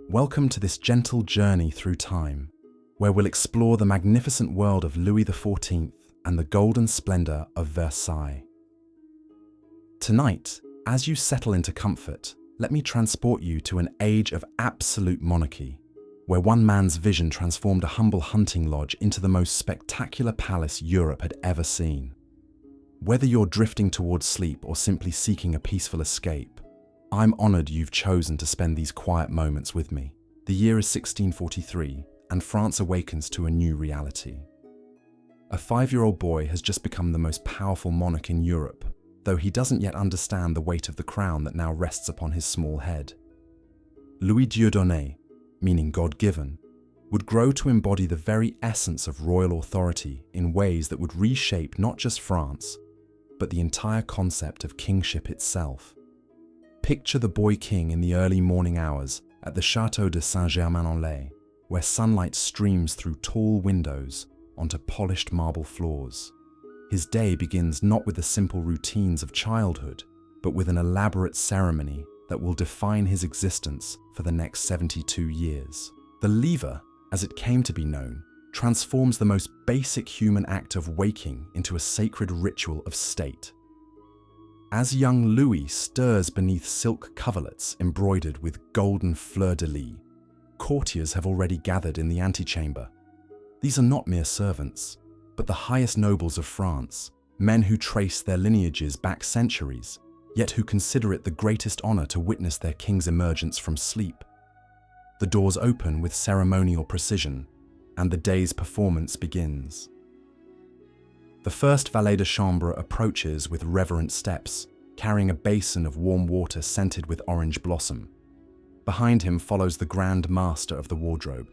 Welcome to this gentle journey through time, where we'll explore the magnificent world of Louis XIV and the golden splendor of Versailles. Tonight, as you settle into comfort, let me transport you to an age of absolute monarchy, where one man's vision transformed a humble hunting lodge into the most spectacular palace Europe had ever seen. Whether you're drifting towards sleep or simply seeking a peaceful escape, I'm honored you've chosen to spend these quiet moments with me. The year is 1643, and France awakens to a new reality. A 5-year-old boy has just become the most powerful monarch in Europe, though he doesn't yet understand the weight of the crown that now rests upon his small head. Louis Dieudonné, meaning God-given, would grow to embody the very essence of royal authority in ways that would reshape not just France, but the entire concept of kingship itself. Picture the boy king in the early morning hours at the Château de Saint-Germain-en-Laye, where sunlight streams through tall windows onto polished marble floors. His day begins not with the simple routines of childhood, but with an elaborate ceremony that will define his existence for the next 72 years. The lever, as it came to be known, transforms the most basic human act of waking into a sacred ritual of state. As young Louis stirs beneath silk coverlets embroidered with golden fleur-de-lis, courtiers have already gathered in the antechamber. These are not mere servants, but the highest nobles of France, men who trace their lineages back centuries, yet who consider it the greatest honor to witness their king's emergence from sleep. The doors open with ceremonial precision, and the day's performance begins. The first valet de chambre approaches with reverent steps, carrying a basin of warm water scented with orange blossom. Behind him follows the Grand Master of the Wardrobe,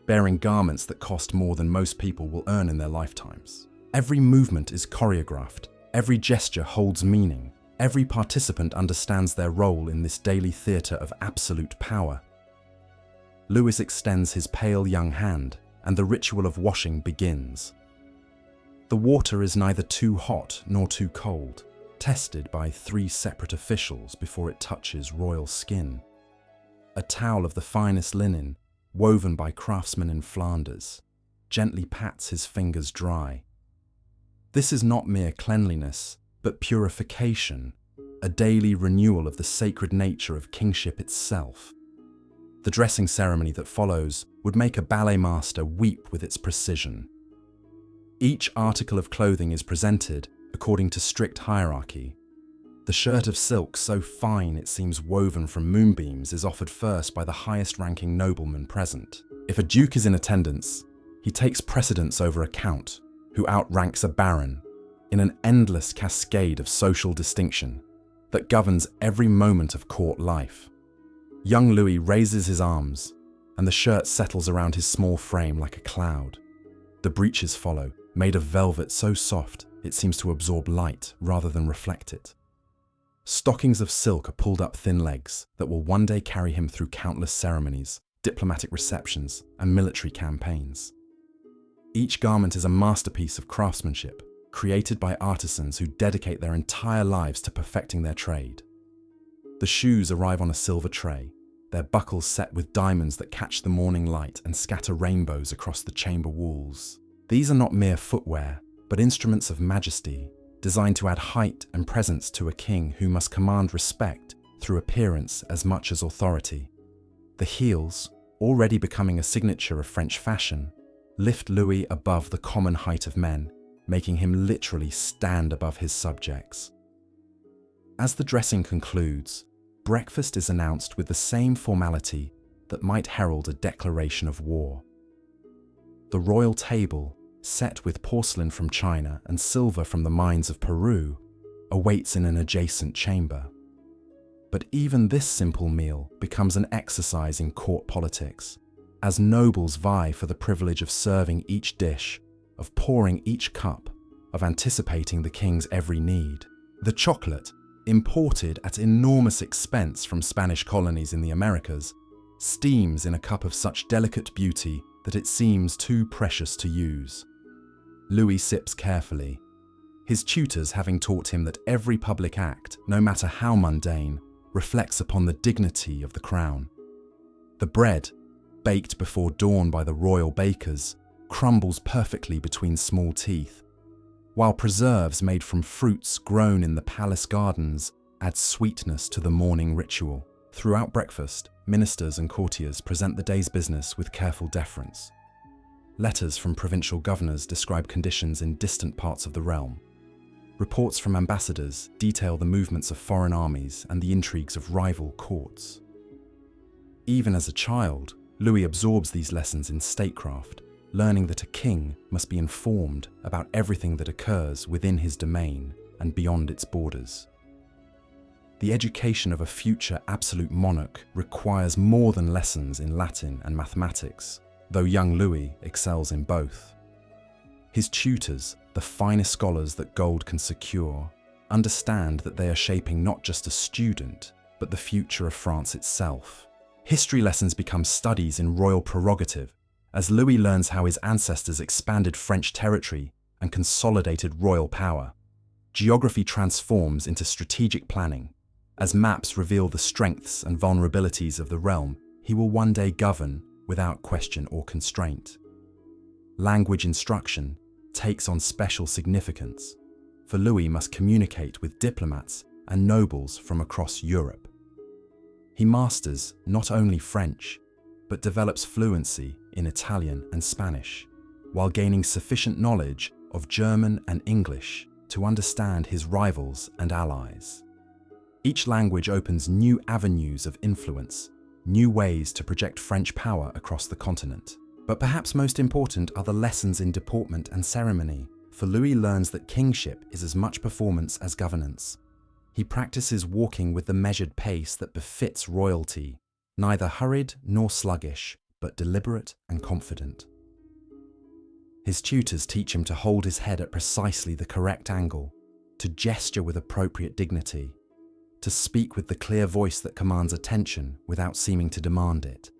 bearing garments that cost more than most people will earn in their lifetimes. Every movement is choreographed, every gesture holds meaning, every participant understands their role in this daily theatre of absolute power. Louis extends his pale young hand, and the ritual of washing begins. The water is neither too hot nor too cold, tested by 3 separate officials before it touches royal skin. A towel of the finest linen, woven by craftsmen in Flanders, gently pats his fingers dry. This is not mere cleanliness, but purification, a daily renewal of the sacred nature of kingship itself. The dressing ceremony that follows would make a ballet master weep with its precision. Each article of clothing is presented according to strict hierarchy. The shirt of silk so fine it seems woven from moonbeams is offered first by the highest-ranking nobleman present. If a duke is in attendance, he takes precedence over a count, who outranks a baron, in an endless cascade of social distinction that governs every moment of court life. Young Louis raises his arms, and the shirt settles around his small frame like a cloud. The breeches follow, made of velvet so soft it seems to absorb light rather than reflect it. Stockings of silk are pulled up thin legs that will one day carry him through countless ceremonies, diplomatic receptions, and military campaigns. Each garment is a masterpiece of craftsmanship, created by artisans who dedicate their entire lives to perfecting their trade. The shoes arrive on a silver tray, their buckles set with diamonds that catch the morning light and scatter rainbows across the chamber walls. These are not mere footwear, but instruments of majesty, designed to add height and presence to a king who must command respect through appearance as much as authority. The heels, already becoming a signature of French fashion, lift Louis above the common height of men, making him literally stand above his subjects. As the dressing concludes, breakfast is announced with the same formality that might herald a declaration of war. The royal table, set with porcelain from China and silver from the mines of Peru, awaits in an adjacent chamber. But even this simple meal becomes an exercise in court politics, as nobles vie for the privilege of serving each dish, of pouring each cup, of anticipating the king's every need. The chocolate, imported at enormous expense from Spanish colonies in the Americas, steams in a cup of such delicate beauty that it seems too precious to use. Louis sips carefully, his tutors having taught him that every public act, no matter how mundane, reflects upon the dignity of the crown. The bread, baked before dawn by the royal bakers, crumbles perfectly between small teeth, while preserves made from fruits grown in the palace gardens add sweetness to the morning ritual. Throughout breakfast, ministers and courtiers present the day's business with careful deference. Letters from provincial governors describe conditions in distant parts of the realm. Reports from ambassadors detail the movements of foreign armies and the intrigues of rival courts. Even as a child, Louis absorbs these lessons in statecraft, learning that a king must be informed about everything that occurs within his domain and beyond its borders. The education of a future absolute monarch requires more than lessons in Latin and mathematics, though young Louis excels in both. His tutors, the finest scholars that gold can secure, understand that they are shaping not just a student, but the future of France itself. History lessons become studies in royal prerogative, as Louis learns how his ancestors expanded French territory and consolidated royal power. Geography transforms into strategic planning. As maps reveal the strengths and vulnerabilities of the realm he will one day govern without question or constraint. Language instruction takes on special significance, for Louis must communicate with diplomats and nobles from across Europe. He masters not only French, but develops fluency in Italian and Spanish, while gaining sufficient knowledge of German and English to understand his rivals and allies. Each language opens new avenues of influence, new ways to project French power across the continent. But perhaps most important are the lessons in deportment and ceremony, for Louis learns that kingship is as much performance as governance. He practices walking with the measured pace that befits royalty, neither hurried nor sluggish, but deliberate and confident. His tutors teach him to hold his head at precisely the correct angle, to gesture with appropriate dignity, to speak with the clear voice that commands attention without seeming to demand it.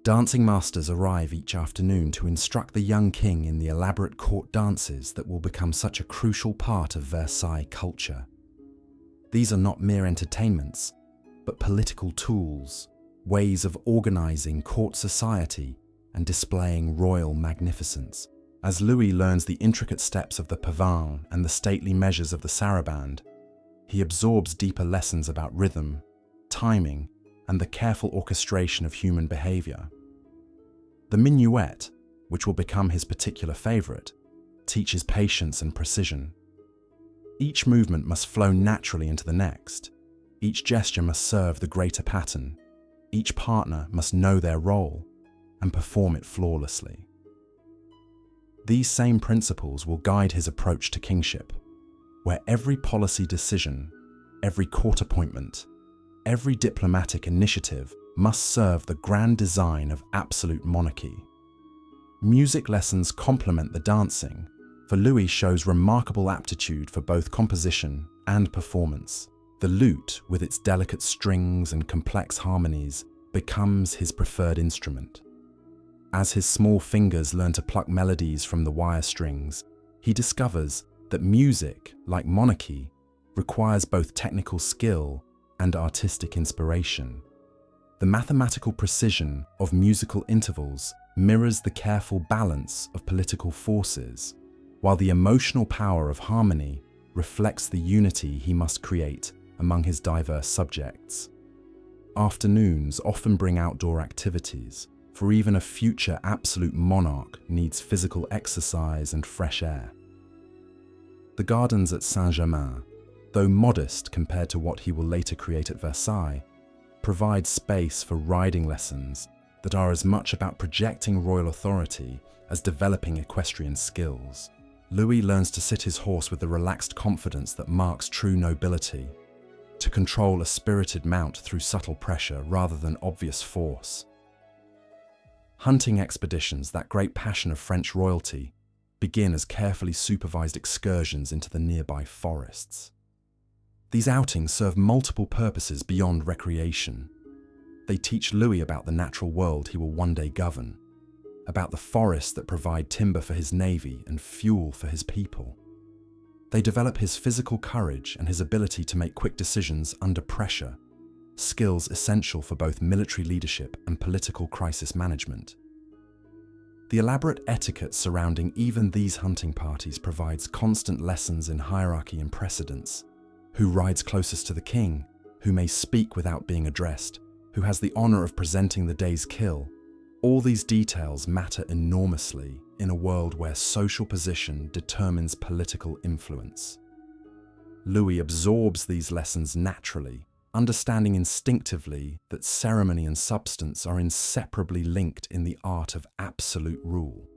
Dancing masters arrive each afternoon to instruct the young king in the elaborate court dances that will become such a crucial part of Versailles culture. These are not mere entertainments, but political tools, ways of organizing court society and displaying royal magnificence. As Louis learns the intricate steps of the pavane and the stately measures of the saraband, he absorbs deeper lessons about rhythm, timing, and the careful orchestration of human behavior. The minuet, which will become his particular favorite, teaches patience and precision. Each movement must flow naturally into the next. Each gesture must serve the greater pattern. Each partner must know their role and perform it flawlessly. These same principles will guide his approach to kingship, where every policy decision, every court appointment, every diplomatic initiative must serve the grand design of absolute monarchy. Music lessons complement the dancing, for Louis shows remarkable aptitude for both composition and performance. The lute, with its delicate strings and complex harmonies, becomes his preferred instrument. As his small fingers learn to pluck melodies from the wire strings, he discovers that music, like monarchy, requires both technical skill and artistic inspiration. The mathematical precision of musical intervals mirrors the careful balance of political forces, while the emotional power of harmony reflects the unity he must create among his diverse subjects. Afternoons often bring outdoor activities, for even a future absolute monarch needs physical exercise and fresh air. The gardens at Saint-Germain, though modest compared to what he will later create at Versailles, provide space for riding lessons that are as much about projecting royal authority as developing equestrian skills. Louis learns to sit his horse with the relaxed confidence that marks true nobility, to control a spirited mount through subtle pressure rather than obvious force. Hunting expeditions, that great passion of French royalty, begin as carefully supervised excursions into the nearby forests. These outings serve multiple purposes beyond recreation. They teach Louis about the natural world he will one day govern, about the forests that provide timber for his navy and fuel for his people. They develop his physical courage and his ability to make quick decisions under pressure, skills essential for both military leadership and political crisis management. The elaborate etiquette surrounding even these hunting parties provides constant lessons in hierarchy and precedence. Who rides closest to the king? Who may speak without being addressed? Who has the honor of presenting the day's kill? All these details matter enormously in a world where social position determines political influence. Louis absorbs these lessons naturally, understanding instinctively that ceremony and substance are inseparably linked in the art of absolute rule.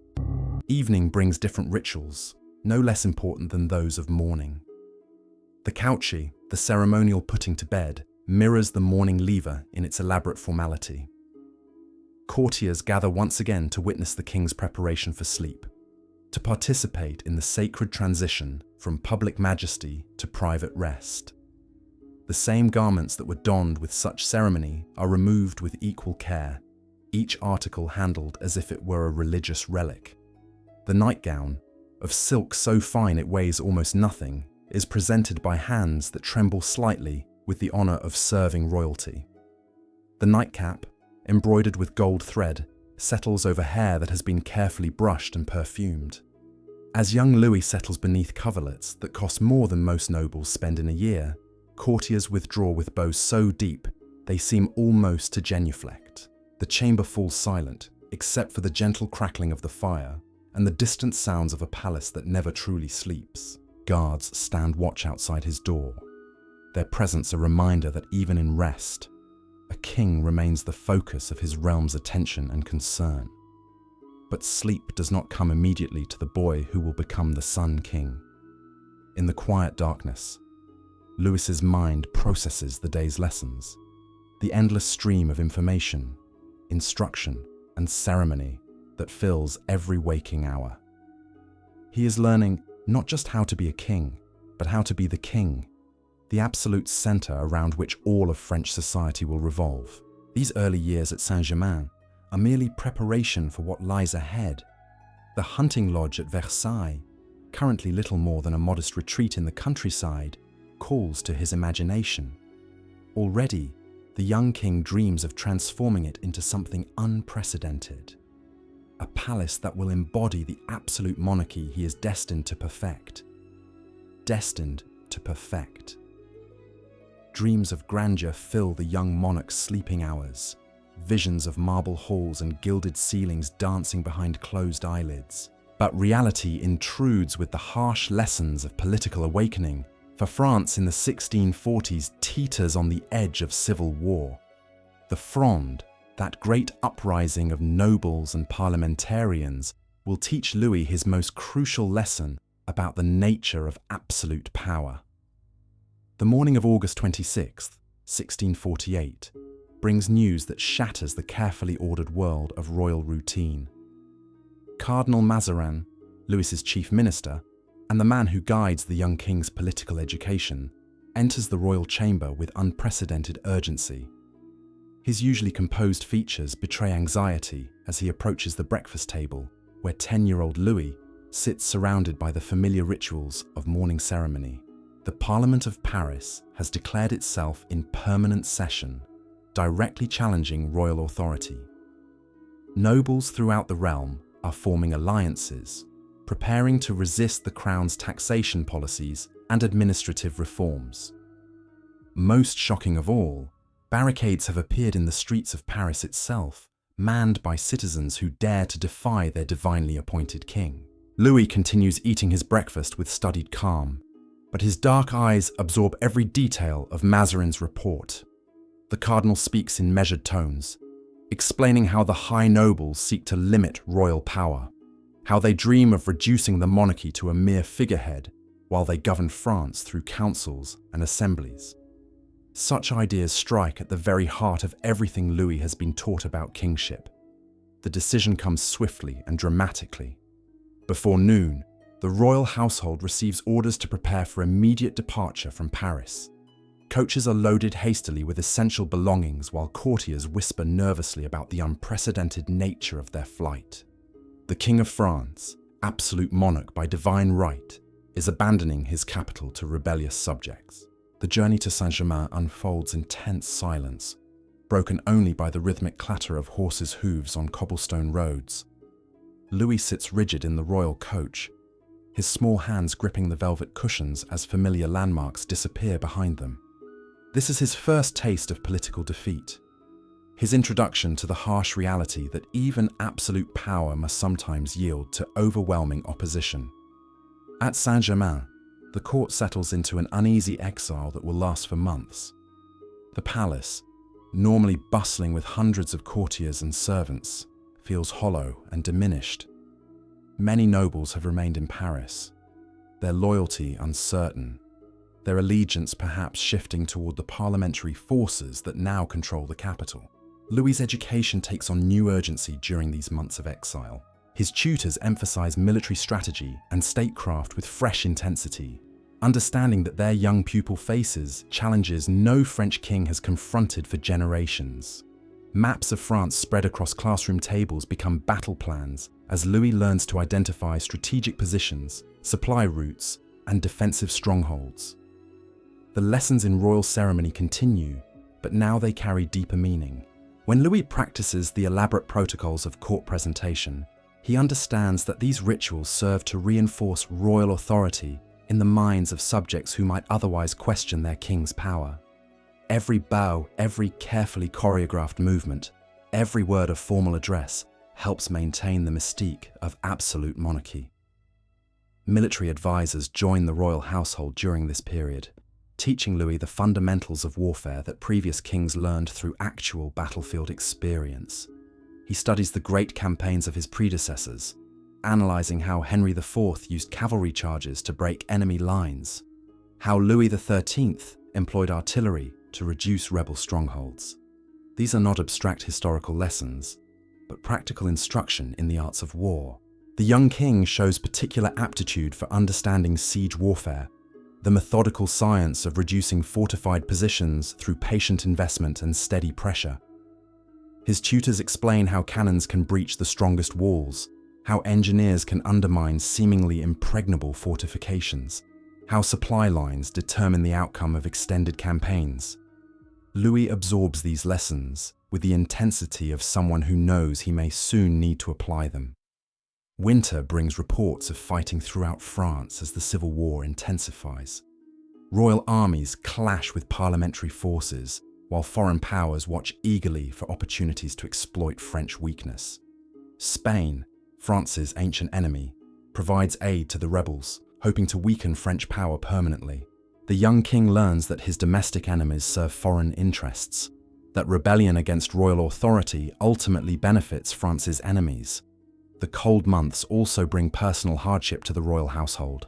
Evening brings different rituals, no less important than those of morning. The couchi, the ceremonial putting to bed, mirrors the morning lever in its elaborate formality. Courtiers gather once again to witness the king's preparation for sleep, to participate in the sacred transition from public majesty to private rest. The same garments that were donned with such ceremony are removed with equal care, each article handled as if it were a religious relic. The nightgown, of silk so fine it weighs almost nothing, is presented by hands that tremble slightly with the honor of serving royalty. The nightcap, embroidered with gold thread, settles over hair that has been carefully brushed and perfumed. As young Louis settles beneath coverlets that cost more than most nobles spend in a year, courtiers withdraw with bows so deep they seem almost to genuflect. The chamber falls silent, except for the gentle crackling of the fire and the distant sounds of a palace that never truly sleeps. Guards stand watch outside his door, their presence a reminder that even in rest, a king remains the focus of his realm's attention and concern. But sleep does not come immediately to the boy who will become the Sun King. In the quiet darkness, Louis's mind processes the day's lessons, the endless stream of information, instruction, and ceremony that fills every waking hour. He is learning not just how to be a king, but how to be the king, the absolute center around which all of French society will revolve. These early years at Saint-Germain are merely preparation for what lies ahead. The hunting lodge at Versailles, currently little more than a modest retreat in the countryside, calls to his imagination. Already, the young king dreams of transforming it into something unprecedented. A palace that will embody the absolute monarchy he is destined to perfect. Destined to perfect. Dreams of grandeur fill the young monarch's sleeping hours, visions of marble halls and gilded ceilings dancing behind closed eyelids. But reality intrudes with the harsh lessons of political awakening, for France in the 1640s teeters on the edge of civil war. The Fronde, that great uprising of nobles and parliamentarians, will teach Louis his most crucial lesson about the nature of absolute power. The morning of August 26th, 1648, brings news that shatters the carefully ordered world of royal routine. Cardinal Mazarin, Louis's chief minister, and the man who guides the young king's political education, enters the royal chamber with unprecedented urgency. His usually composed features betray anxiety as he approaches the breakfast table, where 10-year-old Louis sits surrounded by the familiar rituals of morning ceremony. The Parliament of Paris has declared itself in permanent session, directly challenging royal authority. Nobles throughout the realm are forming alliances, preparing to resist the crown's taxation policies and administrative reforms. Most shocking of all, barricades have appeared in the streets of Paris itself, manned by citizens who dare to defy their divinely appointed king. Louis continues eating his breakfast with studied calm, but his dark eyes absorb every detail of Mazarin's report. The cardinal speaks in measured tones, explaining how the high nobles seek to limit royal power, how they dream of reducing the monarchy to a mere figurehead while they govern France through councils and assemblies. Such ideas strike at the very heart of everything Louis has been taught about kingship. The decision comes swiftly and dramatically. Before noon, the royal household receives orders to prepare for immediate departure from Paris. Coaches are loaded hastily with essential belongings while courtiers whisper nervously about the unprecedented nature of their flight. The King of France, absolute monarch by divine right, is abandoning his capital to rebellious subjects. The journey to Saint-Germain unfolds in tense silence, broken only by the rhythmic clatter of horses' hooves on cobblestone roads. Louis sits rigid in the royal coach, his small hands gripping the velvet cushions as familiar landmarks disappear behind them. This is his first taste of political defeat, his introduction to the harsh reality that even absolute power must sometimes yield to overwhelming opposition. At Saint-Germain, the court settles into an uneasy exile that will last for months. The palace, normally bustling with hundreds of courtiers and servants, feels hollow and diminished. Many nobles have remained in Paris, their loyalty uncertain, their allegiance perhaps shifting toward the parliamentary forces that now control the capital. Louis's education takes on new urgency during these months of exile. His tutors emphasize military strategy and statecraft with fresh intensity, understanding that their young pupil faces challenges no French king has confronted for generations. Maps of France spread across classroom tables become battle plans as Louis learns to identify strategic positions, supply routes, and defensive strongholds. The lessons in royal ceremony continue, but now they carry deeper meaning. When Louis practices the elaborate protocols of court presentation, he understands that these rituals serve to reinforce royal authority in the minds of subjects who might otherwise question their king's power. Every bow, every carefully choreographed movement, every word of formal address helps maintain the mystique of absolute monarchy. Military advisors join the royal household during this period, teaching Louis the fundamentals of warfare that previous kings learned through actual battlefield experience. He studies the great campaigns of his predecessors, analysing how Henry IV used cavalry charges to break enemy lines, how Louis XIII employed artillery to reduce rebel strongholds. These are not abstract historical lessons, but practical instruction in the arts of war. The young king shows particular aptitude for understanding siege warfare, the methodical science of reducing fortified positions through patient investment and steady pressure. His tutors explain how cannons can breach the strongest walls, how engineers can undermine seemingly impregnable fortifications, how supply lines determine the outcome of extended campaigns. Louis absorbs these lessons with the intensity of someone who knows he may soon need to apply them. Winter brings reports of fighting throughout France as the civil war intensifies. Royal armies clash with parliamentary forces, while foreign powers watch eagerly for opportunities to exploit French weakness. Spain, France's ancient enemy, provides aid to the rebels, hoping to weaken French power permanently. The young king learns that his domestic enemies serve foreign interests, that rebellion against royal authority ultimately benefits France's enemies. The cold months also bring personal hardship to the royal household.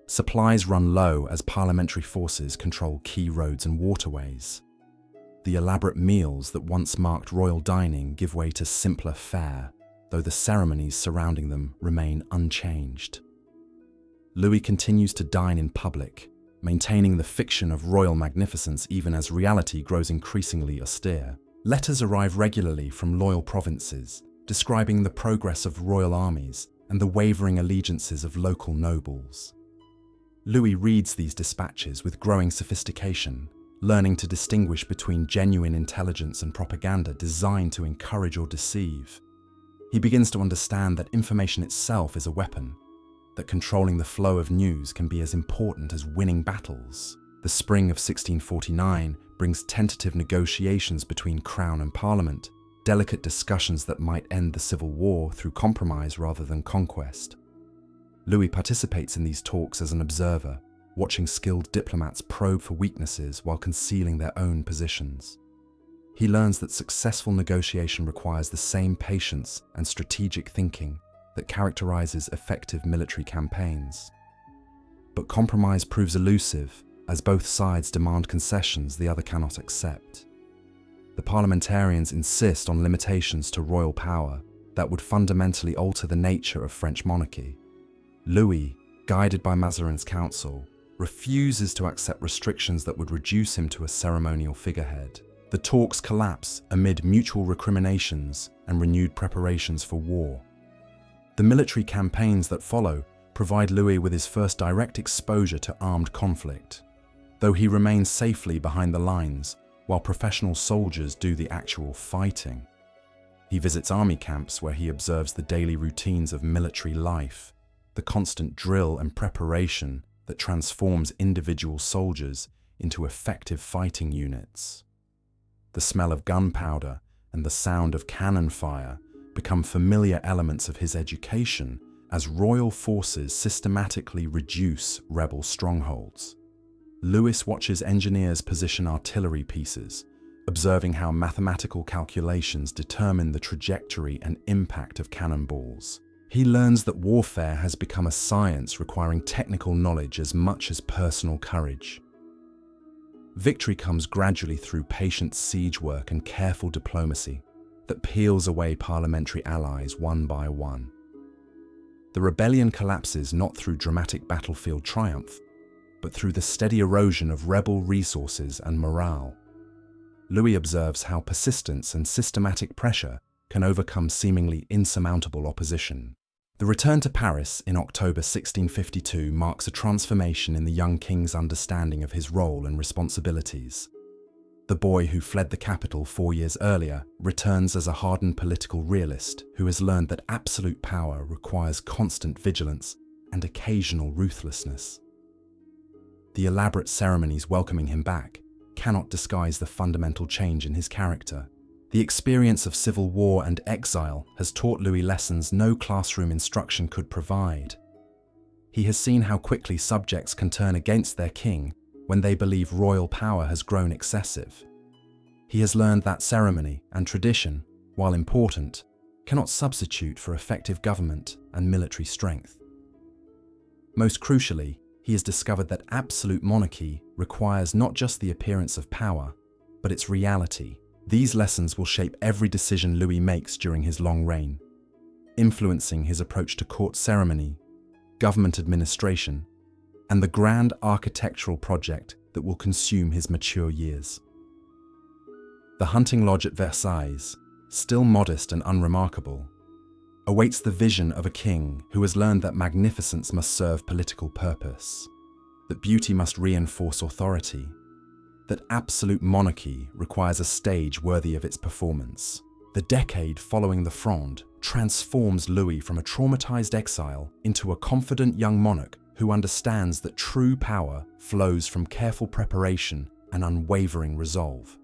Supplies run low as parliamentary forces control key roads and waterways. The elaborate meals that once marked royal dining give way to simpler fare, though the ceremonies surrounding them remain unchanged. Louis continues to dine in public, maintaining the fiction of royal magnificence even as reality grows increasingly austere. Letters arrive regularly from loyal provinces, describing the progress of royal armies and the wavering allegiances of local nobles. Louis reads these dispatches with growing sophistication, learning to distinguish between genuine intelligence and propaganda designed to encourage or deceive. He begins to understand that information itself is a weapon, that controlling the flow of news can be as important as winning battles. The spring of 1649 brings tentative negotiations between Crown and Parliament, delicate discussions that might end the civil war through compromise rather than conquest. Louis participates in these talks as an observer, watching skilled diplomats probe for weaknesses while concealing their own positions. He learns that successful negotiation requires the same patience and strategic thinking that characterizes effective military campaigns. But compromise proves elusive, as both sides demand concessions the other cannot accept. The parliamentarians insist on limitations to royal power that would fundamentally alter the nature of French monarchy. Louis, guided by Mazarin's counsel, refuses to accept restrictions that would reduce him to a ceremonial figurehead. The talks collapse amid mutual recriminations and renewed preparations for war. The military campaigns that follow provide Louis with his first direct exposure to armed conflict. though he remains safely behind the lines while professional soldiers do the actual fighting. He visits army camps where he observes the daily routines of military life, the constant drill and preparation that transforms individual soldiers into effective fighting units. The smell of gunpowder and the sound of cannon fire become familiar elements of his education as royal forces systematically reduce rebel strongholds. Louis watches engineers position artillery pieces, observing how mathematical calculations determine the trajectory and impact of cannonballs. He learns that warfare has become a science requiring technical knowledge as much as personal courage. Victory comes gradually through patient siege work and careful diplomacy that peels away parliamentary allies one by one. The rebellion collapses not through dramatic battlefield triumph, but through the steady erosion of rebel resources and morale. Louis observes how persistence and systematic pressure can overcome seemingly insurmountable opposition. The return to Paris in October 1652 marks a transformation in the young king's understanding of his role and responsibilities. The boy who fled the capital 4 years earlier returns as a hardened political realist who has learned that absolute power requires constant vigilance and occasional ruthlessness. The elaborate ceremonies welcoming him back cannot disguise the fundamental change in his character. The experience of civil war and exile has taught Louis lessons no classroom instruction could provide. He has seen how quickly subjects can turn against their king when they believe royal power has grown excessive. He has learned that ceremony and tradition, while important, cannot substitute for effective government and military strength. Most crucially, he has discovered that absolute monarchy requires not just the appearance of power, but its reality. These lessons will shape every decision Louis makes during his long reign, influencing his approach to court ceremony, government administration, and the grand architectural project that will consume his mature years. The hunting lodge at Versailles, still modest and unremarkable, awaits the vision of a king who has learned that magnificence must serve political purpose, that beauty must reinforce authority, that absolute monarchy requires a stage worthy of its performance. The decade following the Fronde transforms Louis from a traumatized exile into a confident young monarch who understands that true power flows from careful preparation and unwavering resolve.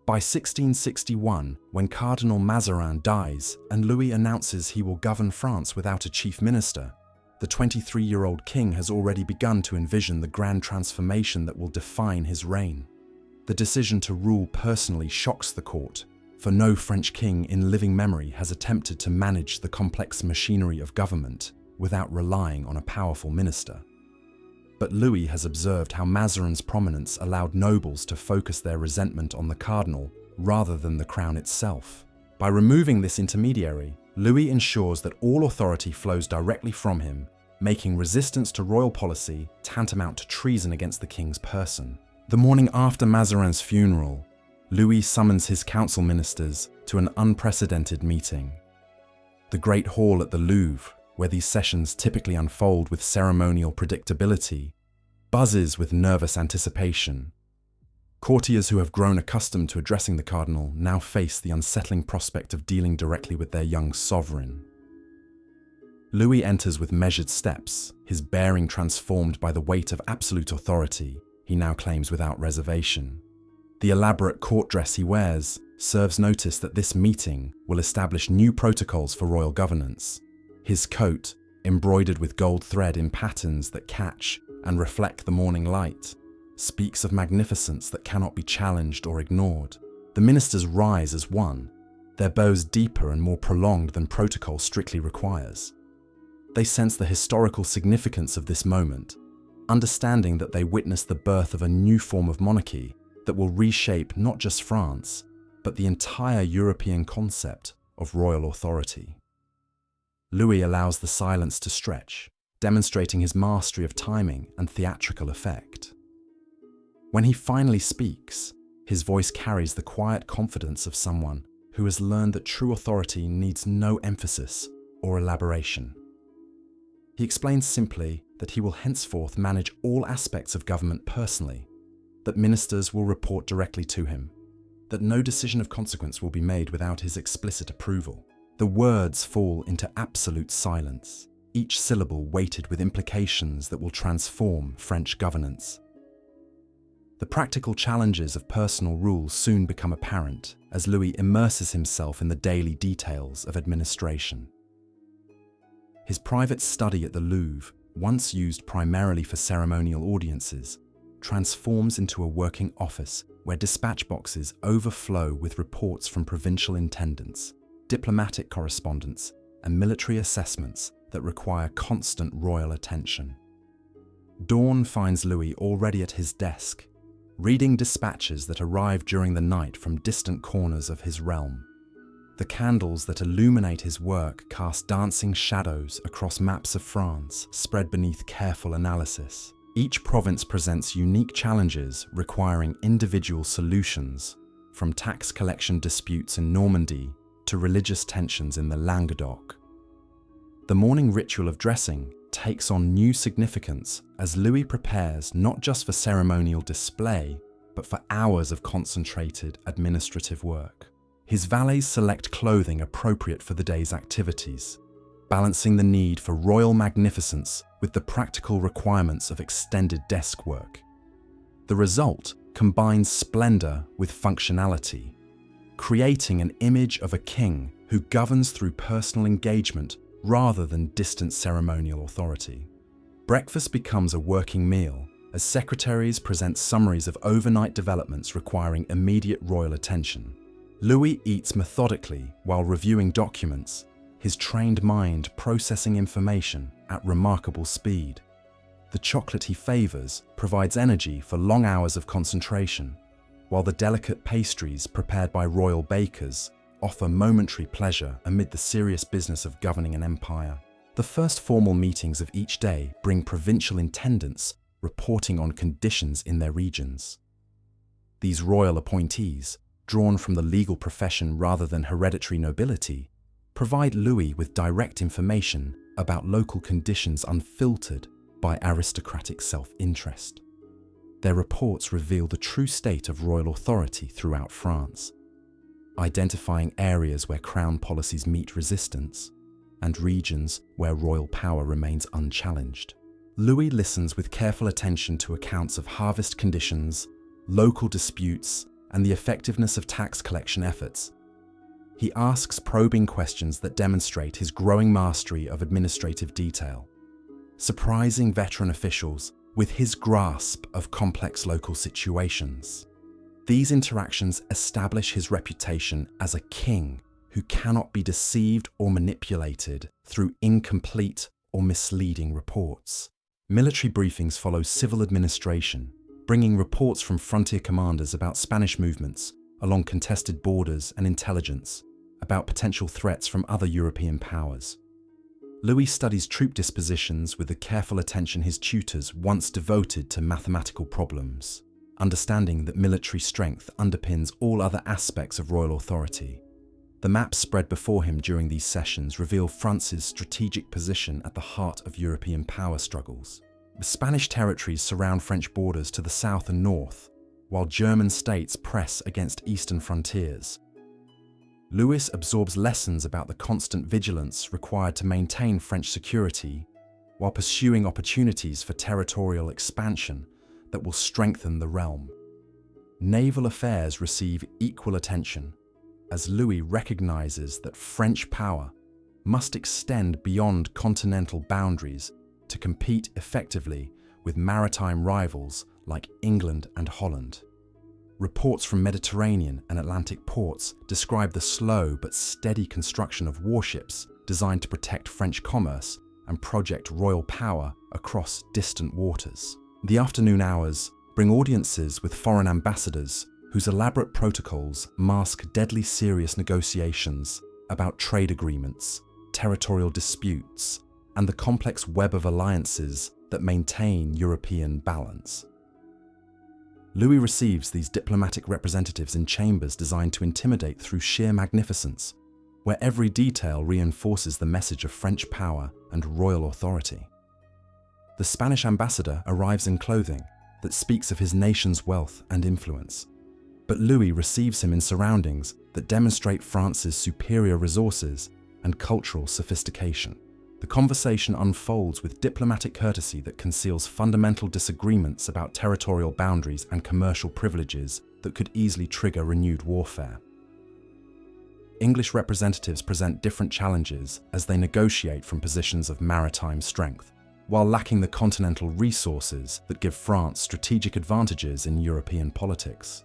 By 1661, when Cardinal Mazarin dies and Louis announces he will govern France without a chief minister, the 23-year-old king has already begun to envision the grand transformation that will define his reign. The decision to rule personally shocks the court, for no French king in living memory has attempted to manage the complex machinery of government without relying on a powerful minister. But Louis has observed how Mazarin's prominence allowed nobles to focus their resentment on the cardinal rather than the crown itself. By removing this intermediary, Louis ensures that all authority flows directly from him, making resistance to royal policy tantamount to treason against the king's person. The morning after Mazarin's funeral, Louis summons his council ministers to an unprecedented meeting. The Great Hall at the Louvre, where these sessions typically unfold with ceremonial predictability, buzzes with nervous anticipation. Courtiers who have grown accustomed to addressing the cardinal now face the unsettling prospect of dealing directly with their young sovereign. Louis enters with measured steps, his bearing transformed by the weight of absolute authority he now claims without reservation. The elaborate court dress he wears serves notice that this meeting will establish new protocols for royal governance. His coat, embroidered with gold thread in patterns that catch and reflect the morning light, speaks of magnificence that cannot be challenged or ignored. The ministers rise as one, their bows deeper and more prolonged than protocol strictly requires. They sense the historical significance of this moment, understanding that they witness the birth of a new form of monarchy that will reshape not just France, but the entire European concept of royal authority. Louis allows the silence to stretch, demonstrating his mastery of timing and theatrical effect. When he finally speaks, his voice carries the quiet confidence of someone who has learned that true authority needs no emphasis or elaboration. He explains simply that he will henceforth manage all aspects of government personally, that ministers will report directly to him, that no decision of consequence will be made without his explicit approval. The words fall into absolute silence, each syllable weighted with implications that will transform French governance. The practical challenges of personal rule soon become apparent as Louis immerses himself in the daily details of administration. His private study at the Louvre, once used primarily for ceremonial audiences, transforms into a working office where dispatch boxes overflow with reports from provincial intendants, diplomatic correspondence, and military assessments that require constant royal attention. Dawn finds Louis already at his desk, reading dispatches that arrive during the night from distant corners of his realm. The candles that illuminate his work cast dancing shadows across maps of France spread beneath careful analysis. Each province presents unique challenges requiring individual solutions, from tax collection disputes in Normandy to religious tensions in the Languedoc. The morning ritual of dressing takes on new significance as Louis prepares not just for ceremonial display, but for hours of concentrated administrative work. His valets select clothing appropriate for the day's activities, balancing the need for royal magnificence with the practical requirements of extended desk work. The result combines splendor with functionality, creating an image of a king who governs through personal engagement rather than distant ceremonial authority. Breakfast becomes a working meal as secretaries present summaries of overnight developments requiring immediate royal attention. Louis eats methodically while reviewing documents, his trained mind processing information at remarkable speed. The chocolate he favors provides energy for long hours of concentration, while the delicate pastries prepared by royal bakers offer momentary pleasure amid the serious business of governing an empire. The first formal meetings of each day bring provincial intendants reporting on conditions in their regions. These royal appointees, drawn from the legal profession rather than hereditary nobility, provide Louis with direct information about local conditions unfiltered by aristocratic self-interest. Their reports reveal the true state of royal authority throughout France, identifying areas where crown policies meet resistance and regions where royal power remains unchallenged. Louis listens with careful attention to accounts of harvest conditions, local disputes, and the effectiveness of tax collection efforts. He asks probing questions that demonstrate his growing mastery of administrative detail, surprising veteran officials with his grasp of complex local situations. These interactions establish his reputation as a king who cannot be deceived or manipulated through incomplete or misleading reports. Military briefings follow civil administration, bringing reports from frontier commanders about Spanish movements along contested borders and intelligence about potential threats from other European powers. Louis studies troop dispositions with the careful attention his tutors once devoted to mathematical problems, understanding that military strength underpins all other aspects of royal authority. The maps spread before him during these sessions reveal France's strategic position at the heart of European power struggles. The Spanish territories surround French borders to the south and north, while German states press against eastern frontiers. Louis absorbs lessons about the constant vigilance required to maintain French security, while pursuing opportunities for territorial expansion that will strengthen the realm. Naval affairs receive equal attention, as Louis recognizes that French power must extend beyond continental boundaries to compete effectively with maritime rivals like England and Holland. Reports from Mediterranean and Atlantic ports describe the slow but steady construction of warships designed to protect French commerce and project royal power across distant waters. The afternoon hours bring audiences with foreign ambassadors whose elaborate protocols mask deadly serious negotiations about trade agreements, territorial disputes, and the complex web of alliances that maintain European balance. Louis receives these diplomatic representatives in chambers designed to intimidate through sheer magnificence, where every detail reinforces the message of French power and royal authority. The Spanish ambassador arrives in clothing, that speaks of his nation's wealth and influence. But Louis receives him in surroundings that demonstrate France's superior resources and cultural sophistication. The conversation unfolds with diplomatic courtesy that conceals fundamental disagreements about territorial boundaries and commercial privileges that could easily trigger renewed warfare. English representatives present different challenges as they negotiate from positions of maritime strength, while lacking the continental resources that give France strategic advantages in European politics.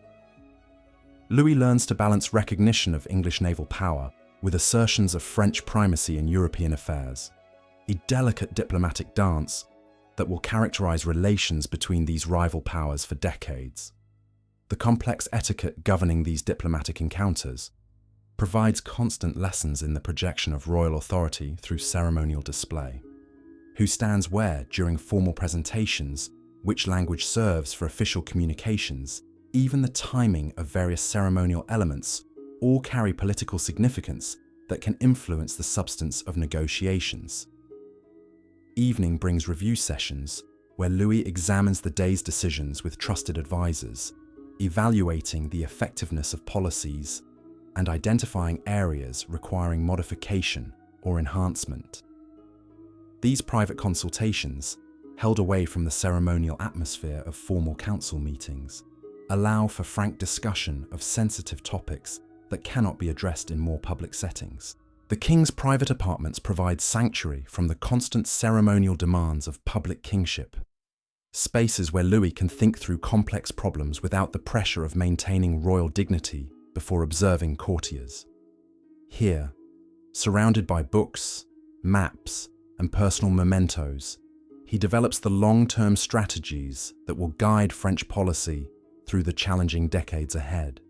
Louis learns to balance recognition of English naval power with assertions of French primacy in European affairs, a delicate diplomatic dance that will characterize relations between these rival powers for decades. The complex etiquette governing these diplomatic encounters provides constant lessons in the projection of royal authority through ceremonial display. Who stands where during formal presentations, which language serves for official communications, even the timing of various ceremonial elements all carry political significance that can influence the substance of negotiations. Evening brings review sessions where Louis examines the day's decisions with trusted advisors, evaluating the effectiveness of policies and identifying areas requiring modification or enhancement. These private consultations, held away from the ceremonial atmosphere of formal council meetings, allow for frank discussion of sensitive topics that cannot be addressed in more public settings. The king's private apartments provide sanctuary from the constant ceremonial demands of public kingship, spaces where Louis can think through complex problems without the pressure of maintaining royal dignity before observing courtiers. Here, surrounded by books, maps, and personal mementos, he develops the long-term strategies that will guide French policy through the challenging decades ahead.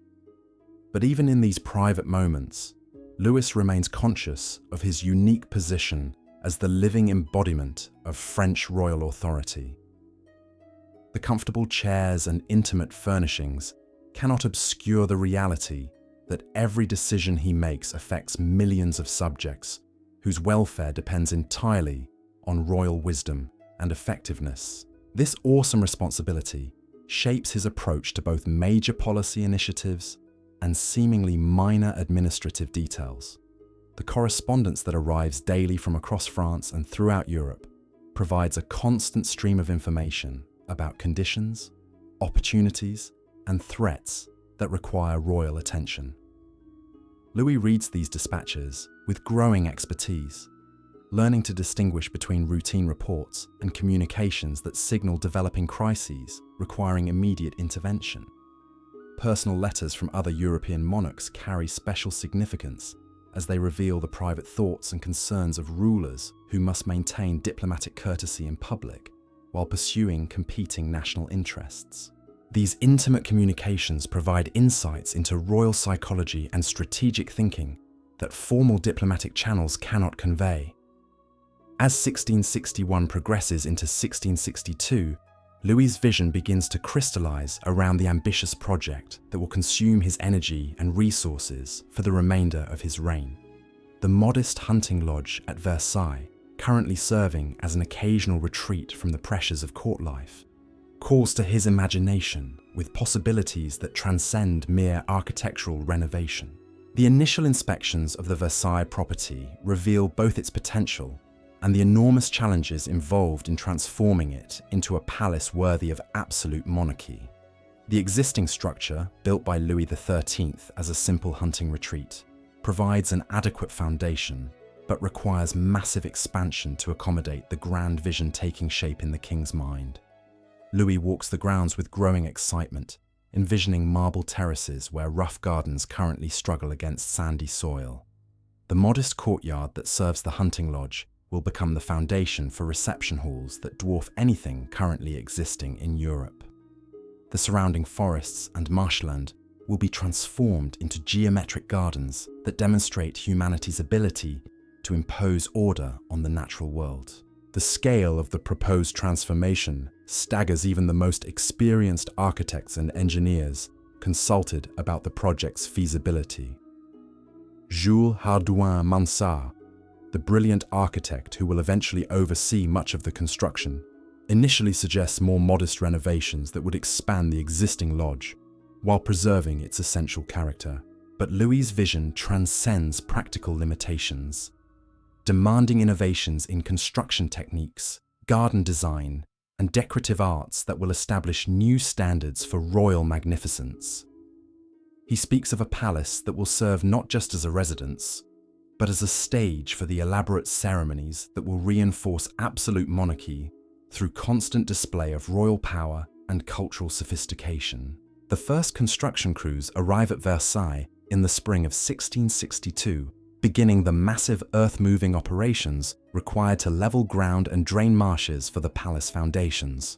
But even in these private moments, Louis remains conscious of his unique position as the living embodiment of French royal authority. The comfortable chairs and intimate furnishings cannot obscure the reality that every decision he makes affects millions of subjects whose welfare depends entirely on royal wisdom and effectiveness. This awesome responsibility shapes his approach to both major policy initiatives and seemingly minor administrative details. The correspondence that arrives daily from across France and throughout Europe provides a constant stream of information about conditions, opportunities, and threats that require royal attention. Louis reads these dispatches with growing expertise, learning to distinguish between routine reports and communications that signal developing crises requiring immediate intervention. Personal letters from other European monarchs carry special significance as they reveal the private thoughts and concerns of rulers who must maintain diplomatic courtesy in public while pursuing competing national interests. These intimate communications provide insights into royal psychology and strategic thinking that formal diplomatic channels cannot convey. As 1661 progresses into 1662, Louis's vision begins to crystallize around the ambitious project that will consume his energy and resources for the remainder of his reign. The modest hunting lodge at Versailles, currently serving as an occasional retreat from the pressures of court life, calls to his imagination with possibilities that transcend mere architectural renovation. The initial inspections of the Versailles property reveal both its potential and the enormous challenges involved in transforming it into a palace worthy of absolute monarchy. The existing structure, built by Louis XIII as a simple hunting retreat, provides an adequate foundation, but requires massive expansion to accommodate the grand vision taking shape in the king's mind. Louis walks the grounds with growing excitement, envisioning marble terraces where rough gardens currently struggle against sandy soil. The modest courtyard that serves the hunting lodge will become the foundation for reception halls that dwarf anything currently existing in Europe. The surrounding forests and marshland will be transformed into geometric gardens that demonstrate humanity's ability to impose order on the natural world. The scale of the proposed transformation staggers even the most experienced architects and engineers consulted about the project's feasibility. Jules Hardouin-Mansart, the brilliant architect who will eventually oversee much of the construction, initially suggests more modest renovations that would expand the existing lodge, while preserving its essential character. But Louis's vision transcends practical limitations, demanding innovations in construction techniques, garden design, and decorative arts that will establish new standards for royal magnificence. He speaks of a palace that will serve not just as a residence, but as a stage for the elaborate ceremonies that will reinforce absolute monarchy through constant display of royal power and cultural sophistication. The first construction crews arrive at Versailles in the spring of 1662, beginning the massive earth-moving operations required to level ground and drain marshes for the palace foundations.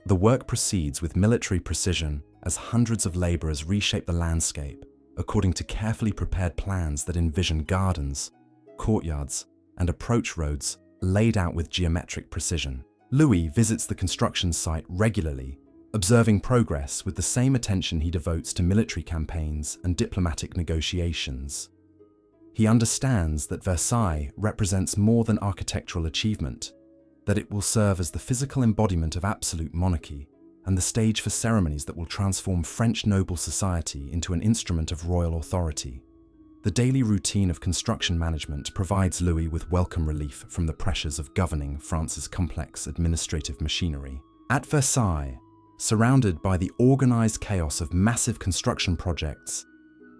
The work proceeds with military precision as hundreds of labourers reshape the landscape according to carefully prepared plans that envision gardens, courtyards, and approach roads laid out with geometric precision. Louis visits the construction site regularly, observing progress with the same attention he devotes to military campaigns and diplomatic negotiations. He understands that Versailles represents more than architectural achievement, that it will serve as the physical embodiment of absolute monarchy and the stage for ceremonies that will transform French noble society into an instrument of royal authority. The daily routine of construction management provides Louis with welcome relief from the pressures of governing France's complex administrative machinery. At Versailles, surrounded by the organized chaos of massive construction projects,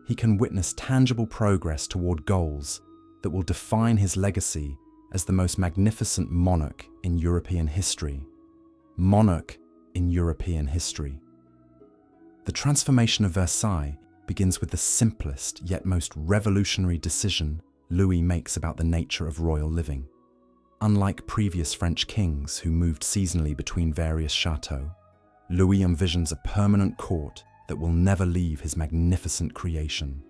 he can witness tangible progress toward goals that will define his legacy as the most magnificent monarch in European history. Monarch in European history. The transformation of Versailles begins with the simplest yet most revolutionary decision Louis makes about the nature of royal living. Unlike previous French kings who moved seasonally between various chateaux, Louis envisions a permanent court that will never leave his magnificent creation.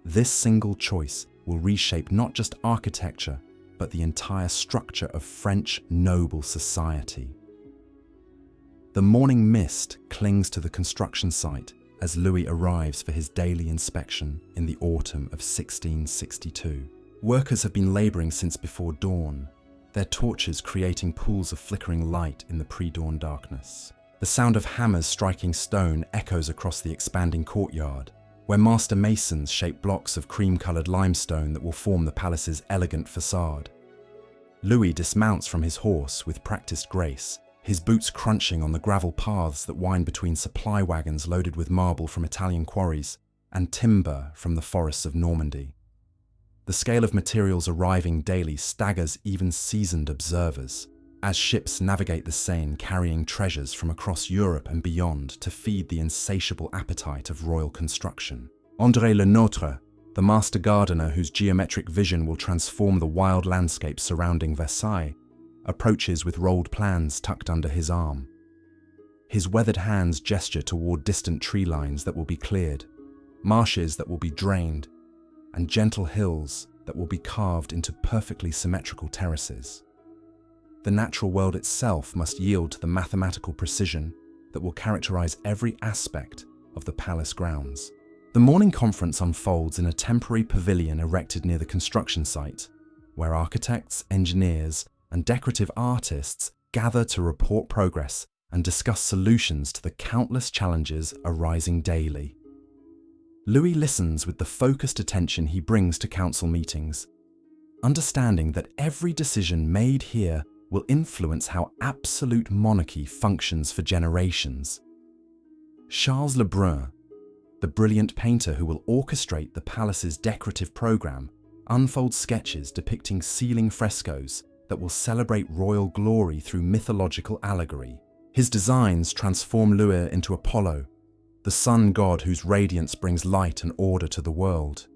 This single choice will reshape not just architecture, but the entire structure of French noble society. The morning mist clings to the construction site as Louis arrives for his daily inspection in the autumn of 1662. Workers have been labouring since before dawn, their torches creating pools of flickering light in the pre-dawn darkness. The sound of hammers striking stone echoes across the expanding courtyard, where master masons shape blocks of cream-coloured limestone that will form the palace's elegant facade. Louis dismounts from his horse with practiced grace, his boots crunching on the gravel paths that wind between supply wagons loaded with marble from Italian quarries and timber from the forests of Normandy. The scale of materials arriving daily staggers even seasoned observers, as ships navigate the Seine carrying treasures from across Europe and beyond to feed the insatiable appetite of royal construction. André Le Nôtre, the master gardener whose geometric vision will transform the wild landscape surrounding Versailles, approaches with rolled plans tucked under his arm. His weathered hands gesture toward distant tree lines that will be cleared, marshes that will be drained, and gentle hills that will be carved into perfectly symmetrical terraces. The natural world itself must yield to the mathematical precision that will characterize every aspect of the palace grounds. The morning conference unfolds in a temporary pavilion erected near the construction site, where architects, engineers, and decorative artists gather to report progress and discuss solutions to the countless challenges arising daily. Louis listens with the focused attention he brings to council meetings, understanding that every decision made here will influence how absolute monarchy functions for generations. Charles Lebrun, the brilliant painter who will orchestrate the palace's decorative program, unfolds sketches depicting ceiling frescoes that will celebrate royal glory through mythological allegory. His designs transform Louis into Apollo, the sun god whose radiance brings light and order to the world.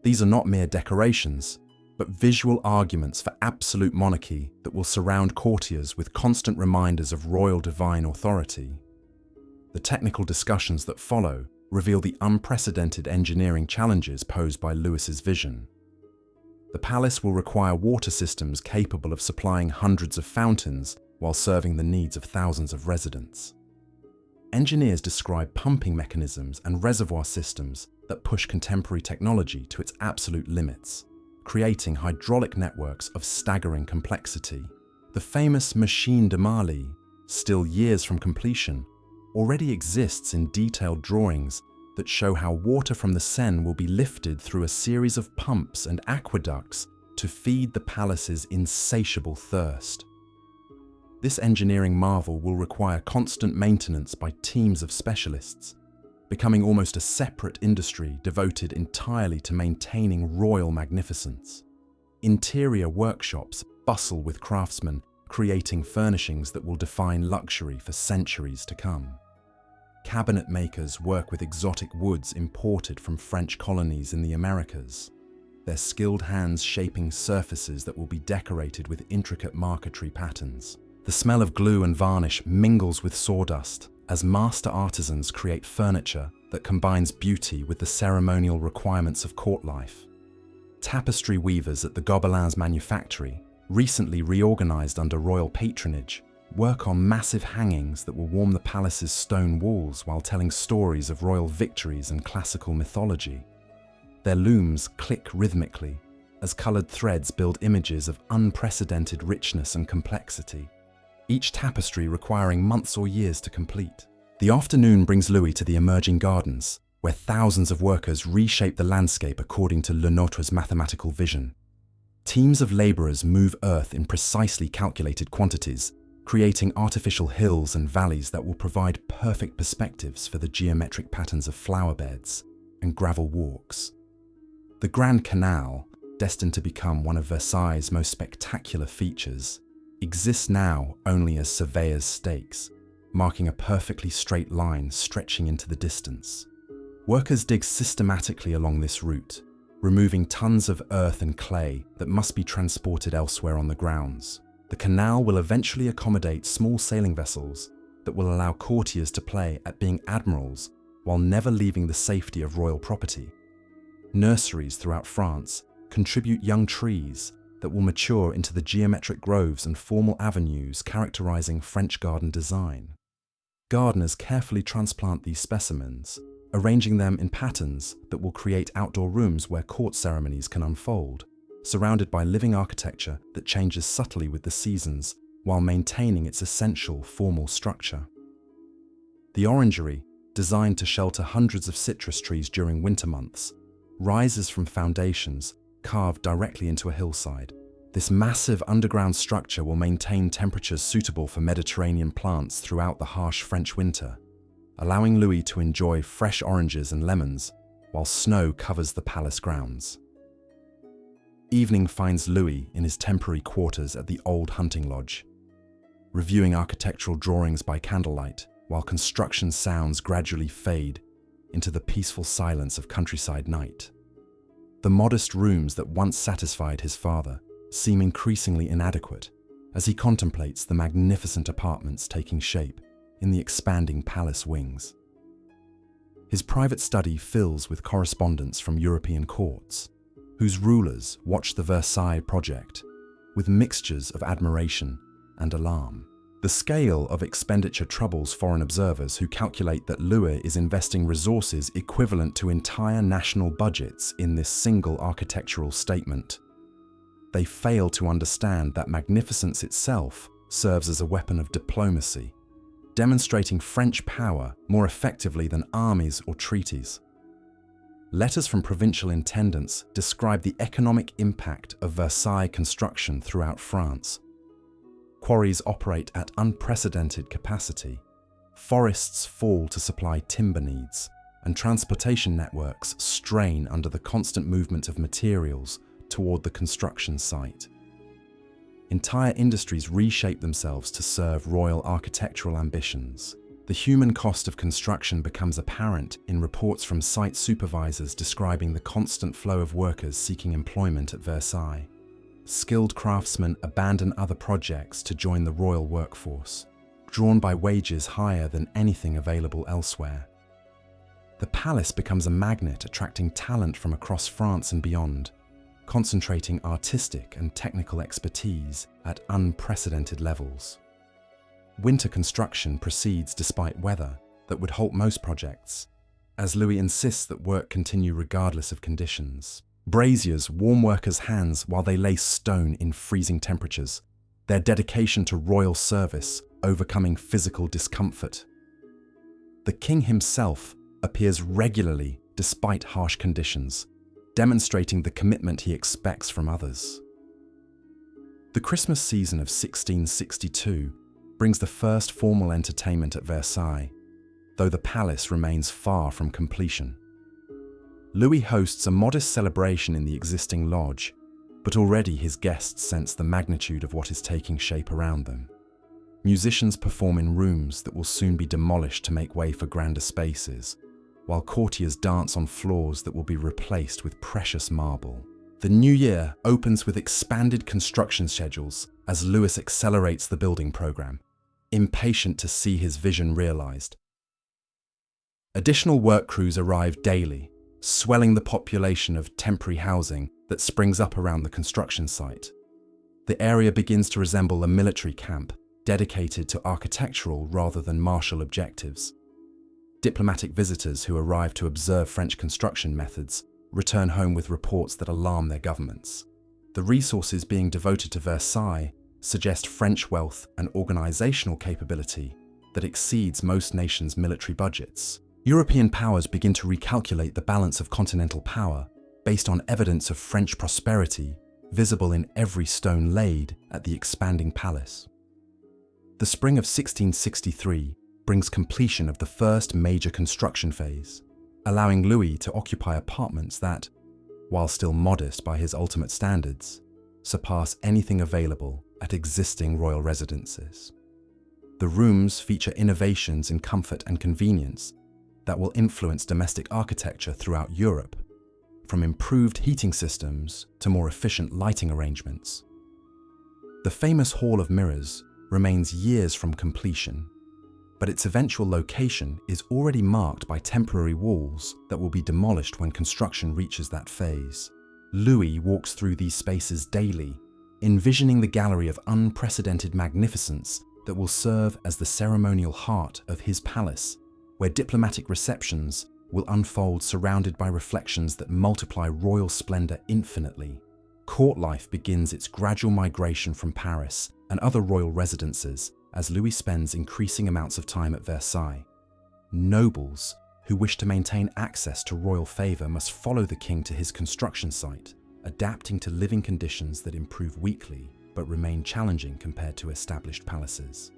These are not mere decorations, but visual arguments for absolute monarchy that will surround courtiers with constant reminders of royal divine authority. The technical discussions that follow reveal the unprecedented engineering challenges posed by Louis's vision. The palace will require water systems capable of supplying hundreds of fountains while serving the needs of thousands of residents. Engineers describe pumping mechanisms and reservoir systems that push contemporary technology to its absolute limits, creating hydraulic networks of staggering complexity. The famous Machine de Marly, still years from completion, already exists in detailed drawings that show how water from the Seine will be lifted through a series of pumps and aqueducts to feed the palace's insatiable thirst. This engineering marvel will require constant maintenance by teams of specialists, becoming almost a separate industry devoted entirely to maintaining royal magnificence. Interior workshops bustle with craftsmen creating furnishings that will define luxury for centuries to come. Cabinet makers work with exotic woods imported from French colonies in the Americas, their skilled hands shaping surfaces that will be decorated with intricate marquetry patterns. The smell of glue and varnish mingles with sawdust as master artisans create furniture that combines beauty with the ceremonial requirements of court life. Tapestry weavers at the Gobelins Manufactory, recently reorganized under royal patronage, work on massive hangings that will warm the palace's stone walls while telling stories of royal victories and classical mythology. Their looms click rhythmically as colored threads build images of unprecedented richness and complexity, each tapestry requiring months or years to complete. The afternoon brings Louis to the emerging gardens, where thousands of workers reshape the landscape according to Le Nôtre's mathematical vision. Teams of laborers move earth in precisely calculated quantities, creating artificial hills and valleys that will provide perfect perspectives for the geometric patterns of flower beds and gravel walks. The Grand Canal, destined to become one of Versailles' most spectacular features, exists now only as surveyors' stakes, marking a perfectly straight line stretching into the distance. Workers dig systematically along this route, removing tons of earth and clay that must be transported elsewhere on the grounds. The canal will eventually accommodate small sailing vessels that will allow courtiers to play at being admirals while never leaving the safety of royal property. Nurseries throughout France contribute young trees that will mature into the geometric groves and formal avenues characterizing French garden design. Gardeners carefully transplant these specimens, arranging them in patterns that will create outdoor rooms where court ceremonies can unfold, surrounded by living architecture that changes subtly with the seasons while maintaining its essential formal structure. The orangery, designed to shelter hundreds of citrus trees during winter months, rises from foundations carved directly into a hillside. This massive underground structure will maintain temperatures suitable for Mediterranean plants throughout the harsh French winter, allowing Louis to enjoy fresh oranges and lemons while snow covers the palace grounds. Evening finds Louis in his temporary quarters at the old hunting lodge, reviewing architectural drawings by candlelight while construction sounds gradually fade into the peaceful silence of countryside night. The modest rooms that once satisfied his father seem increasingly inadequate as he contemplates the magnificent apartments taking shape in the expanding palace wings. His private study fills with correspondence from European courts, whose rulers watch the Versailles project with mixtures of admiration and alarm. The scale of expenditure troubles foreign observers who calculate that Louis is investing resources equivalent to entire national budgets in this single architectural statement. They fail to understand that magnificence itself serves as a weapon of diplomacy, demonstrating French power more effectively than armies or treaties. Letters from provincial intendants describe the economic impact of Versailles construction throughout France. Quarries operate at unprecedented capacity, forests fall to supply timber needs, and transportation networks strain under the constant movement of materials toward the construction site. Entire industries reshape themselves to serve royal architectural ambitions. The human cost of construction becomes apparent in reports from site supervisors describing the constant flow of workers seeking employment at Versailles. Skilled craftsmen abandon other projects to join the royal workforce, drawn by wages higher than anything available elsewhere. The palace becomes a magnet attracting talent from across France and beyond, concentrating artistic and technical expertise at unprecedented levels. Winter construction proceeds despite weather that would halt most projects, as Louis insists that work continue regardless of conditions. Braziers warm workers' hands while they lay stone in freezing temperatures, their dedication to royal service overcoming physical discomfort. The king himself appears regularly despite harsh conditions, demonstrating the commitment he expects from others. The Christmas season of 1662 brings the first formal entertainment at Versailles, though the palace remains far from completion. Louis hosts a modest celebration in the existing lodge, but already his guests sense the magnitude of what is taking shape around them. Musicians perform in rooms that will soon be demolished to make way for grander spaces, while courtiers dance on floors that will be replaced with precious marble. The new year opens with expanded construction schedules as Louis accelerates the building program, impatient to see his vision realized. Additional work crews arrive daily, swelling the population of temporary housing that springs up around the construction site. The area begins to resemble a military camp, dedicated to architectural rather than martial objectives. Diplomatic visitors who arrive to observe French construction methods return home with reports that alarm their governments. The resources being devoted to Versailles suggest French wealth and organizational capability that exceeds most nations' military budgets. European powers begin to recalculate the balance of continental power based on evidence of French prosperity visible in every stone laid at the expanding palace. The spring of 1663 brings completion of the first major construction phase, allowing Louis to occupy apartments that, while still modest by his ultimate standards, surpass anything available at existing royal residences. The rooms feature innovations in comfort and convenience that will influence domestic architecture throughout Europe, from improved heating systems to more efficient lighting arrangements. The famous Hall of Mirrors remains years from completion, but its eventual location is already marked by temporary walls that will be demolished when construction reaches that phase. Louis walks through these spaces daily, envisioning the gallery of unprecedented magnificence that will serve as the ceremonial heart of his palace, where diplomatic receptions will unfold surrounded by reflections that multiply royal splendor infinitely. Court life begins its gradual migration from Paris and other royal residences as Louis spends increasing amounts of time at Versailles. Nobles who wish to maintain access to royal favor must follow the king to his construction site, adapting to living conditions that improve weekly but remain challenging compared to established palaces.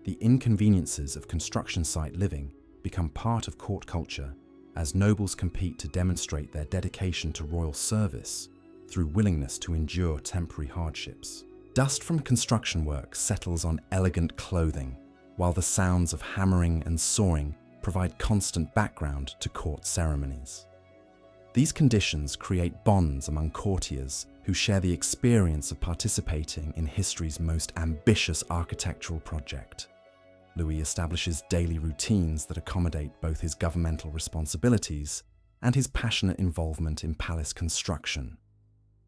The inconveniences of construction site living become part of court culture as nobles compete to demonstrate their dedication to royal service through willingness to endure temporary hardships. Dust from construction work settles on elegant clothing, while the sounds of hammering and sawing provide constant background to court ceremonies. These conditions create bonds among courtiers who share the experience of participating in history's most ambitious architectural project. Louis establishes daily routines that accommodate both his governmental responsibilities and his passionate involvement in palace construction.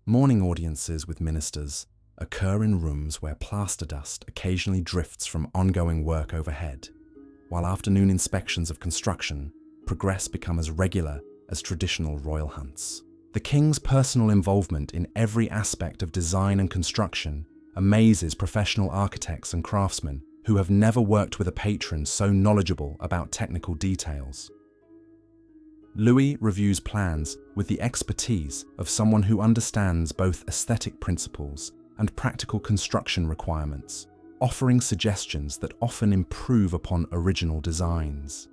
Morning audiences with ministers occur in rooms where plaster dust occasionally drifts from ongoing work overhead, while afternoon inspections of construction progress become as regular as traditional royal hunts. The king's personal involvement in every aspect of design and construction amazes professional architects and craftsmen who have never worked with a patron so knowledgeable about technical details. Louis reviews plans with the expertise of someone who understands both aesthetic principles and practical construction requirements, offering suggestions that often improve upon original designs.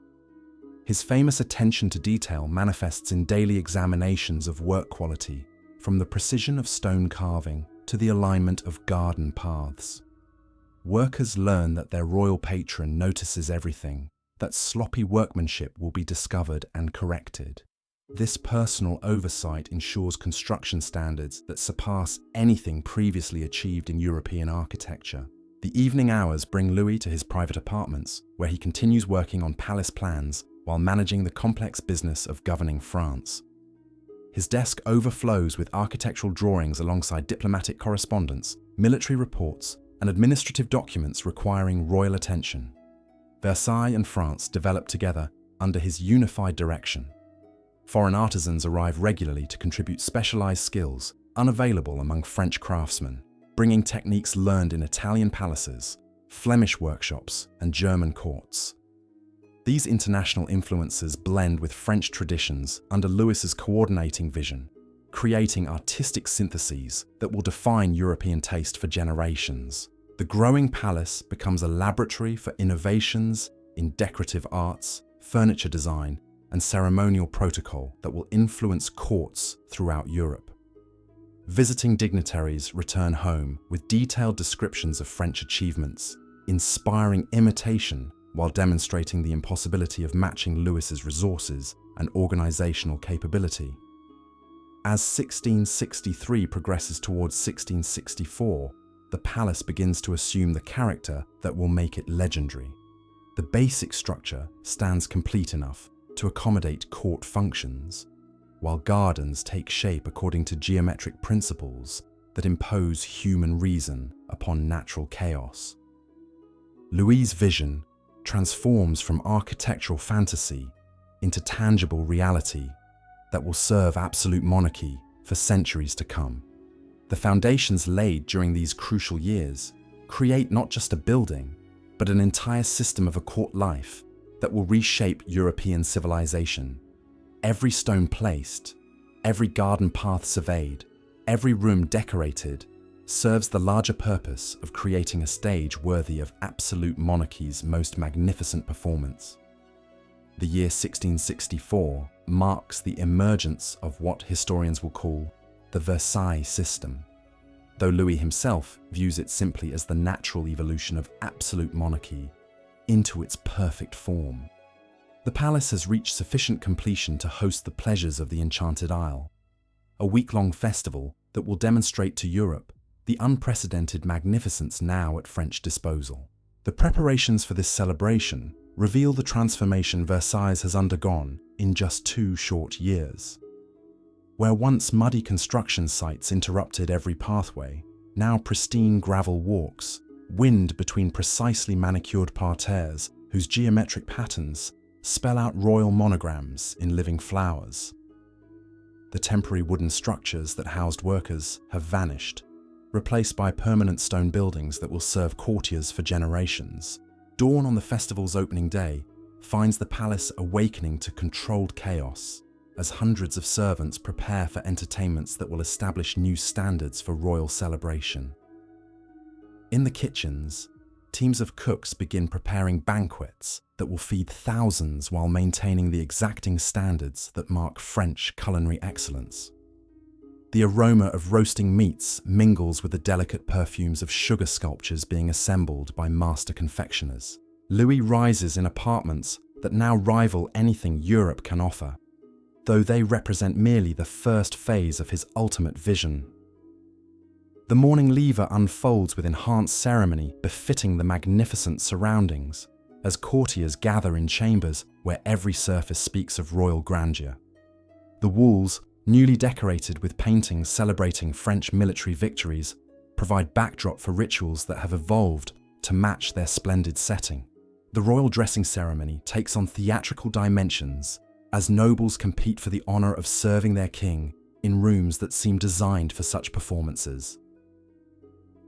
His famous attention to detail manifests in daily examinations of work quality, from the precision of stone carving to the alignment of garden paths. Workers learn that their royal patron notices everything, that sloppy workmanship will be discovered and corrected. This personal oversight ensures construction standards that surpass anything previously achieved in European architecture. The evening hours bring Louis to his private apartments, where he continues working on palace plans while managing the complex business of governing France. His desk overflows with architectural drawings alongside diplomatic correspondence, military reports, and administrative documents requiring royal attention. Versailles and France develop together under his unified direction. Foreign artisans arrive regularly to contribute specialized skills unavailable among French craftsmen. bringing techniques learned in Italian palaces, Flemish workshops, and German courts. These international influences blend with French traditions under Louis's coordinating vision, creating artistic syntheses that will define European taste for generations. The growing palace becomes a laboratory for innovations in decorative arts, furniture design, and ceremonial protocol that will influence courts throughout Europe. Visiting dignitaries return home with detailed descriptions of French achievements, inspiring imitation while demonstrating the impossibility of matching Louis's resources and organizational capability. As 1663 progresses towards 1664, the palace begins to assume the character that will make it legendary. The basic structure stands complete enough to accommodate court functions, while gardens take shape according to geometric principles that impose human reason upon natural chaos. Louis's vision transforms from architectural fantasy into tangible reality that will serve absolute monarchy for centuries to come. The foundations laid during these crucial years create not just a building, but an entire system of a court life that will reshape European civilization. Every stone placed, every garden path surveyed, every room decorated, serves the larger purpose of creating a stage worthy of absolute monarchy's most magnificent performance. The year 1664 marks the emergence of what historians will call the Versailles system, though Louis himself views it simply as the natural evolution of absolute monarchy into its perfect form. The palace has reached sufficient completion to host the pleasures of the Enchanted Isle, a week-long festival that will demonstrate to Europe the unprecedented magnificence now at French disposal. The preparations for this celebration reveal the transformation Versailles has undergone in just 2 short years. Where once muddy construction sites interrupted every pathway, now pristine gravel walks wind between precisely manicured parterres whose geometric patterns spell out royal monograms in living flowers. The temporary wooden structures that housed workers have vanished, replaced by permanent stone buildings that will serve courtiers for generations. Dawn on the festival's opening day finds the palace awakening to controlled chaos as hundreds of servants prepare for entertainments that will establish new standards for royal celebration. In the kitchens, teams of cooks begin preparing banquets that will feed thousands while maintaining the exacting standards that mark French culinary excellence. The aroma of roasting meats mingles with the delicate perfumes of sugar sculptures being assembled by master confectioners. Louis rises in apartments that now rival anything Europe can offer, though they represent merely the first phase of his ultimate vision. The morning lever unfolds with enhanced ceremony befitting the magnificent surroundings, as courtiers gather in chambers where every surface speaks of royal grandeur. The walls, newly decorated with paintings celebrating French military victories, provide backdrop for rituals that have evolved to match their splendid setting. The royal dressing ceremony takes on theatrical dimensions as nobles compete for the honor of serving their king in rooms that seem designed for such performances.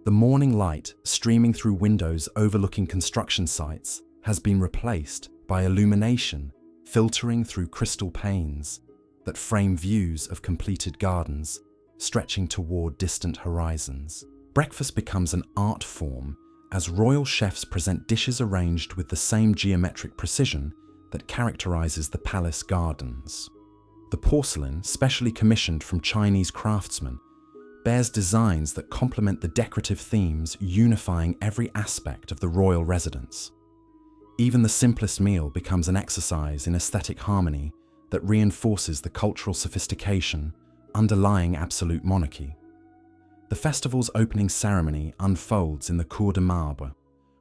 The morning light streaming through windows overlooking construction sites has been replaced by illumination filtering through crystal panes that frame views of completed gardens stretching toward distant horizons. Breakfast becomes an art form as royal chefs present dishes arranged with the same geometric precision that characterizes the palace gardens. The porcelain, specially commissioned from Chinese craftsmen, bears designs that complement the decorative themes unifying every aspect of the royal residence. Even the simplest meal becomes an exercise in aesthetic harmony that reinforces the cultural sophistication underlying absolute monarchy. The festival's opening ceremony unfolds in the Cour de Marbre,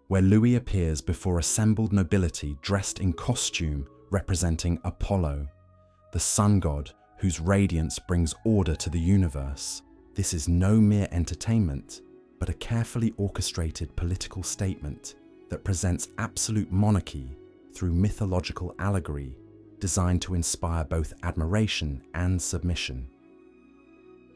where Louis appears before assembled nobility dressed in costume representing Apollo, the sun god whose radiance brings order to the universe. This is no mere entertainment, but a carefully orchestrated political statement that presents absolute monarchy through mythological allegory designed to inspire both admiration and submission.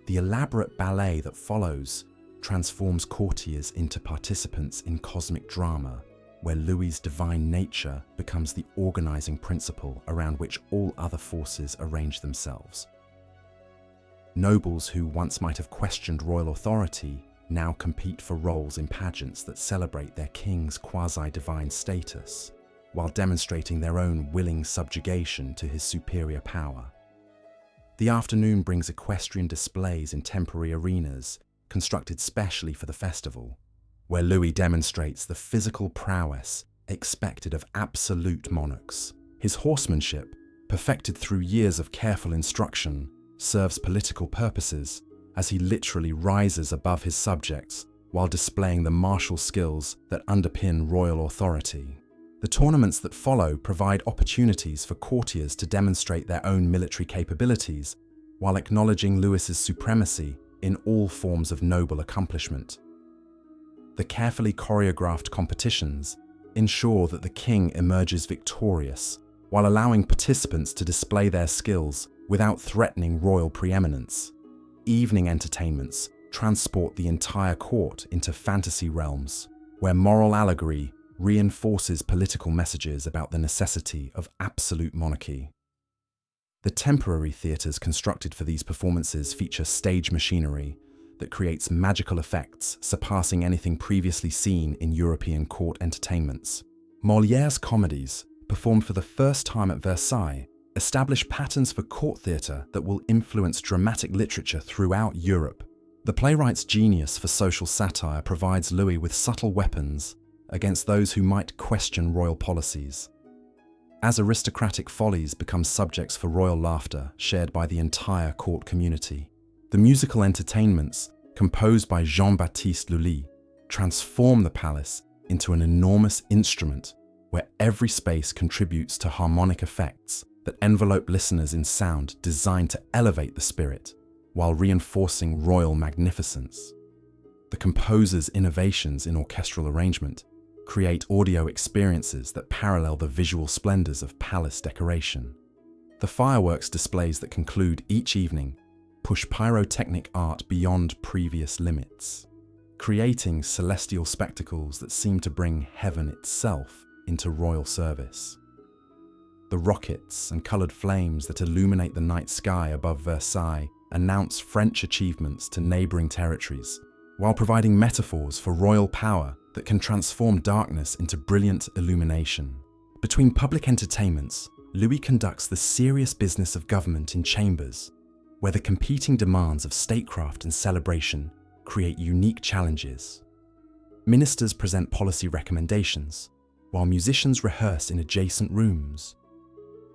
The elaborate ballet that follows transforms courtiers into participants in cosmic drama, where Louis's divine nature becomes the organizing principle around which all other forces arrange themselves. Nobles who once might have questioned royal authority now compete for roles in pageants that celebrate their king's quasi-divine status, while demonstrating their own willing subjugation to his superior power. The afternoon brings equestrian displays in temporary arenas, constructed specially for the festival, where Louis demonstrates the physical prowess expected of absolute monarchs. His horsemanship, perfected through years of careful instruction, serves political purposes as he literally rises above his subjects while displaying the martial skills that underpin royal authority. The tournaments that follow provide opportunities for courtiers to demonstrate their own military capabilities while acknowledging Louis's supremacy in all forms of noble accomplishment. The carefully choreographed competitions ensure that the king emerges victorious while allowing participants to display their skills without threatening royal preeminence. Evening entertainments transport the entire court into fantasy realms, where moral allegory reinforces political messages about the necessity of absolute monarchy. The temporary theatres constructed for these performances feature stage machinery that creates magical effects surpassing anything previously seen in European court entertainments. Molière's comedies, performed for the first time at Versailles, establish patterns for court theatre that will influence dramatic literature throughout Europe. The playwright's genius for social satire provides Louis with subtle weapons against those who might question royal policies. As aristocratic follies become subjects for royal laughter shared by the entire court community, the musical entertainments, composed by Jean-Baptiste Lully, transform the palace into an enormous instrument where every space contributes to harmonic effects that envelope listeners in sound designed to elevate the spirit while reinforcing royal magnificence. The composer's innovations in orchestral arrangement create audio experiences that parallel the visual splendors of palace decoration. The fireworks displays that conclude each evening push pyrotechnic art beyond previous limits, creating celestial spectacles that seem to bring heaven itself into royal service. The rockets and coloured flames that illuminate the night sky above Versailles announce French achievements to neighbouring territories, while providing metaphors for royal power that can transform darkness into brilliant illumination. Between public entertainments, Louis conducts the serious business of government in chambers, where the competing demands of statecraft and celebration create unique challenges. Ministers present policy recommendations, while musicians rehearse in adjacent rooms.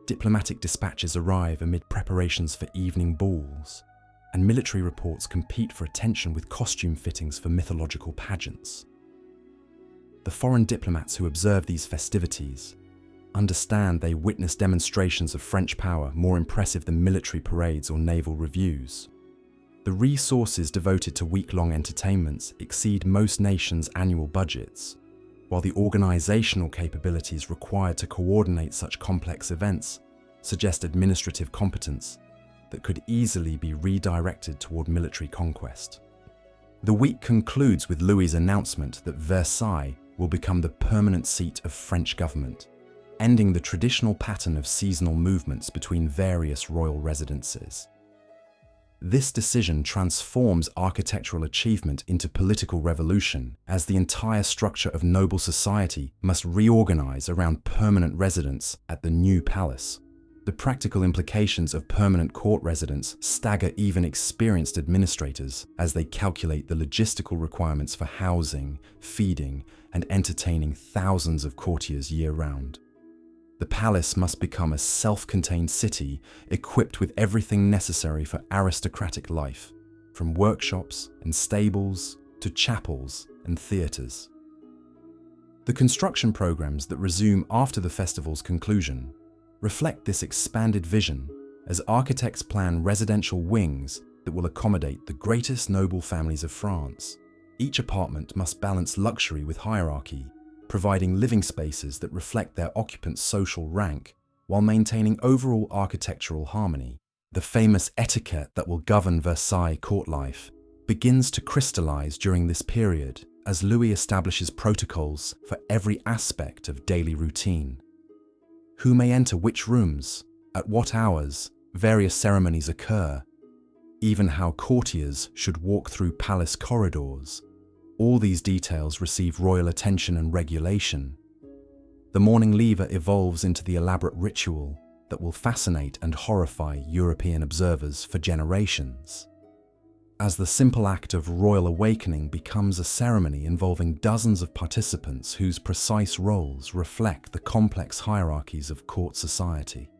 Diplomatic dispatches arrive amid preparations for evening balls, and military reports compete for attention with costume fittings for mythological pageants. The foreign diplomats who observe these festivities understand they witness demonstrations of French power more impressive than military parades or naval reviews. The resources devoted to week-long entertainments exceed most nations' annual budgets, while the organizational capabilities required to coordinate such complex events suggest administrative competence that could easily be redirected toward military conquest. The week concludes with Louis's announcement that Versailles will become the permanent seat of French government, ending the traditional pattern of seasonal movements between various royal residences. This decision transforms architectural achievement into political revolution, as the entire structure of noble society must reorganize around permanent residence at the new palace. The practical implications of permanent court residence stagger even experienced administrators as they calculate the logistical requirements for housing, feeding, and entertaining thousands of courtiers year-round. The palace must become a self-contained city equipped with everything necessary for aristocratic life, from workshops and stables to chapels and theatres. The construction programs that resume after the festival's conclusion reflect this expanded vision as architects plan residential wings that will accommodate the greatest noble families of France. Each apartment must balance luxury with hierarchy, providing living spaces that reflect their occupants' social rank while maintaining overall architectural harmony. The famous etiquette that will govern Versailles court life begins to crystallize during this period as Louis establishes protocols for every aspect of daily routine. Who may enter which rooms, at what hours, various ceremonies occur, even how courtiers should walk through palace corridors. All these details receive royal attention and regulation. The morning lever evolves into the elaborate ritual that will fascinate and horrify European observers for generations. As the simple act of royal awakening becomes a ceremony involving dozens of participants whose precise roles reflect the complex hierarchies of court society.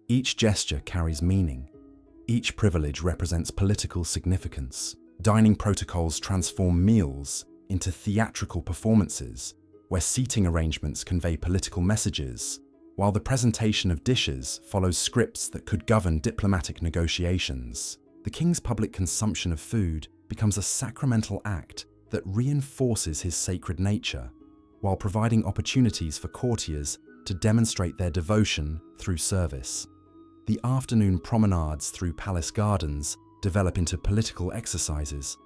Each gesture carries meaning. Each privilege represents political significance. Dining protocols transform meals into theatrical performances, where seating arrangements convey political messages, while the presentation of dishes follows scripts that could govern diplomatic negotiations. The king's public consumption of food becomes a sacramental act that reinforces his sacred nature, while providing opportunities for courtiers to demonstrate their devotion through service. The afternoon promenades through palace gardens develop into political exercises,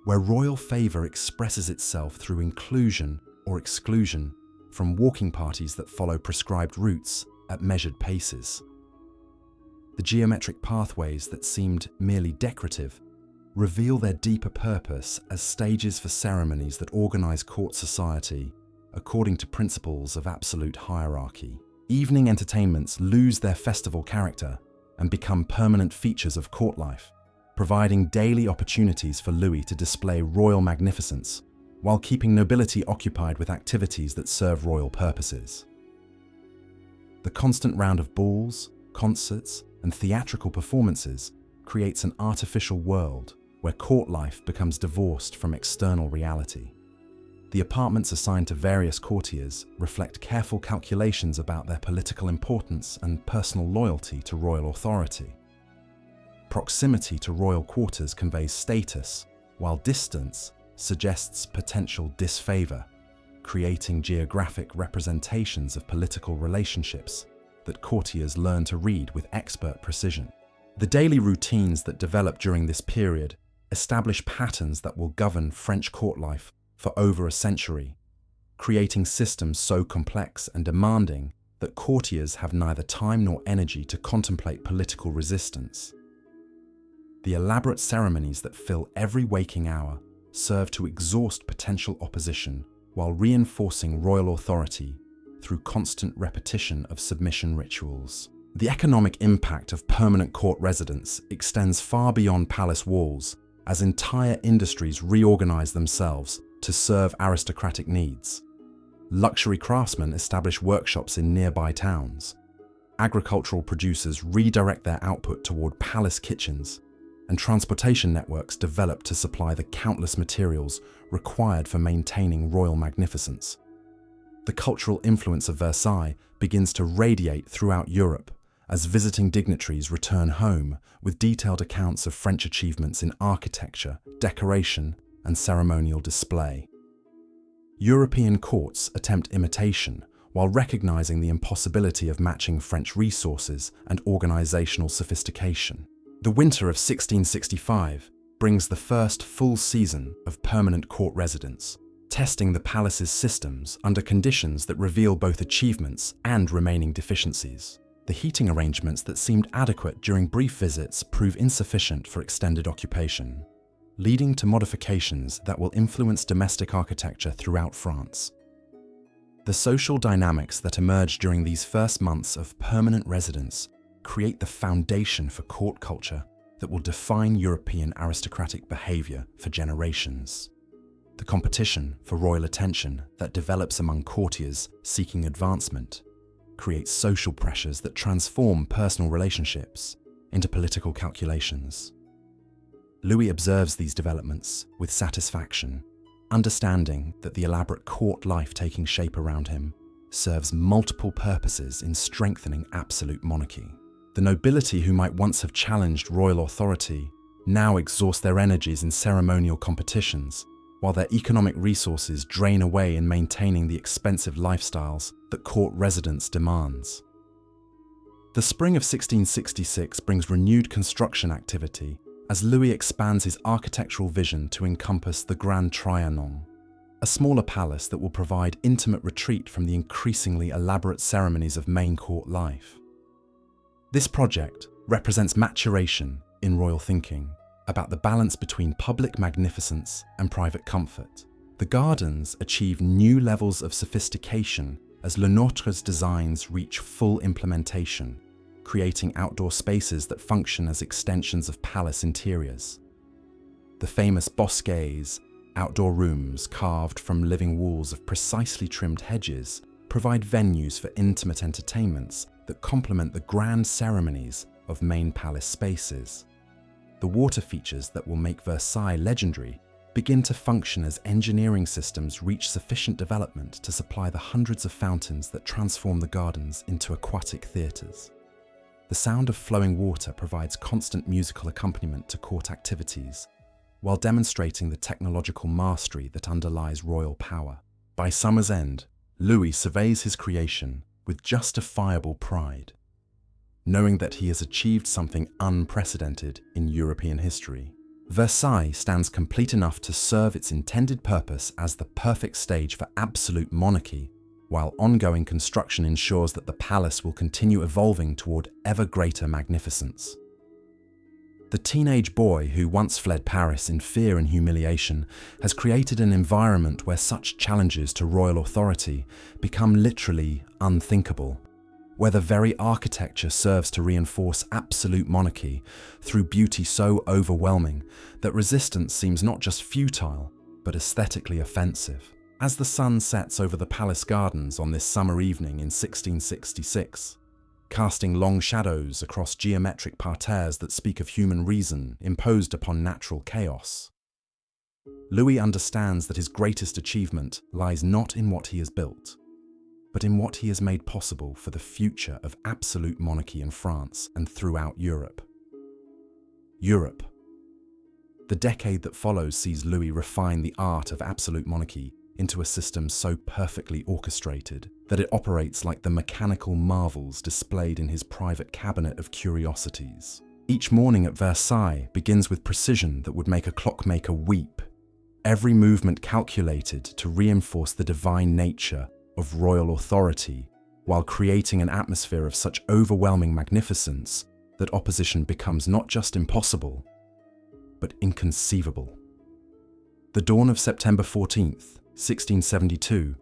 where royal favor expresses itself through inclusion or exclusion from walking parties that follow prescribed routes at measured paces. The geometric pathways that seemed merely decorative reveal their deeper purpose as stages for ceremonies that organize court society according to principles of absolute hierarchy. Evening entertainments lose their festival character and become permanent features of court life, providing daily opportunities for Louis to display royal magnificence while keeping nobility occupied with activities that serve royal purposes. The constant round of balls, concerts, and theatrical performances creates an artificial world where court life becomes divorced from external reality. The apartments assigned to various courtiers reflect careful calculations about their political importance and personal loyalty to royal authority. Proximity to royal quarters conveys status, while distance suggests potential disfavor, creating geographic representations of political relationships that courtiers learn to read with expert precision. The daily routines that develop during this period establish patterns that will govern French court life for over a century, creating systems so complex and demanding that courtiers have neither time nor energy to contemplate political resistance. The elaborate ceremonies that fill every waking hour serve to exhaust potential opposition while reinforcing royal authority through constant repetition of submission rituals. The economic impact of permanent court residence extends far beyond palace walls as entire industries reorganize themselves to serve aristocratic needs. Luxury craftsmen establish workshops in nearby towns. Agricultural producers redirect their output toward palace kitchens, and transportation networks develop to supply the countless materials required for maintaining royal magnificence. The cultural influence of Versailles begins to radiate throughout Europe as visiting dignitaries return home with detailed accounts of French achievements in architecture, decoration, and ceremonial display. European courts attempt imitation while recognizing the impossibility of matching French resources and organizational sophistication. The winter of 1665 brings the first full season of permanent court residence, testing the palace's systems under conditions that reveal both achievements and remaining deficiencies. The heating arrangements that seemed adequate during brief visits prove insufficient for extended occupation, leading to modifications that will influence domestic architecture throughout France. The social dynamics that emerge during these first months of permanent residence create the foundation for court culture that will define European aristocratic behavior for generations. The competition for royal attention that develops among courtiers seeking advancement creates social pressures that transform personal relationships into political calculations. Louis observes these developments with satisfaction, understanding that the elaborate court life taking shape around him serves multiple purposes in strengthening absolute monarchy. The nobility who might once have challenged royal authority now exhaust their energies in ceremonial competitions, while their economic resources drain away in maintaining the expensive lifestyles that court residence demands. The spring of 1666 brings renewed construction activity as Louis expands his architectural vision to encompass the Grand Trianon, a smaller palace that will provide intimate retreat from the increasingly elaborate ceremonies of main court life. This project represents maturation in royal thinking about the balance between public magnificence and private comfort. The gardens achieve new levels of sophistication as Le Nôtre's designs reach full implementation, creating outdoor spaces that function as extensions of palace interiors. The famous bosquets, outdoor rooms carved from living walls of precisely trimmed hedges, provide venues for intimate entertainments that complement the grand ceremonies of main palace spaces. The water features that will make Versailles legendary begin to function as engineering systems reach sufficient development to supply the hundreds of fountains that transform the gardens into aquatic theatres. The sound of flowing water provides constant musical accompaniment to court activities, while demonstrating the technological mastery that underlies royal power. By summer's end, Louis surveys his creation with justifiable pride, knowing that he has achieved something unprecedented in European history. Versailles stands complete enough to serve its intended purpose as the perfect stage for absolute monarchy, while ongoing construction ensures that the palace will continue evolving toward ever greater magnificence. The teenage boy who once fled Paris in fear and humiliation has created an environment where such challenges to royal authority become literally unthinkable, where the very architecture serves to reinforce absolute monarchy through beauty so overwhelming that resistance seems not just futile, but aesthetically offensive. As the sun sets over the palace gardens on this summer evening in 1666, casting long shadows across geometric parterres that speak of human reason imposed upon natural chaos, Louis understands that his greatest achievement lies not in what he has built, but in what he has made possible for the future of absolute monarchy in France and throughout Europe. Europe. The decade that follows sees Louis refine the art of absolute monarchy into a system so perfectly orchestrated that it operates like the mechanical marvels displayed in his private cabinet of curiosities. Each morning at Versailles begins with precision that would make a clockmaker weep, every movement calculated to reinforce the divine nature of royal authority, while creating an atmosphere of such overwhelming magnificence that opposition becomes not just impossible, but inconceivable. The dawn of September 14th, 1672,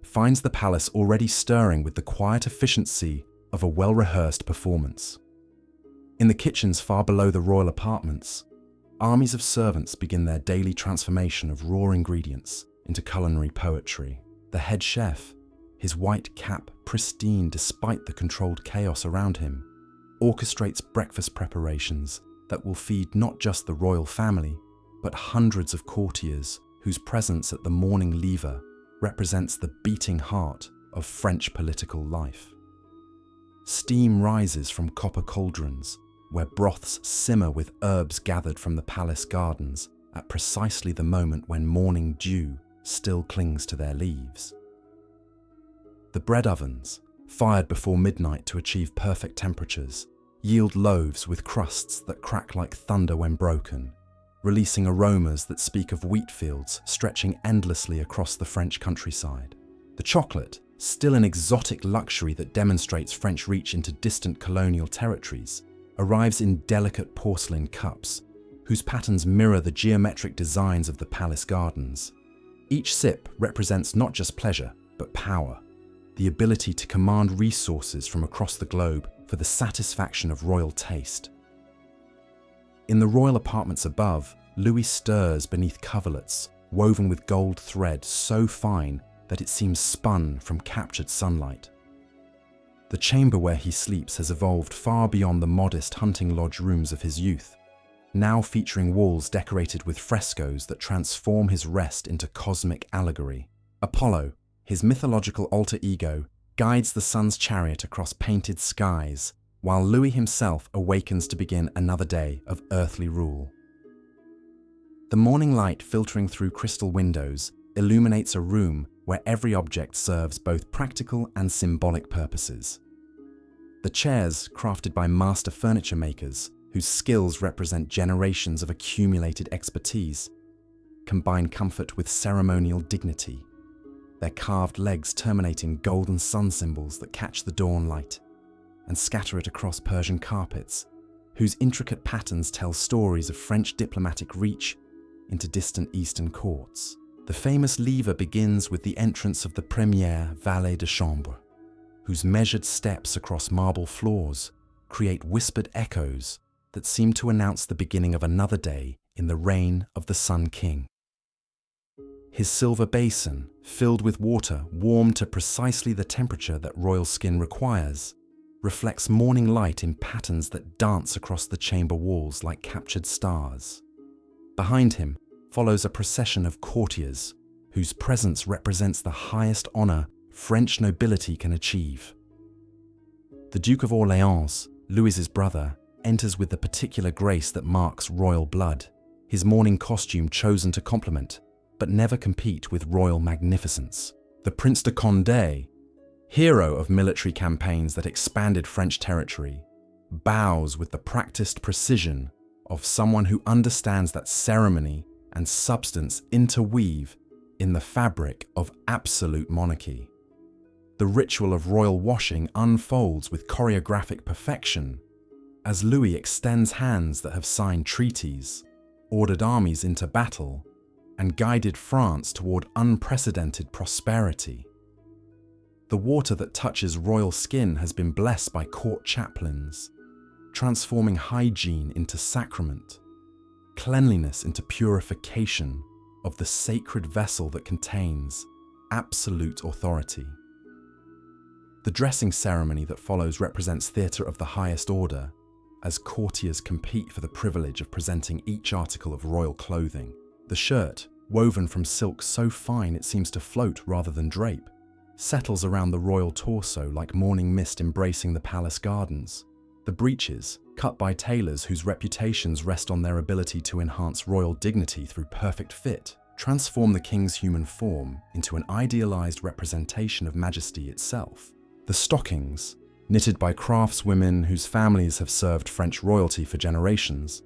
finds the palace already stirring with the quiet efficiency of a well-rehearsed performance. In the kitchens far below the royal apartments, armies of servants begin their daily transformation of raw ingredients into culinary poetry. The head chef, his white cap pristine despite the controlled chaos around him, orchestrates breakfast preparations that will feed not just the royal family, but hundreds of courtiers whose presence at the morning lever represents the beating heart of French political life. Steam rises from copper cauldrons, where broths simmer with herbs gathered from the palace gardens at precisely the moment when morning dew still clings to their leaves. The bread ovens, fired before midnight to achieve perfect temperatures, yield loaves with crusts that crack like thunder when broken, releasing aromas that speak of wheat fields stretching endlessly across the French countryside. The chocolate, still an exotic luxury that demonstrates French reach into distant colonial territories, arrives in delicate porcelain cups, whose patterns mirror the geometric designs of the palace gardens. Each sip represents not just pleasure, but power, the ability to command resources from across the globe for the satisfaction of royal taste. In the royal apartments above, Louis stirs beneath coverlets woven with gold thread so fine that it seems spun from captured sunlight. The chamber where he sleeps has evolved far beyond the modest hunting lodge rooms of his youth, now featuring walls decorated with frescoes that transform his rest into cosmic allegory. Apollo, his mythological alter ego, guides the sun's chariot across painted skies, while Louis himself awakens to begin another day of earthly rule. The morning light filtering through crystal windows illuminates a room where every object serves both practical and symbolic purposes. The chairs, crafted by master furniture makers, whose skills represent generations of accumulated expertise, combine comfort with ceremonial dignity, their carved legs terminating golden sun symbols that catch the dawn light and scatter it across Persian carpets, whose intricate patterns tell stories of French diplomatic reach into distant Eastern courts. The famous lever begins with the entrance of the premier valet de chambre, whose measured steps across marble floors create whispered echoes that seem to announce the beginning of another day in the reign of the Sun King. His silver basin, filled with water warmed to precisely the temperature that royal skin requires, reflects morning light in patterns that dance across the chamber walls like captured stars. Behind him follows a procession of courtiers, whose presence represents the highest honor French nobility can achieve. The Duke of Orleans, Louis's brother, enters with the particular grace that marks royal blood, his mourning costume chosen to complement, but never compete with royal magnificence. The Prince de Condé, hero of military campaigns that expanded French territory, bows with the practiced precision of someone who understands that ceremony and substance interweave in the fabric of absolute monarchy. The ritual of royal washing unfolds with choreographic perfection as Louis extends hands that have signed treaties, ordered armies into battle, and guided France toward unprecedented prosperity. The water that touches royal skin has been blessed by court chaplains, transforming hygiene into sacrament, cleanliness into purification of the sacred vessel that contains absolute authority. The dressing ceremony that follows represents theatre of the highest order, as courtiers compete for the privilege of presenting each article of royal clothing. The shirt, woven from silk so fine it seems to float rather than drape, settles around the royal torso like morning mist embracing the palace gardens. The breeches, cut by tailors whose reputations rest on their ability to enhance royal dignity through perfect fit, transform the king's human form into an idealized representation of majesty itself. The stockings, knitted by craftswomen whose families have served French royalty for generations,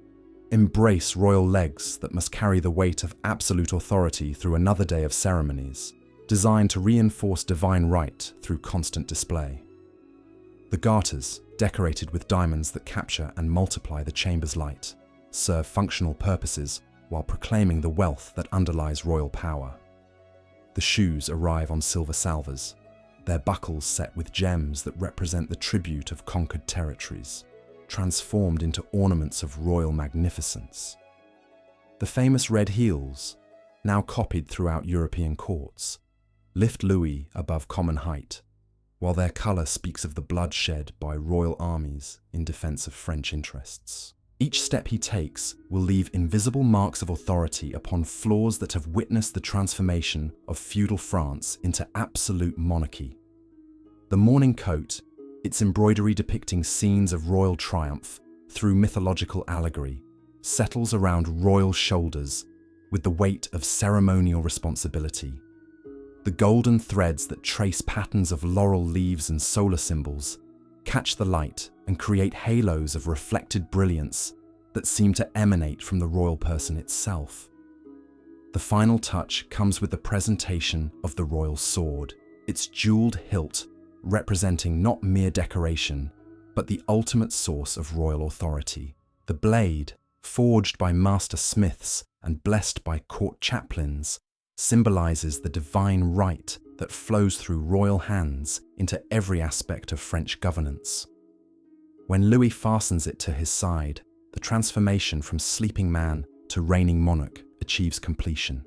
embrace royal legs that must carry the weight of absolute authority through another day of ceremonies, designed to reinforce divine right through constant display. The garters, decorated with diamonds that capture and multiply the chamber's light, serve functional purposes while proclaiming the wealth that underlies royal power. The shoes arrive on silver salvers, their buckles set with gems that represent the tribute of conquered territories, transformed into ornaments of royal magnificence. The famous red heels, now copied throughout European courts, lift Louis above common height, while their colour speaks of the blood shed by royal armies in defence of French interests. Each step he takes will leave invisible marks of authority upon floors that have witnessed the transformation of feudal France into absolute monarchy. The mourning coat, its embroidery depicting scenes of royal triumph through mythological allegory, settles around royal shoulders with the weight of ceremonial responsibility. The golden threads that trace patterns of laurel leaves and solar symbols catch the light and create halos of reflected brilliance that seem to emanate from the royal person itself. The final touch comes with the presentation of the royal sword, its jeweled hilt representing not mere decoration, but the ultimate source of royal authority. The blade, forged by master smiths and blessed by court chaplains, symbolizes the divine right that flows through royal hands into every aspect of French governance. When Louis fastens it to his side, the transformation from sleeping man to reigning monarch achieves completion.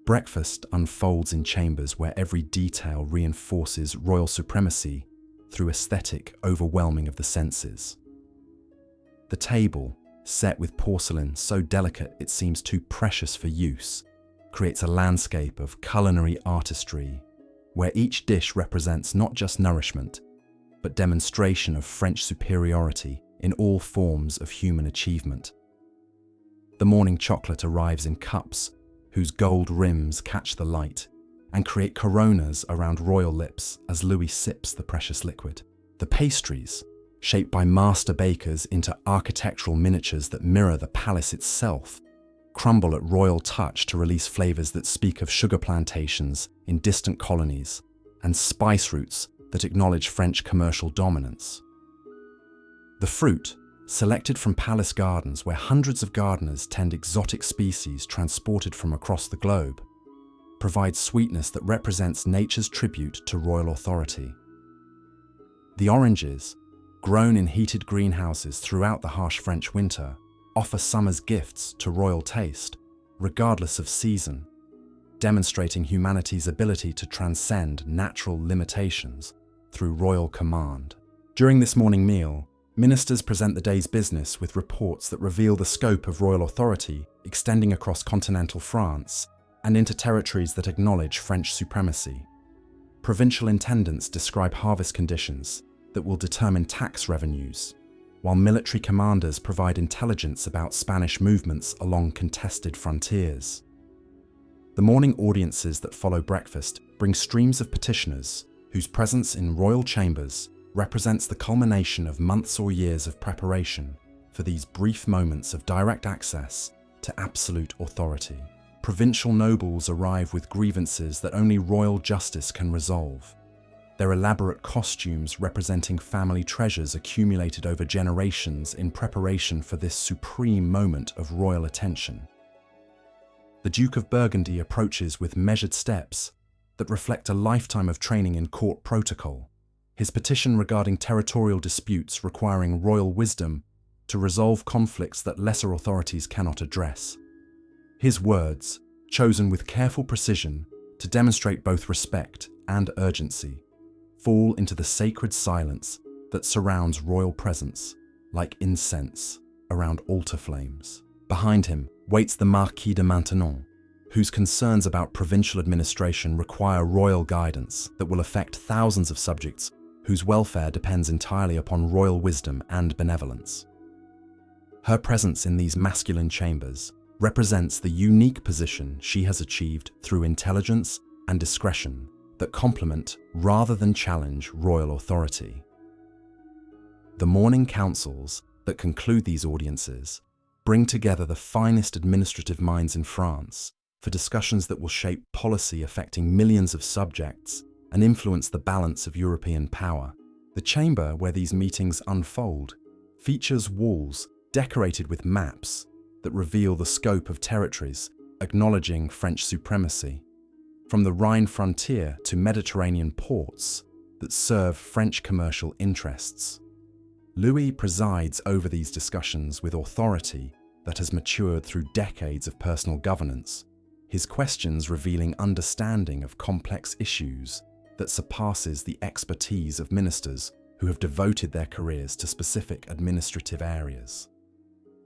Breakfast unfolds in chambers where every detail reinforces royal supremacy through aesthetic overwhelming of the senses. The table, set with porcelain so delicate it seems too precious for use, creates a landscape of culinary artistry where each dish represents not just nourishment, but demonstration of French superiority in all forms of human achievement. The morning chocolate arrives in cups whose gold rims catch the light and create coronas around royal lips as Louis sips the precious liquid. The pastries, shaped by master bakers into architectural miniatures that mirror the palace itself, crumble at royal touch to release flavors that speak of sugar plantations in distant colonies and spice routes that acknowledge French commercial dominance. The fruit, selected from palace gardens where hundreds of gardeners tend exotic species transported from across the globe, provides sweetness that represents nature's tribute to royal authority. The oranges, grown in heated greenhouses throughout the harsh French winter, offer summer's gifts to royal taste, regardless of season, demonstrating humanity's ability to transcend natural limitations through royal command. During this morning meal, ministers present the day's business with reports that reveal the scope of royal authority extending across continental France and into territories that acknowledge French supremacy. Provincial intendants describe harvest conditions that will determine tax revenues, while military commanders provide intelligence about Spanish movements along contested frontiers. The morning audiences that follow breakfast bring streams of petitioners whose presence in royal chambers represents the culmination of months or years of preparation for these brief moments of direct access to absolute authority. Provincial nobles arrive with grievances that only royal justice can resolve, their elaborate costumes representing family treasures accumulated over generations in preparation for this supreme moment of royal attention. The Duke of Burgundy approaches with measured steps that reflect a lifetime of training in court protocol, his petition regarding territorial disputes requiring royal wisdom to resolve conflicts that lesser authorities cannot address. His words, chosen with careful precision to demonstrate both respect and urgency, fall into the sacred silence that surrounds royal presence, like incense around altar flames. Behind him waits the Marquis de Maintenon, whose concerns about provincial administration require royal guidance that will affect thousands of subjects whose welfare depends entirely upon royal wisdom and benevolence. Her presence in these masculine chambers represents the unique position she has achieved through intelligence and discretion that complement rather than challenge royal authority. The morning councils that conclude these audiences bring together the finest administrative minds in France for discussions that will shape policy affecting millions of subjects and influence the balance of European power. The chamber where these meetings unfold features walls decorated with maps that reveal the scope of territories acknowledging French supremacy, from the Rhine frontier to Mediterranean ports that serve French commercial interests. Louis presides over these discussions with authority that has matured through decades of personal governance, his questions revealing understanding of complex issues that surpasses the expertise of ministers who have devoted their careers to specific administrative areas.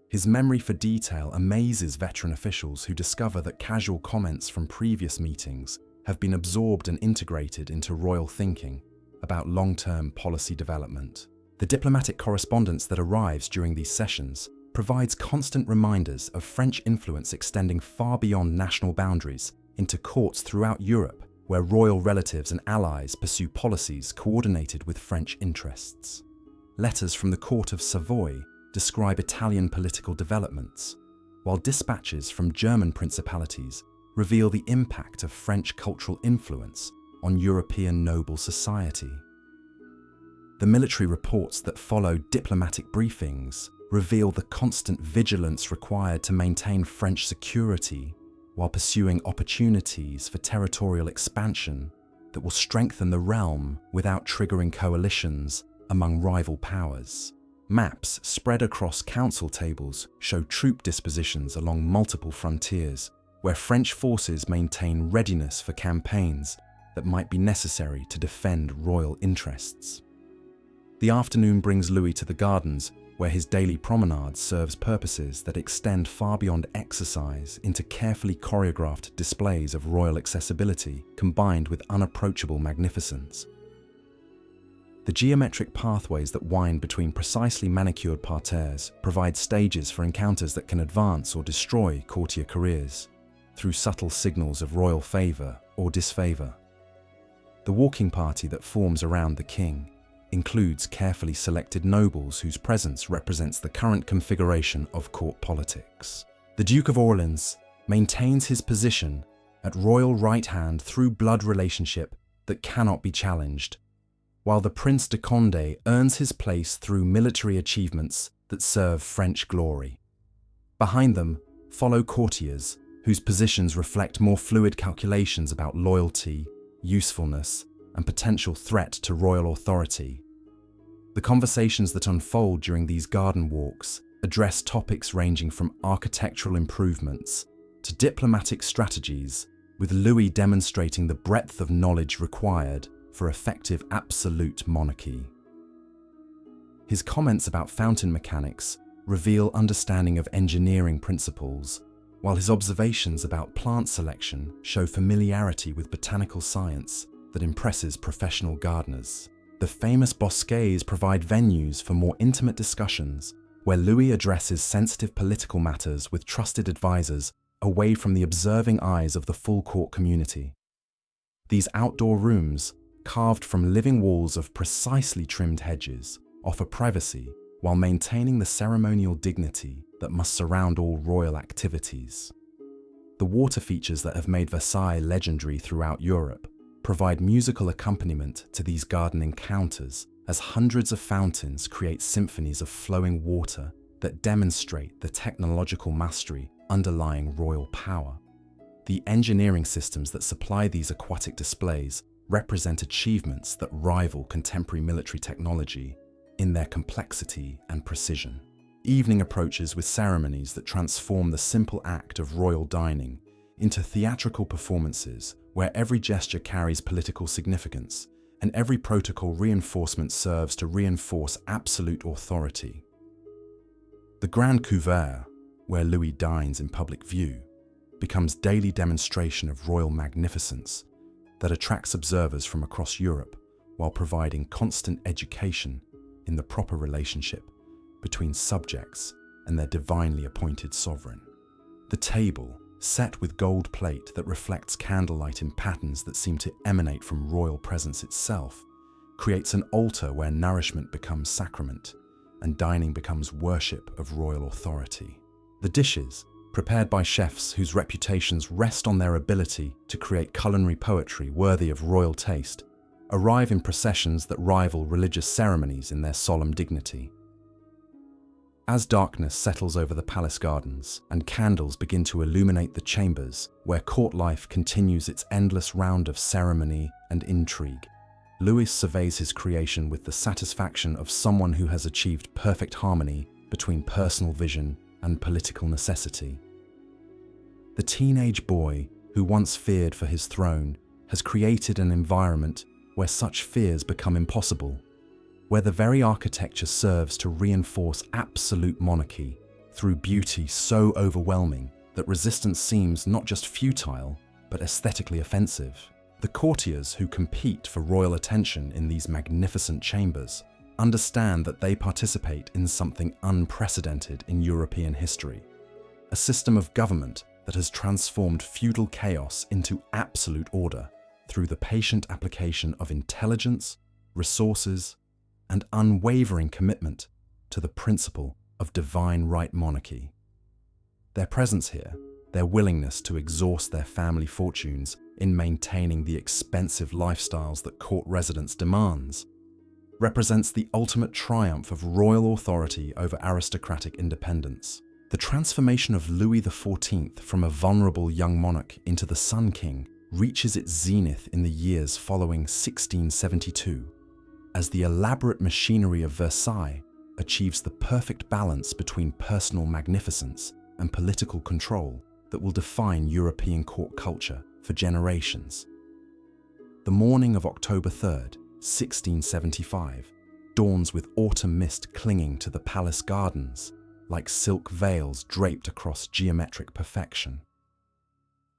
His memory for detail amazes veteran officials who discover that casual comments from previous meetings have been absorbed and integrated into royal thinking about long-term policy development. The diplomatic correspondence that arrives during these sessions provides constant reminders of French influence extending far beyond national boundaries into courts throughout Europe, where royal relatives and allies pursue policies coordinated with French interests. Letters from the court of Savoy describe Italian political developments, while dispatches from German principalities reveal the impact of French cultural influence on European noble society. The military reports that follow diplomatic briefings reveal the constant vigilance required to maintain French security while pursuing opportunities for territorial expansion that will strengthen the realm without triggering coalitions among rival powers. Maps spread across council tables show troop dispositions along multiple frontiers, where French forces maintain readiness for campaigns that might be necessary to defend royal interests. The afternoon brings Louis to the gardens, where his daily promenade serves purposes that extend far beyond exercise into carefully choreographed displays of royal accessibility combined with unapproachable magnificence. The geometric pathways that wind between precisely manicured parterres provide stages for encounters that can advance or destroy courtier careers through subtle signals of royal favour or disfavour. The walking party that forms around the king includes carefully selected nobles whose presence represents the current configuration of court politics. The Duke of Orleans maintains his position at royal right hand through blood relationship that cannot be challenged, while the Prince de Condé earns his place through military achievements that serve French glory. Behind them follow courtiers whose positions reflect more fluid calculations about loyalty, usefulness, and potential threat to royal authority. The conversations that unfold during these garden walks address topics ranging from architectural improvements to diplomatic strategies, with Louis demonstrating the breadth of knowledge required for effective absolute monarchy. His comments about fountain mechanics reveal understanding of engineering principles, while his observations about plant selection show familiarity with botanical science that impresses professional gardeners. The famous bosquets provide venues for more intimate discussions, where Louis addresses sensitive political matters with trusted advisors away from the observing eyes of the full court community. These outdoor rooms, carved from living walls of precisely trimmed hedges, offer privacy while maintaining the ceremonial dignity that must surround all royal activities. The water features that have made Versailles legendary throughout Europe provide musical accompaniment to these garden encounters, as hundreds of fountains create symphonies of flowing water that demonstrate the technological mastery underlying royal power. The engineering systems that supply these aquatic displays represent achievements that rival contemporary military technology in their complexity and precision. Evening approaches with ceremonies that transform the simple act of royal dining into theatrical performances where every gesture carries political significance and every protocol reinforcement serves to reinforce absolute authority. The Grand Couvert, where Louis dines in public view, becomes daily demonstration of royal magnificence that attracts observers from across Europe while providing constant education in the proper relationship between subjects and their divinely appointed sovereign. The table, set with gold plate that reflects candlelight in patterns that seem to emanate from royal presence itself, creates an altar where nourishment becomes sacrament and dining becomes worship of royal authority. The dishes, prepared by chefs whose reputations rest on their ability to create culinary poetry worthy of royal taste, arrive in processions that rival religious ceremonies in their solemn dignity. As darkness settles over the palace gardens and candles begin to illuminate the chambers where court life continues its endless round of ceremony and intrigue, Louis surveys his creation with the satisfaction of someone who has achieved perfect harmony between personal vision and political necessity. The teenage boy who once feared for his throne has created an environment where such fears become impossible, where the very architecture serves to reinforce absolute monarchy through beauty so overwhelming that resistance seems not just futile, but aesthetically offensive. The courtiers who compete for royal attention in these magnificent chambers understand that they participate in something unprecedented in European history, a system of government that has transformed feudal chaos into absolute order through the patient application of intelligence, resources, and unwavering commitment to the principle of divine right monarchy. Their presence here, their willingness to exhaust their family fortunes in maintaining the expensive lifestyles that court residence demands, represents the ultimate triumph of royal authority over aristocratic independence. The transformation of Louis XIV from a vulnerable young monarch into the Sun King reaches its zenith in the years following 1672, as the elaborate machinery of Versailles achieves the perfect balance between personal magnificence and political control that will define European court culture for generations. The morning of October 3rd, 1675, dawns with autumn mist clinging to the palace gardens, like silk veils draped across geometric perfection.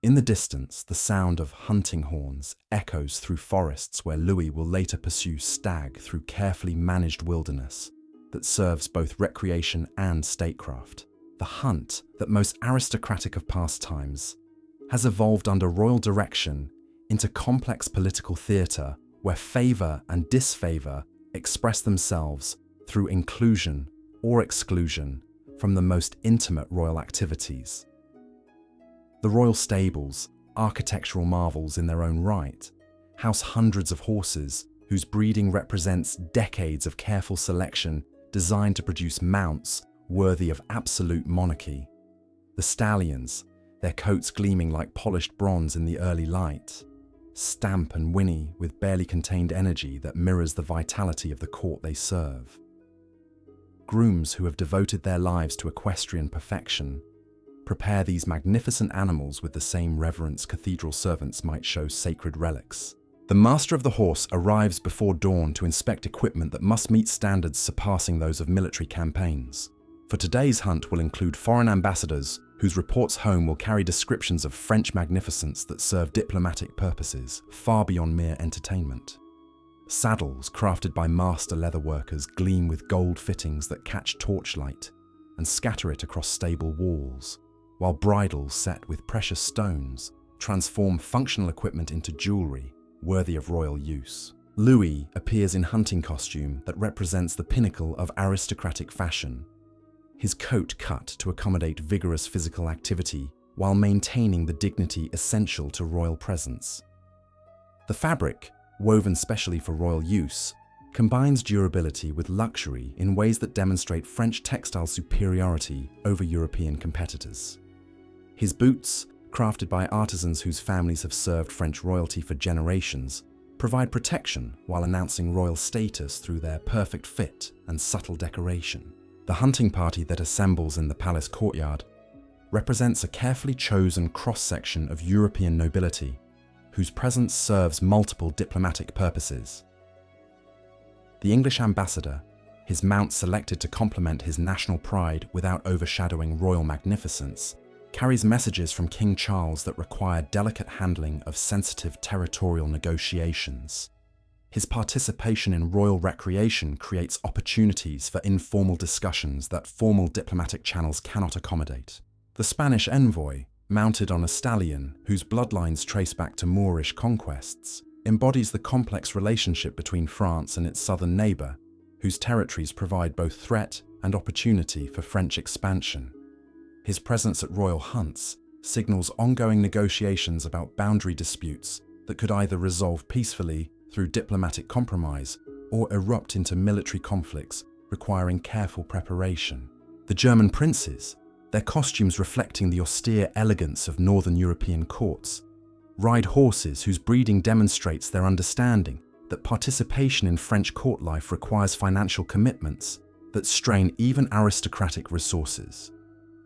In the distance, the sound of hunting horns echoes through forests where Louis will later pursue stag through carefully managed wilderness that serves both recreation and statecraft. The hunt, that most aristocratic of pastimes, has evolved under royal direction into complex political theatre where favour and disfavour express themselves through inclusion or exclusion from the most intimate royal activities. The royal stables, architectural marvels in their own right, house hundreds of horses whose breeding represents decades of careful selection designed to produce mounts worthy of absolute monarchy. The stallions, their coats gleaming like polished bronze in the early light, stamp and whinny with barely contained energy that mirrors the vitality of the court they serve. Grooms who have devoted their lives to equestrian perfection prepare these magnificent animals with the same reverence cathedral servants might show sacred relics. The master of the horse arrives before dawn to inspect equipment that must meet standards surpassing those of military campaigns. For today's hunt will include foreign ambassadors whose reports home will carry descriptions of French magnificence that serve diplomatic purposes far beyond mere entertainment. Saddles crafted by master leatherworkers gleam with gold fittings that catch torchlight and scatter it across stable walls, while bridles set with precious stones transform functional equipment into jewelry worthy of royal use. Louis appears in hunting costume that represents the pinnacle of aristocratic fashion, his coat cut to accommodate vigorous physical activity while maintaining the dignity essential to royal presence. The fabric, woven specially for royal use, combines durability with luxury in ways that demonstrate French textile superiority over European competitors. His boots, crafted by artisans whose families have served French royalty for generations, provide protection while announcing royal status through their perfect fit and subtle decoration. The hunting party that assembles in the palace courtyard represents a carefully chosen cross-section of European nobility whose presence serves multiple diplomatic purposes. The English ambassador, his mount selected to complement his national pride without overshadowing royal magnificence, carries messages from King Charles that require delicate handling of sensitive territorial negotiations. His participation in royal recreation creates opportunities for informal discussions that formal diplomatic channels cannot accommodate. The Spanish envoy, mounted on a stallion whose bloodlines trace back to Moorish conquests, embodies the complex relationship between France and its southern neighbour, whose territories provide both threat and opportunity for French expansion. His presence at royal hunts signals ongoing negotiations about boundary disputes that could either resolve peacefully through diplomatic compromise or erupt into military conflicts requiring careful preparation. The German princes, their costumes reflecting the austere elegance of Northern European courts, ride horses whose breeding demonstrates their understanding that participation in French court life requires financial commitments that strain even aristocratic resources.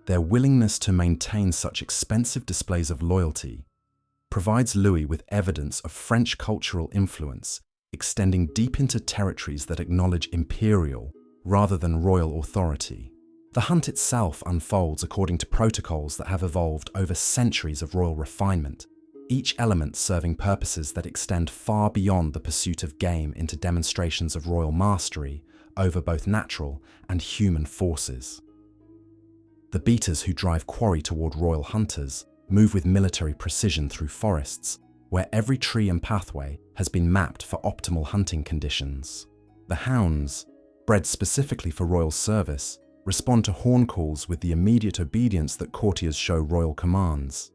Their willingness to maintain such expensive displays of loyalty provides Louis with evidence of French cultural influence extending deep into territories that acknowledge imperial rather than royal authority. The hunt itself unfolds according to protocols that have evolved over centuries of royal refinement, each element serving purposes that extend far beyond the pursuit of game into demonstrations of royal mastery over both natural and human forces. The beaters who drive quarry toward royal hunters move with military precision through forests, where every tree and pathway has been mapped for optimal hunting conditions. The hounds, bred specifically for royal service, respond to horn calls with the immediate obedience that courtiers show royal commands.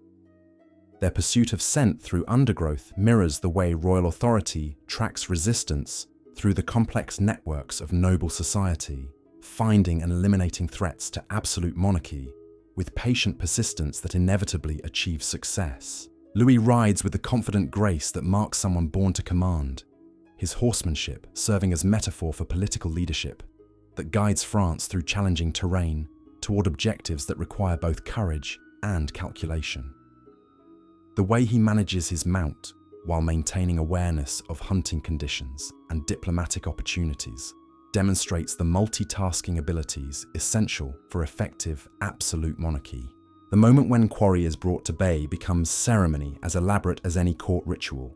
Their pursuit of scent through undergrowth mirrors the way royal authority tracks resistance through the complex networks of noble society, finding and eliminating threats to absolute monarchy with patient persistence that inevitably achieves success. Louis rides with the confident grace that marks someone born to command, his horsemanship serving as metaphor for political leadership that guides France through challenging terrain toward objectives that require both courage and calculation. The way he manages his mount while maintaining awareness of hunting conditions and diplomatic opportunities demonstrates the multitasking abilities essential for effective absolute monarchy. The moment when quarry is brought to bay becomes ceremony as elaborate as any court ritual,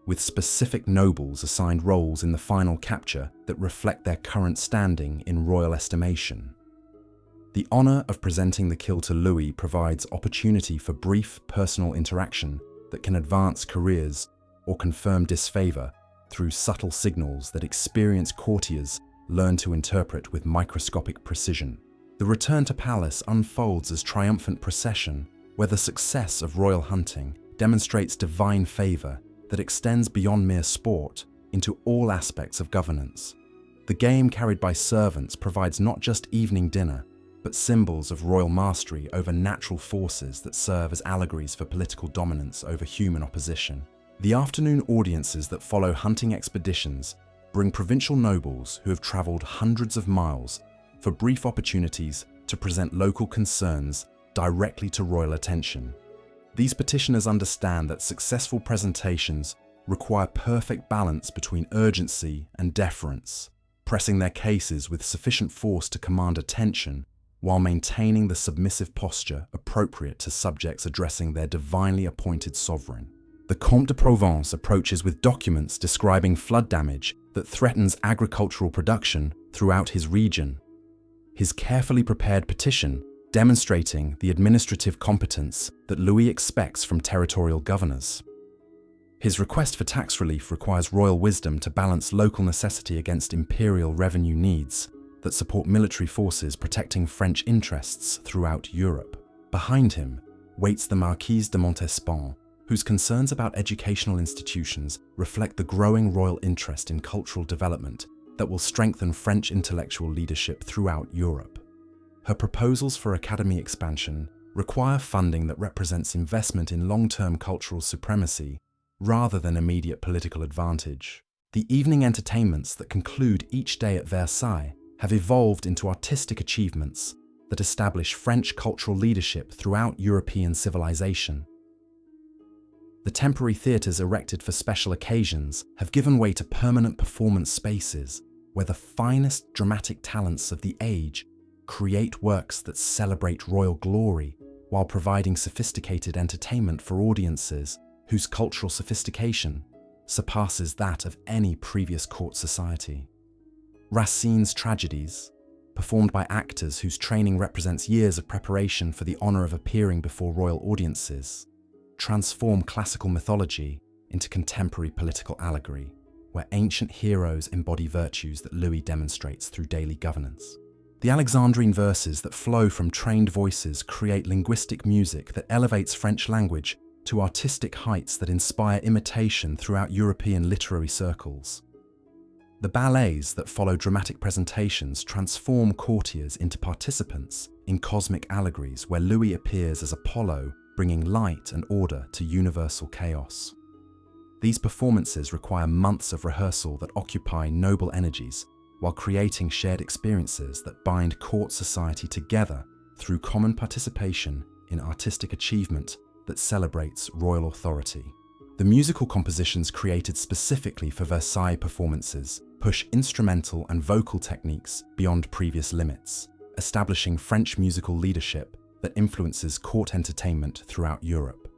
with specific nobles assigned roles in the final capture that reflect their current standing in royal estimation. The honor of presenting the kill to Louis provides opportunity for brief personal interaction that can advance careers or confirm disfavor through subtle signals that experienced courtiers learn to interpret with microscopic precision. The return to palace unfolds as triumphant procession, where the success of royal hunting demonstrates divine favor that extends beyond mere sport into all aspects of governance. The game carried by servants provides not just evening dinner, but symbols of royal mastery over natural forces that serve as allegories for political dominance over human opposition. The afternoon audiences that follow hunting expeditions bring provincial nobles who have traveled hundreds of miles for brief opportunities to present local concerns directly to royal attention. These petitioners understand that successful presentations require perfect balance between urgency and deference, pressing their cases with sufficient force to command attention while maintaining the submissive posture appropriate to subjects addressing their divinely appointed sovereign. The Comte de Provence approaches with documents describing flood damage that threatens agricultural production throughout his region. His carefully prepared petition demonstrating the administrative competence that Louis expects from territorial governors. His request for tax relief requires royal wisdom to balance local necessity against imperial revenue needs that support military forces protecting French interests throughout Europe. Behind him waits the Marquise de Montespan, whose concerns about educational institutions reflect the growing royal interest in cultural development that will strengthen French intellectual leadership throughout Europe. Her proposals for academy expansion require funding that represents investment in long-term cultural supremacy rather than immediate political advantage. The evening entertainments that conclude each day at Versailles have evolved into artistic achievements that establish French cultural leadership throughout European civilization. The temporary theatres erected for special occasions have given way to permanent performance spaces where the finest dramatic talents of the age create works that celebrate royal glory while providing sophisticated entertainment for audiences whose cultural sophistication surpasses that of any previous court society. Racine's tragedies, performed by actors whose training represents years of preparation for the honor of appearing before royal audiences, transform classical mythology into contemporary political allegory, where ancient heroes embody virtues that Louis demonstrates through daily governance. The Alexandrine verses that flow from trained voices create linguistic music that elevates French language to artistic heights that inspire imitation throughout European literary circles. The ballets that follow dramatic presentations transform courtiers into participants in cosmic allegories where Louis appears as Apollo, bringing light and order to universal chaos. These performances require months of rehearsal that occupy noble energies while creating shared experiences that bind court society together through common participation in artistic achievement that celebrates royal authority. The musical compositions created specifically for Versailles performances push instrumental and vocal techniques beyond previous limits, establishing French musical leadership that influences court entertainment throughout Europe.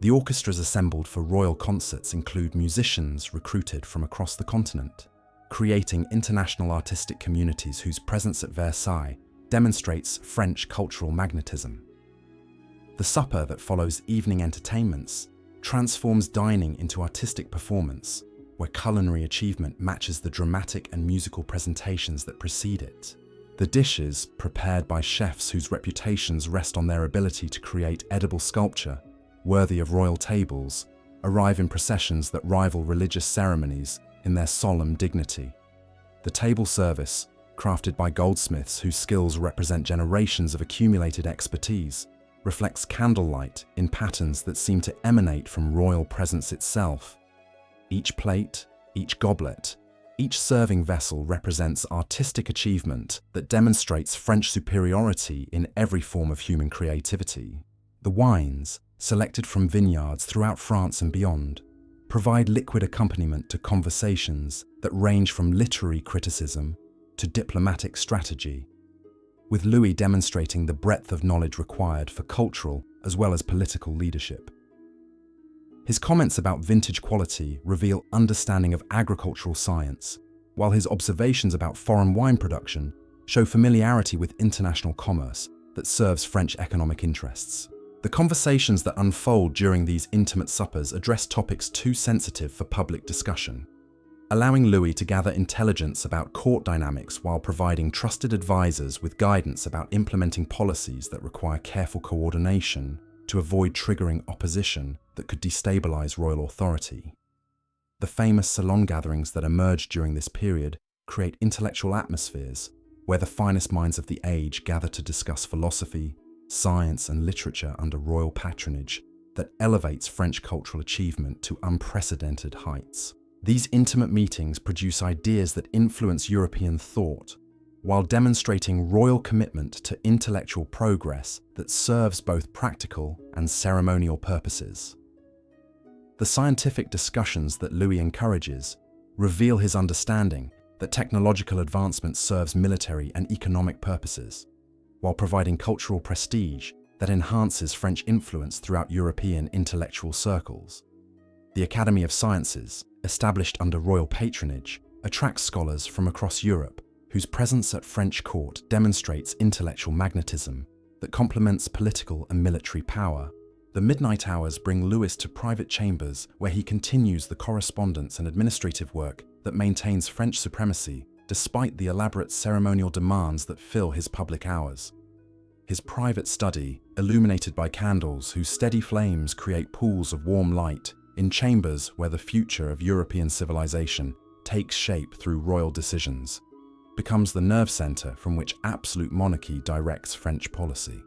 The orchestras assembled for royal concerts include musicians recruited from across the continent, creating international artistic communities whose presence at Versailles demonstrates French cultural magnetism. The supper that follows evening entertainments transforms dining into artistic performance, where culinary achievement matches the dramatic and musical presentations that precede it. The dishes, prepared by chefs whose reputations rest on their ability to create edible sculpture worthy of royal tables, arrive in processions that rival religious ceremonies in their solemn dignity. The table service, crafted by goldsmiths whose skills represent generations of accumulated expertise, reflects candlelight in patterns that seem to emanate from royal presence itself. Each plate, each goblet, each serving vessel represents artistic achievement that demonstrates French superiority in every form of human creativity. The wines, selected from vineyards throughout France and beyond, provide liquid accompaniment to conversations that range from literary criticism to diplomatic strategy, with Louis demonstrating the breadth of knowledge required for cultural as well as political leadership. His comments about vintage quality reveal understanding of agricultural science, while his observations about foreign wine production show familiarity with international commerce that serves French economic interests. The conversations that unfold during these intimate suppers address topics too sensitive for public discussion. allowing Louis to gather intelligence about court dynamics while providing trusted advisors with guidance about implementing policies that require careful coordination to avoid triggering opposition that could destabilize royal authority. The famous salon gatherings that emerged during this period create intellectual atmospheres where the finest minds of the age gather to discuss philosophy, science, and literature under royal patronage that elevates French cultural achievement to unprecedented heights. These intimate meetings produce ideas that influence European thought, while demonstrating royal commitment to intellectual progress that serves both practical and ceremonial purposes. The scientific discussions that Louis encourages reveal his understanding that technological advancement serves military and economic purposes, while providing cultural prestige that enhances French influence throughout European intellectual circles. The Academy of Sciences, established under royal patronage, attracts scholars from across Europe whose presence at French court demonstrates intellectual magnetism that complements political and military power. The midnight hours bring Louis to private chambers where he continues the correspondence and administrative work that maintains French supremacy despite the elaborate ceremonial demands that fill his public hours. His private study, illuminated by candles whose steady flames create pools of warm light, in chambers where the future of European civilization takes shape through royal decisions, becomes the nerve center from which absolute monarchy directs French policy.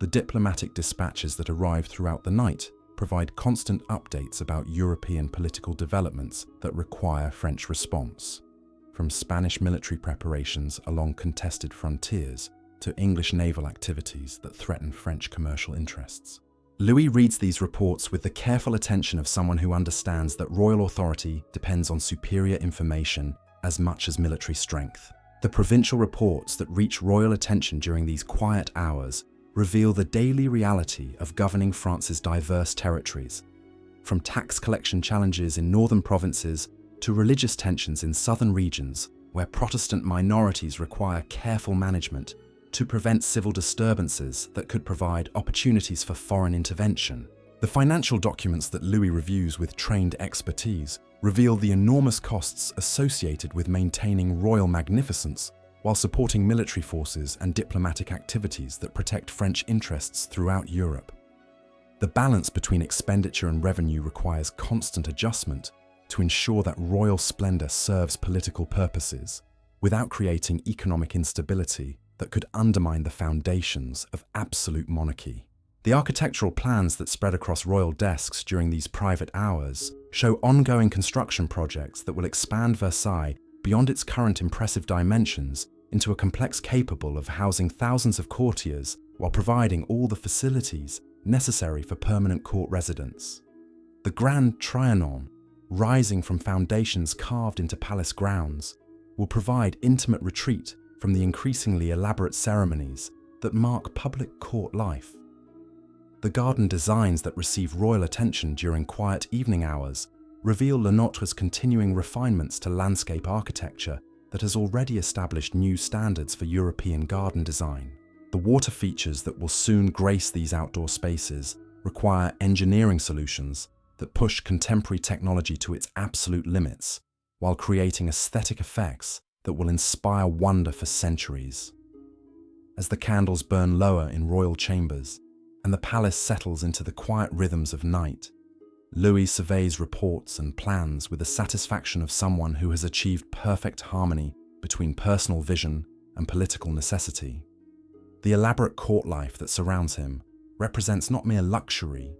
The diplomatic dispatches that arrive throughout the night provide constant updates about European political developments that require French response, from Spanish military preparations along contested frontiers to English naval activities that threaten French commercial interests. Louis reads these reports with the careful attention of someone who understands that royal authority depends on superior information as much as military strength. The provincial reports that reach royal attention during these quiet hours reveal the daily reality of governing France's diverse territories, from tax collection challenges in northern provinces to religious tensions in southern regions where Protestant minorities require careful management to prevent civil disturbances that could provide opportunities for foreign intervention. The financial documents that Louis reviews with trained expertise reveal the enormous costs associated with maintaining royal magnificence while supporting military forces and diplomatic activities that protect French interests throughout Europe. The balance between expenditure and revenue requires constant adjustment to ensure that royal splendor serves political purposes without creating economic instability that could undermine the foundations of absolute monarchy. The architectural plans that spread across royal desks during these private hours show ongoing construction projects that will expand Versailles beyond its current impressive dimensions into a complex capable of housing thousands of courtiers while providing all the facilities necessary for permanent court residence. The Grand Trianon, rising from foundations carved into palace grounds, will provide intimate retreat from the increasingly elaborate ceremonies that mark public court life. The garden designs that receive royal attention during quiet evening hours reveal Le Nôtre's continuing refinements to landscape architecture that has already established new standards for European garden design. The water features that will soon grace these outdoor spaces require engineering solutions that push contemporary technology to its absolute limits, while creating aesthetic effects that will inspire wonder for centuries. As the candles burn lower in royal chambers and the palace settles into the quiet rhythms of night, Louis surveys reports and plans with the satisfaction of someone who has achieved perfect harmony between personal vision and political necessity. The elaborate court life that surrounds him represents not mere luxury,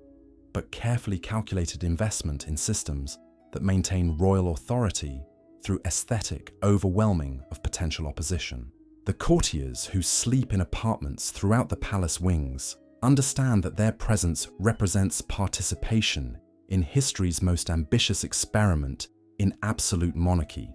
but carefully calculated investment in systems that maintain royal authority through aesthetic overwhelming of potential opposition. The courtiers who sleep in apartments throughout the palace wings understand that their presence represents participation in history's most ambitious experiment in absolute monarchy,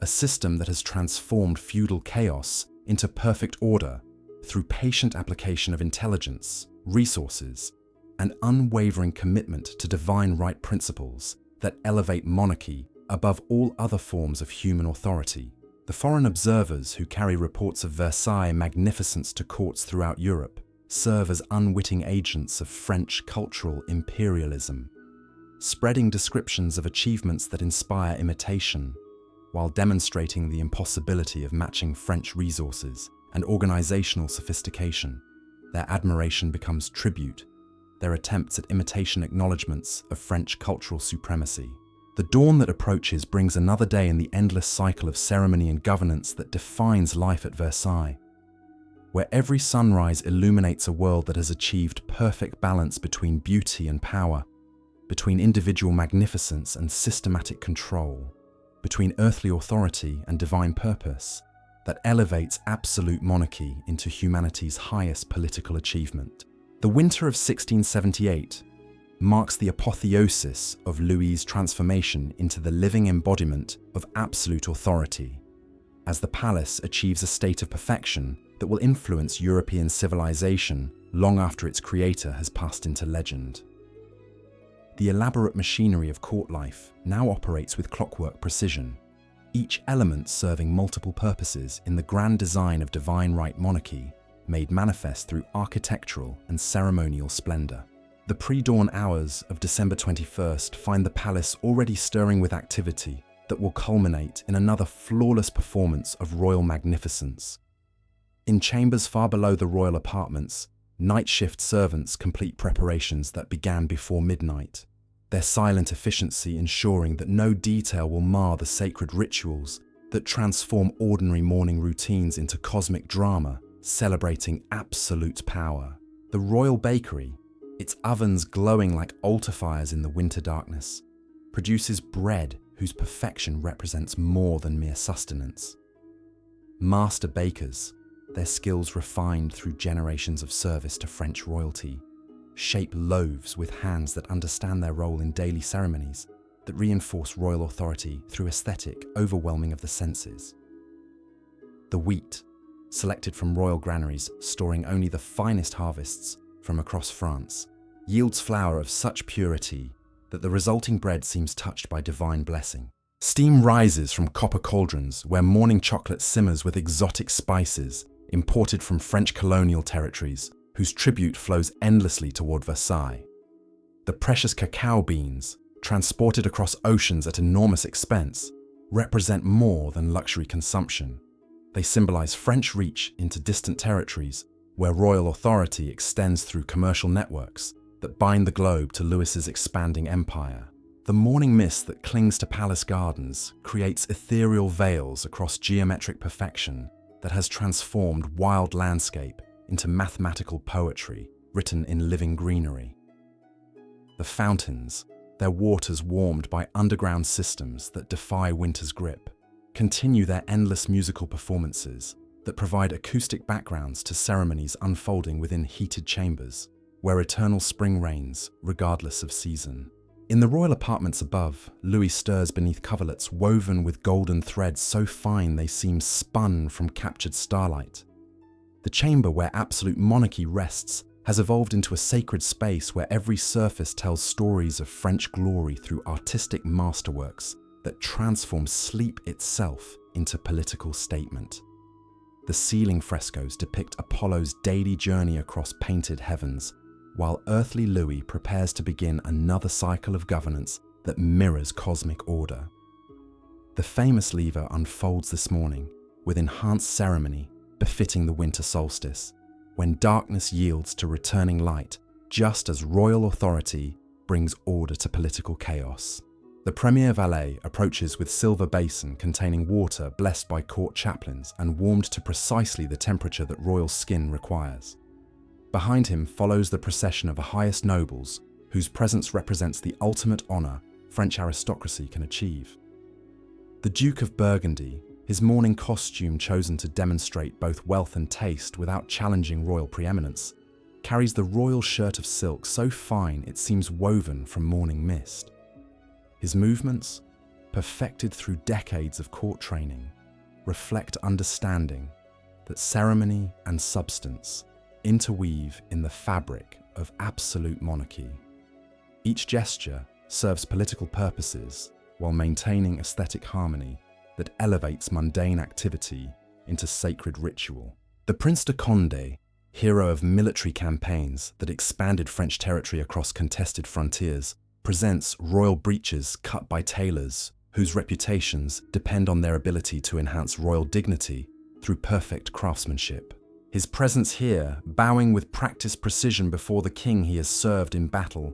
a system that has transformed feudal chaos into perfect order through patient application of intelligence, resources, and unwavering commitment to divine right principles that elevate monarchy above all other forms of human authority. The foreign observers who carry reports of Versailles magnificence to courts throughout Europe serve as unwitting agents of French cultural imperialism. spreading descriptions of achievements that inspire imitation, while demonstrating the impossibility of matching French resources and organizational sophistication. Their admiration becomes tribute, their attempts at imitation acknowledgements of French cultural supremacy. The dawn that approaches brings another day in the endless cycle of ceremony and governance that defines life at Versailles, where every sunrise illuminates a world that has achieved perfect balance between beauty and power, between individual magnificence and systematic control, between earthly authority and divine purpose, that elevates absolute monarchy into humanity's highest political achievement. The winter of 1678 marks the apotheosis of Louis's transformation into the living embodiment of absolute authority, as the palace achieves a state of perfection that will influence European civilization long after its creator has passed into legend. The elaborate machinery of court life now operates with clockwork precision, each element serving multiple purposes in the grand design of divine right monarchy, made manifest through architectural and ceremonial splendor. The pre-dawn hours of December 21st find the palace already stirring with activity that will culminate in another flawless performance of royal magnificence. In chambers far below the royal apartments, night shift servants complete preparations that began before midnight, their silent efficiency ensuring that no detail will mar the sacred rituals that transform ordinary morning routines into cosmic drama, celebrating absolute power. The royal bakery, its ovens glowing like altar fires in the winter darkness, produces bread whose perfection represents more than mere sustenance. Master bakers, their skills refined through generations of service to French royalty, shape loaves with hands that understand their role in daily ceremonies, that reinforce royal authority through aesthetic overwhelming of the senses. The wheat, selected from royal granaries storing only the finest harvests from across France, yields flour of such purity that the resulting bread seems touched by divine blessing. Steam rises from copper cauldrons where morning chocolate simmers with exotic spices imported from French colonial territories, whose tribute flows endlessly toward Versailles. The precious cacao beans, transported across oceans at enormous expense, represent more than luxury consumption. They symbolize French reach into distant territories where royal authority extends through commercial networks that bind the globe to Louis's expanding empire. The morning mist that clings to palace gardens creates ethereal veils across geometric perfection that has transformed wild landscape into mathematical poetry written in living greenery. The fountains, their waters warmed by underground systems that defy winter's grip, continue their endless musical performances that provide acoustic backgrounds to ceremonies unfolding within heated chambers, where eternal spring reigns regardless of season. In the royal apartments above, Louis stirs beneath coverlets woven with golden threads so fine they seem spun from captured starlight. The chamber where absolute monarchy rests has evolved into a sacred space where every surface tells stories of French glory through artistic masterworks that transform sleep itself into political statement. The ceiling frescoes depict Apollo's daily journey across painted heavens, while earthly Louis prepares to begin another cycle of governance that mirrors cosmic order. The famous lever unfolds this morning with enhanced ceremony befitting the winter solstice, when darkness yields to returning light, just as royal authority brings order to political chaos. The premier valet approaches with silver basin containing water blessed by court chaplains and warmed to precisely the temperature that royal skin requires. Behind him follows the procession of the highest nobles, whose presence represents the ultimate honor French aristocracy can achieve. The Duke of Burgundy, his mourning costume chosen to demonstrate both wealth and taste without challenging royal preeminence, carries the royal shirt of silk so fine it seems woven from morning mist. His movements, perfected through decades of court training, reflect understanding that ceremony and substance interweave in the fabric of absolute monarchy. Each gesture serves political purposes while maintaining aesthetic harmony that elevates mundane activity into sacred ritual. The Prince de Condé, hero of military campaigns that expanded French territory across contested frontiers, presents royal breeches cut by tailors whose reputations depend on their ability to enhance royal dignity through perfect craftsmanship. His presence here, bowing with practiced precision before the king he has served in battle,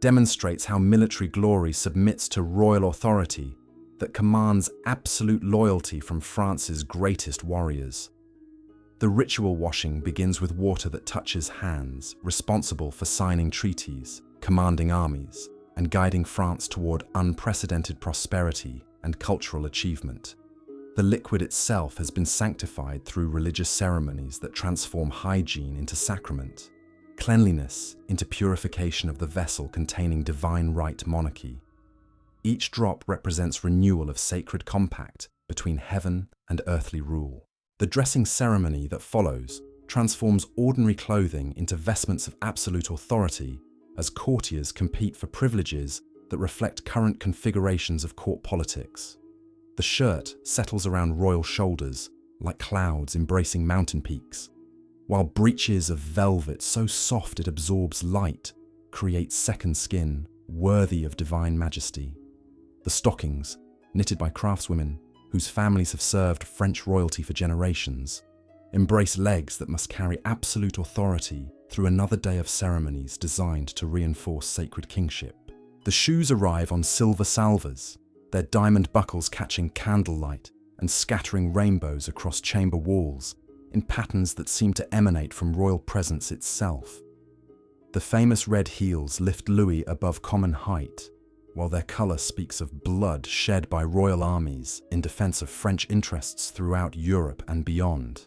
demonstrates how military glory submits to royal authority that commands absolute loyalty from France's greatest warriors. The ritual washing begins with water that touches hands, responsible for signing treaties, commanding armies, and guiding France toward unprecedented prosperity and cultural achievement. The liquid itself has been sanctified through religious ceremonies that transform hygiene into sacrament, cleanliness into purification of the vessel containing divine right monarchy. Each drop represents renewal of sacred compact between heaven and earthly rule. The dressing ceremony that follows transforms ordinary clothing into vestments of absolute authority as courtiers compete for privileges that reflect current configurations of court politics. The shirt settles around royal shoulders like clouds embracing mountain peaks, while breeches of velvet so soft it absorbs light create second skin worthy of divine majesty. The stockings, knitted by craftswomen whose families have served French royalty for generations, embrace legs that must carry absolute authority through another day of ceremonies designed to reinforce sacred kingship. The shoes arrive on silver salvers, their diamond buckles catching candlelight and scattering rainbows across chamber walls in patterns that seem to emanate from royal presence itself. The famous red heels lift Louis above common height, while their colour speaks of blood shed by royal armies in defence of French interests throughout Europe and beyond.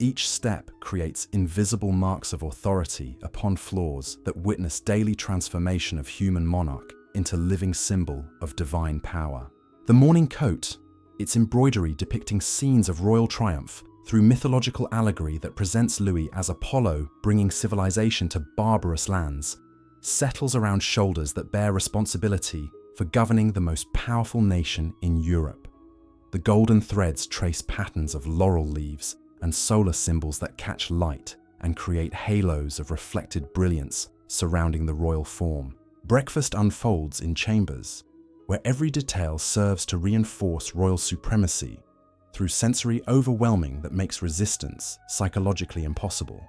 Each step creates invisible marks of authority upon floors that witness daily transformation of human monarch into living symbol of divine power. The mourning coat, its embroidery depicting scenes of royal triumph through mythological allegory that presents Louis as Apollo bringing civilization to barbarous lands, settles around shoulders that bear responsibility for governing the most powerful nation in Europe. The golden threads trace patterns of laurel leaves and solar symbols that catch light and create halos of reflected brilliance surrounding the royal form. Breakfast unfolds in chambers, where every detail serves to reinforce royal supremacy through sensory overwhelming that makes resistance psychologically impossible.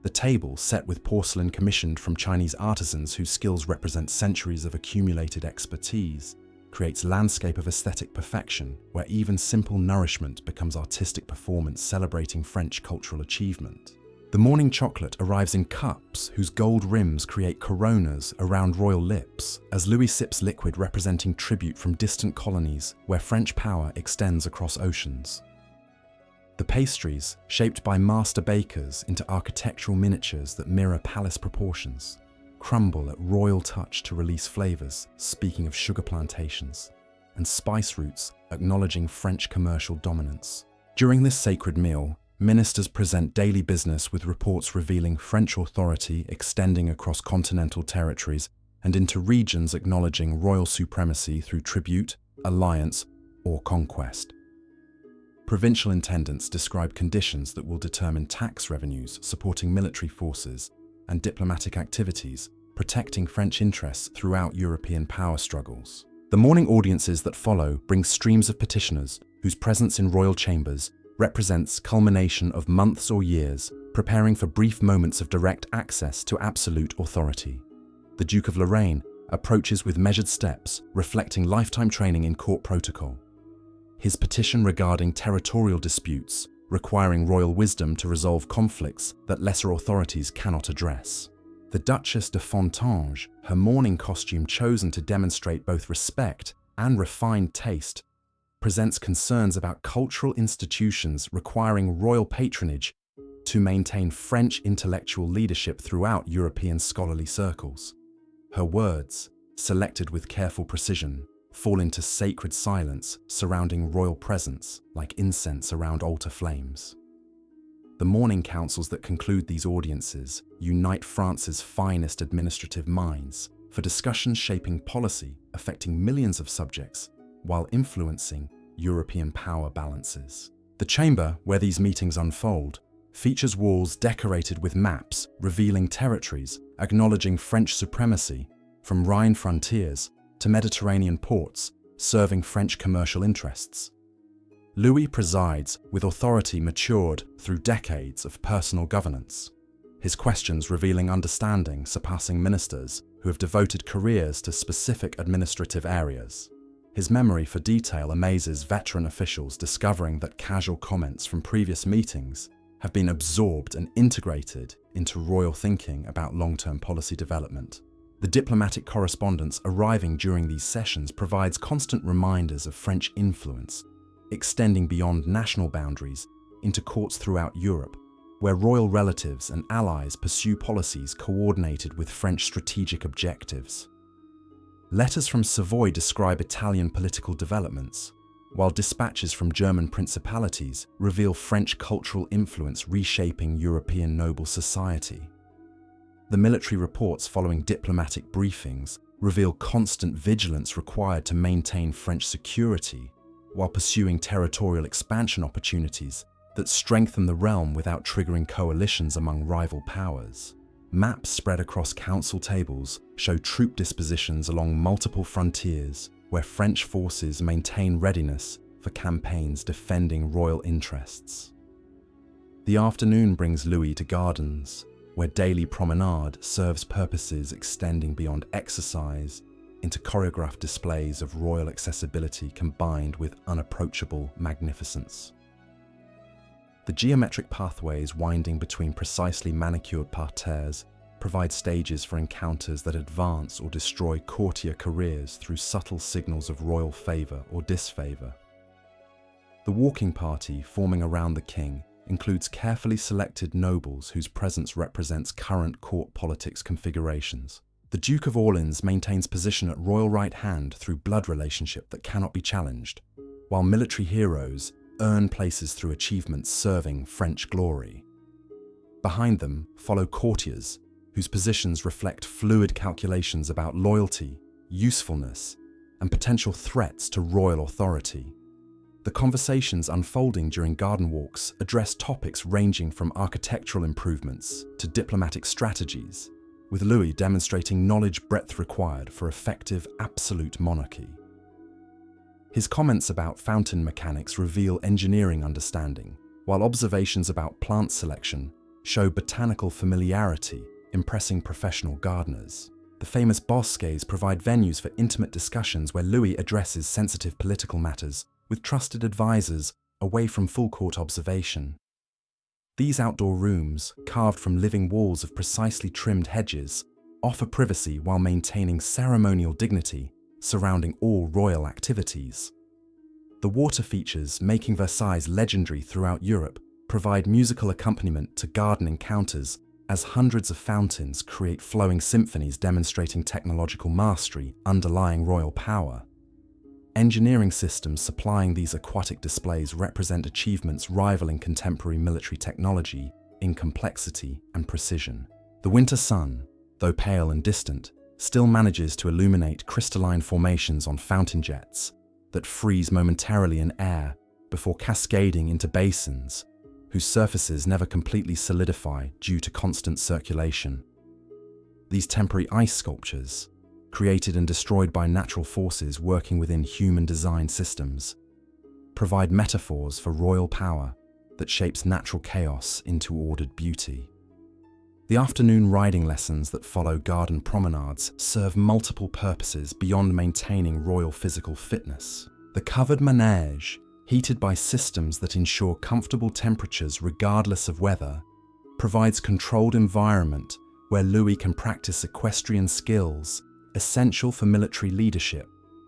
The table, set with porcelain commissioned from Chinese artisans whose skills represent centuries of accumulated expertise, creates landscape of aesthetic perfection where even simple nourishment becomes artistic performance celebrating French cultural achievement. The morning chocolate arrives in cups whose gold rims create coronas around royal lips as Louis sips liquid representing tribute from distant colonies where French power extends across oceans. The pastries, shaped by master bakers into architectural miniatures that mirror palace proportions, crumble at royal touch to release flavors, speaking of sugar plantations, and spice roots acknowledging French commercial dominance. During this sacred meal, ministers present daily business with reports revealing French authority extending across continental territories and into regions acknowledging royal supremacy through tribute, alliance, or conquest. Provincial intendants describe conditions that will determine tax revenues supporting military forces and diplomatic activities, protecting French interests throughout European power struggles. The morning audiences that follow bring streams of petitioners whose presence in royal chambers represents culmination of months or years preparing for brief moments of direct access to absolute authority. The Duke of Lorraine approaches with measured steps, reflecting lifetime training in court protocol. His petition regarding territorial disputes, requiring royal wisdom to resolve conflicts that lesser authorities cannot address. The Duchess de Fontanges, her mourning costume chosen to demonstrate both respect and refined taste, presents concerns about cultural institutions requiring royal patronage to maintain French intellectual leadership throughout European scholarly circles. Her words, selected with careful precision, fall into sacred silence surrounding royal presence like incense around altar flames. The morning councils that conclude these audiences unite France's finest administrative minds for discussions shaping policy affecting millions of subjects while influencing European power balances. The chamber where these meetings unfold features walls decorated with maps revealing territories, acknowledging French supremacy, from Rhine frontiers to Mediterranean ports, serving French commercial interests. Louis presides with authority matured through decades of personal governance, his questions revealing understanding surpassing ministers who have devoted careers to specific administrative areas. His memory for detail amazes veteran officials, discovering that casual comments from previous meetings have been absorbed and integrated into royal thinking about long-term policy development. The diplomatic correspondence arriving during these sessions provides constant reminders of French influence, extending beyond national boundaries into courts throughout Europe, where royal relatives and allies pursue policies coordinated with French strategic objectives. Letters from Savoy describe Italian political developments, while dispatches from German principalities reveal French cultural influence reshaping European noble society. The military reports following diplomatic briefings reveal constant vigilance required to maintain French security, while pursuing territorial expansion opportunities that strengthen the realm without triggering coalitions among rival powers. Maps spread across council tables show troop dispositions along multiple frontiers, where French forces maintain readiness for campaigns defending royal interests. The afternoon brings Louis to gardens, where daily promenade serves purposes extending beyond exercise into choreographed displays of royal accessibility combined with unapproachable magnificence. The geometric pathways winding between precisely manicured parterres provide stages for encounters that advance or destroy courtier careers through subtle signals of royal favour or disfavour. The walking party forming around the king includes carefully selected nobles whose presence represents current court politics configurations. The Duke of Orleans maintains position at royal right hand through blood relationship that cannot be challenged, while military heroes earn places through achievements serving French glory. Behind them follow courtiers, whose positions reflect fluid calculations about loyalty, usefulness, and potential threats to royal authority. The conversations unfolding during garden walks address topics ranging from architectural improvements to diplomatic strategies, with Louis demonstrating knowledge breadth required for effective absolute monarchy. His comments about fountain mechanics reveal engineering understanding, while observations about plant selection show botanical familiarity, impressing professional gardeners. The famous bosquets provide venues for intimate discussions where Louis addresses sensitive political matters with trusted advisors away from full-court observation. These outdoor rooms, carved from living walls of precisely trimmed hedges, offer privacy while maintaining ceremonial dignity surrounding all royal activities. The water features, making Versailles legendary throughout Europe, provide musical accompaniment to garden encounters as hundreds of fountains create flowing symphonies demonstrating technological mastery underlying royal power. Engineering systems supplying these aquatic displays represent achievements rivaling contemporary military technology in complexity and precision. The winter sun, though pale and distant, still manages to illuminate crystalline formations on fountain jets that freeze momentarily in air before cascading into basins whose surfaces never completely solidify due to constant circulation. These temporary ice sculptures, created and destroyed by natural forces working within human-designed systems, provide metaphors for royal power that shapes natural chaos into ordered beauty. The afternoon riding lessons that follow garden promenades serve multiple purposes beyond maintaining royal physical fitness. The covered manège, heated by systems that ensure comfortable temperatures regardless of weather, provides controlled environment where Louis can practice equestrian skills essential for military leadership,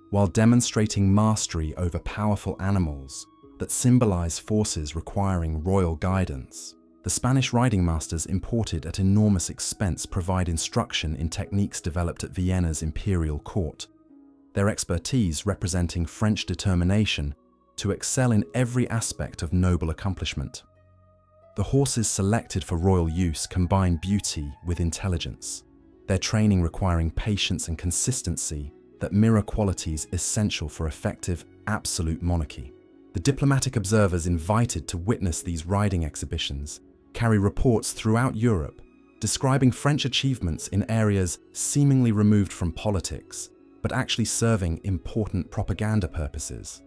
while demonstrating mastery over powerful animals that symbolize forces requiring royal guidance. The Spanish riding masters, imported at enormous expense, provide instruction in techniques developed at Vienna's imperial court, their expertise representing French determination to excel in every aspect of noble accomplishment. The horses selected for royal use combine beauty with intelligence, their training requiring patience and consistency that mirror qualities essential for effective, absolute monarchy. The diplomatic observers invited to witness these riding exhibitions carry reports throughout Europe describing French achievements in areas seemingly removed from politics, but actually serving important propaganda purposes.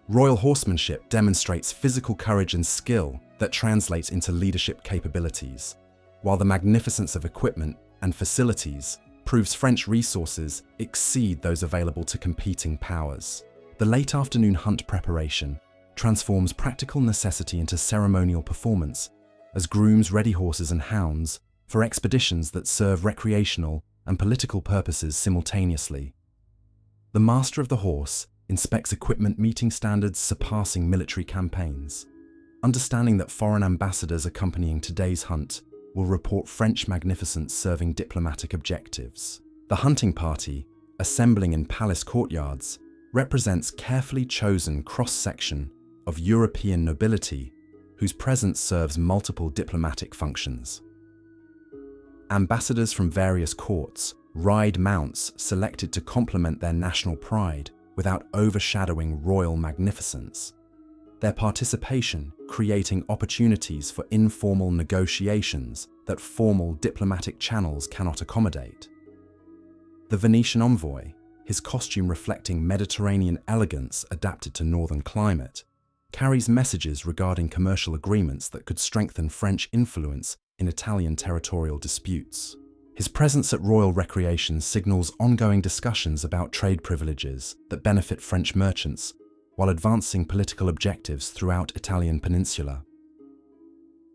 Royal horsemanship demonstrates physical courage and skill that translates into leadership capabilities, while the magnificence of equipment and facilities proves French resources exceed those available to competing powers. The late afternoon hunt preparation transforms practical necessity into ceremonial performance as grooms ready horses and hounds for expeditions that serve recreational and political purposes simultaneously. The master of the horse inspects equipment meeting standards surpassing military campaigns, understanding that foreign ambassadors accompanying today's hunt will report French magnificence serving diplomatic objectives. The hunting party, assembling in palace courtyards, represents carefully chosen cross-section of European nobility whose presence serves multiple diplomatic functions. Ambassadors from various courts ride mounts selected to complement their national pride without overshadowing royal magnificence, their participation creating opportunities for informal negotiations that formal diplomatic channels cannot accommodate. The Venetian envoy, his costume reflecting Mediterranean elegance adapted to northern climate, carries messages regarding commercial agreements that could strengthen French influence in Italian territorial disputes. His presence at royal recreations signals ongoing discussions about trade privileges that benefit French merchants while advancing political objectives throughout Italian peninsula.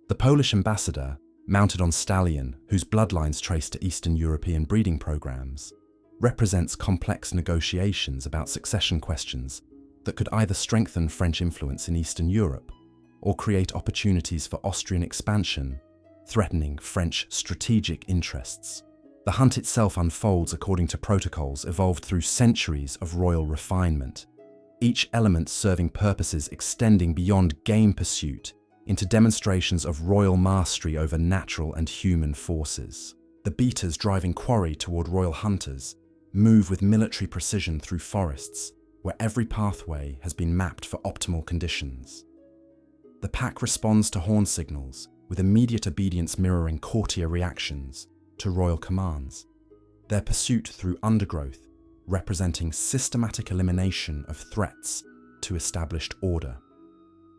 The Polish ambassador, mounted on stallion, whose bloodlines trace to Eastern European breeding programs, represents complex negotiations about succession questions that could either strengthen French influence in Eastern Europe or create opportunities for Austrian expansion, threatening French strategic interests. The hunt itself unfolds according to protocols evolved through centuries of royal refinement, each element serving purposes extending beyond game pursuit into demonstrations of royal mastery over natural and human forces. The beaters driving quarry toward royal hunters move with military precision through forests where every pathway has been mapped for optimal conditions. The pack responds to horn signals with immediate obedience mirroring courtier reactions to royal commands, their pursuit through undergrowth representing systematic elimination of threats to established order.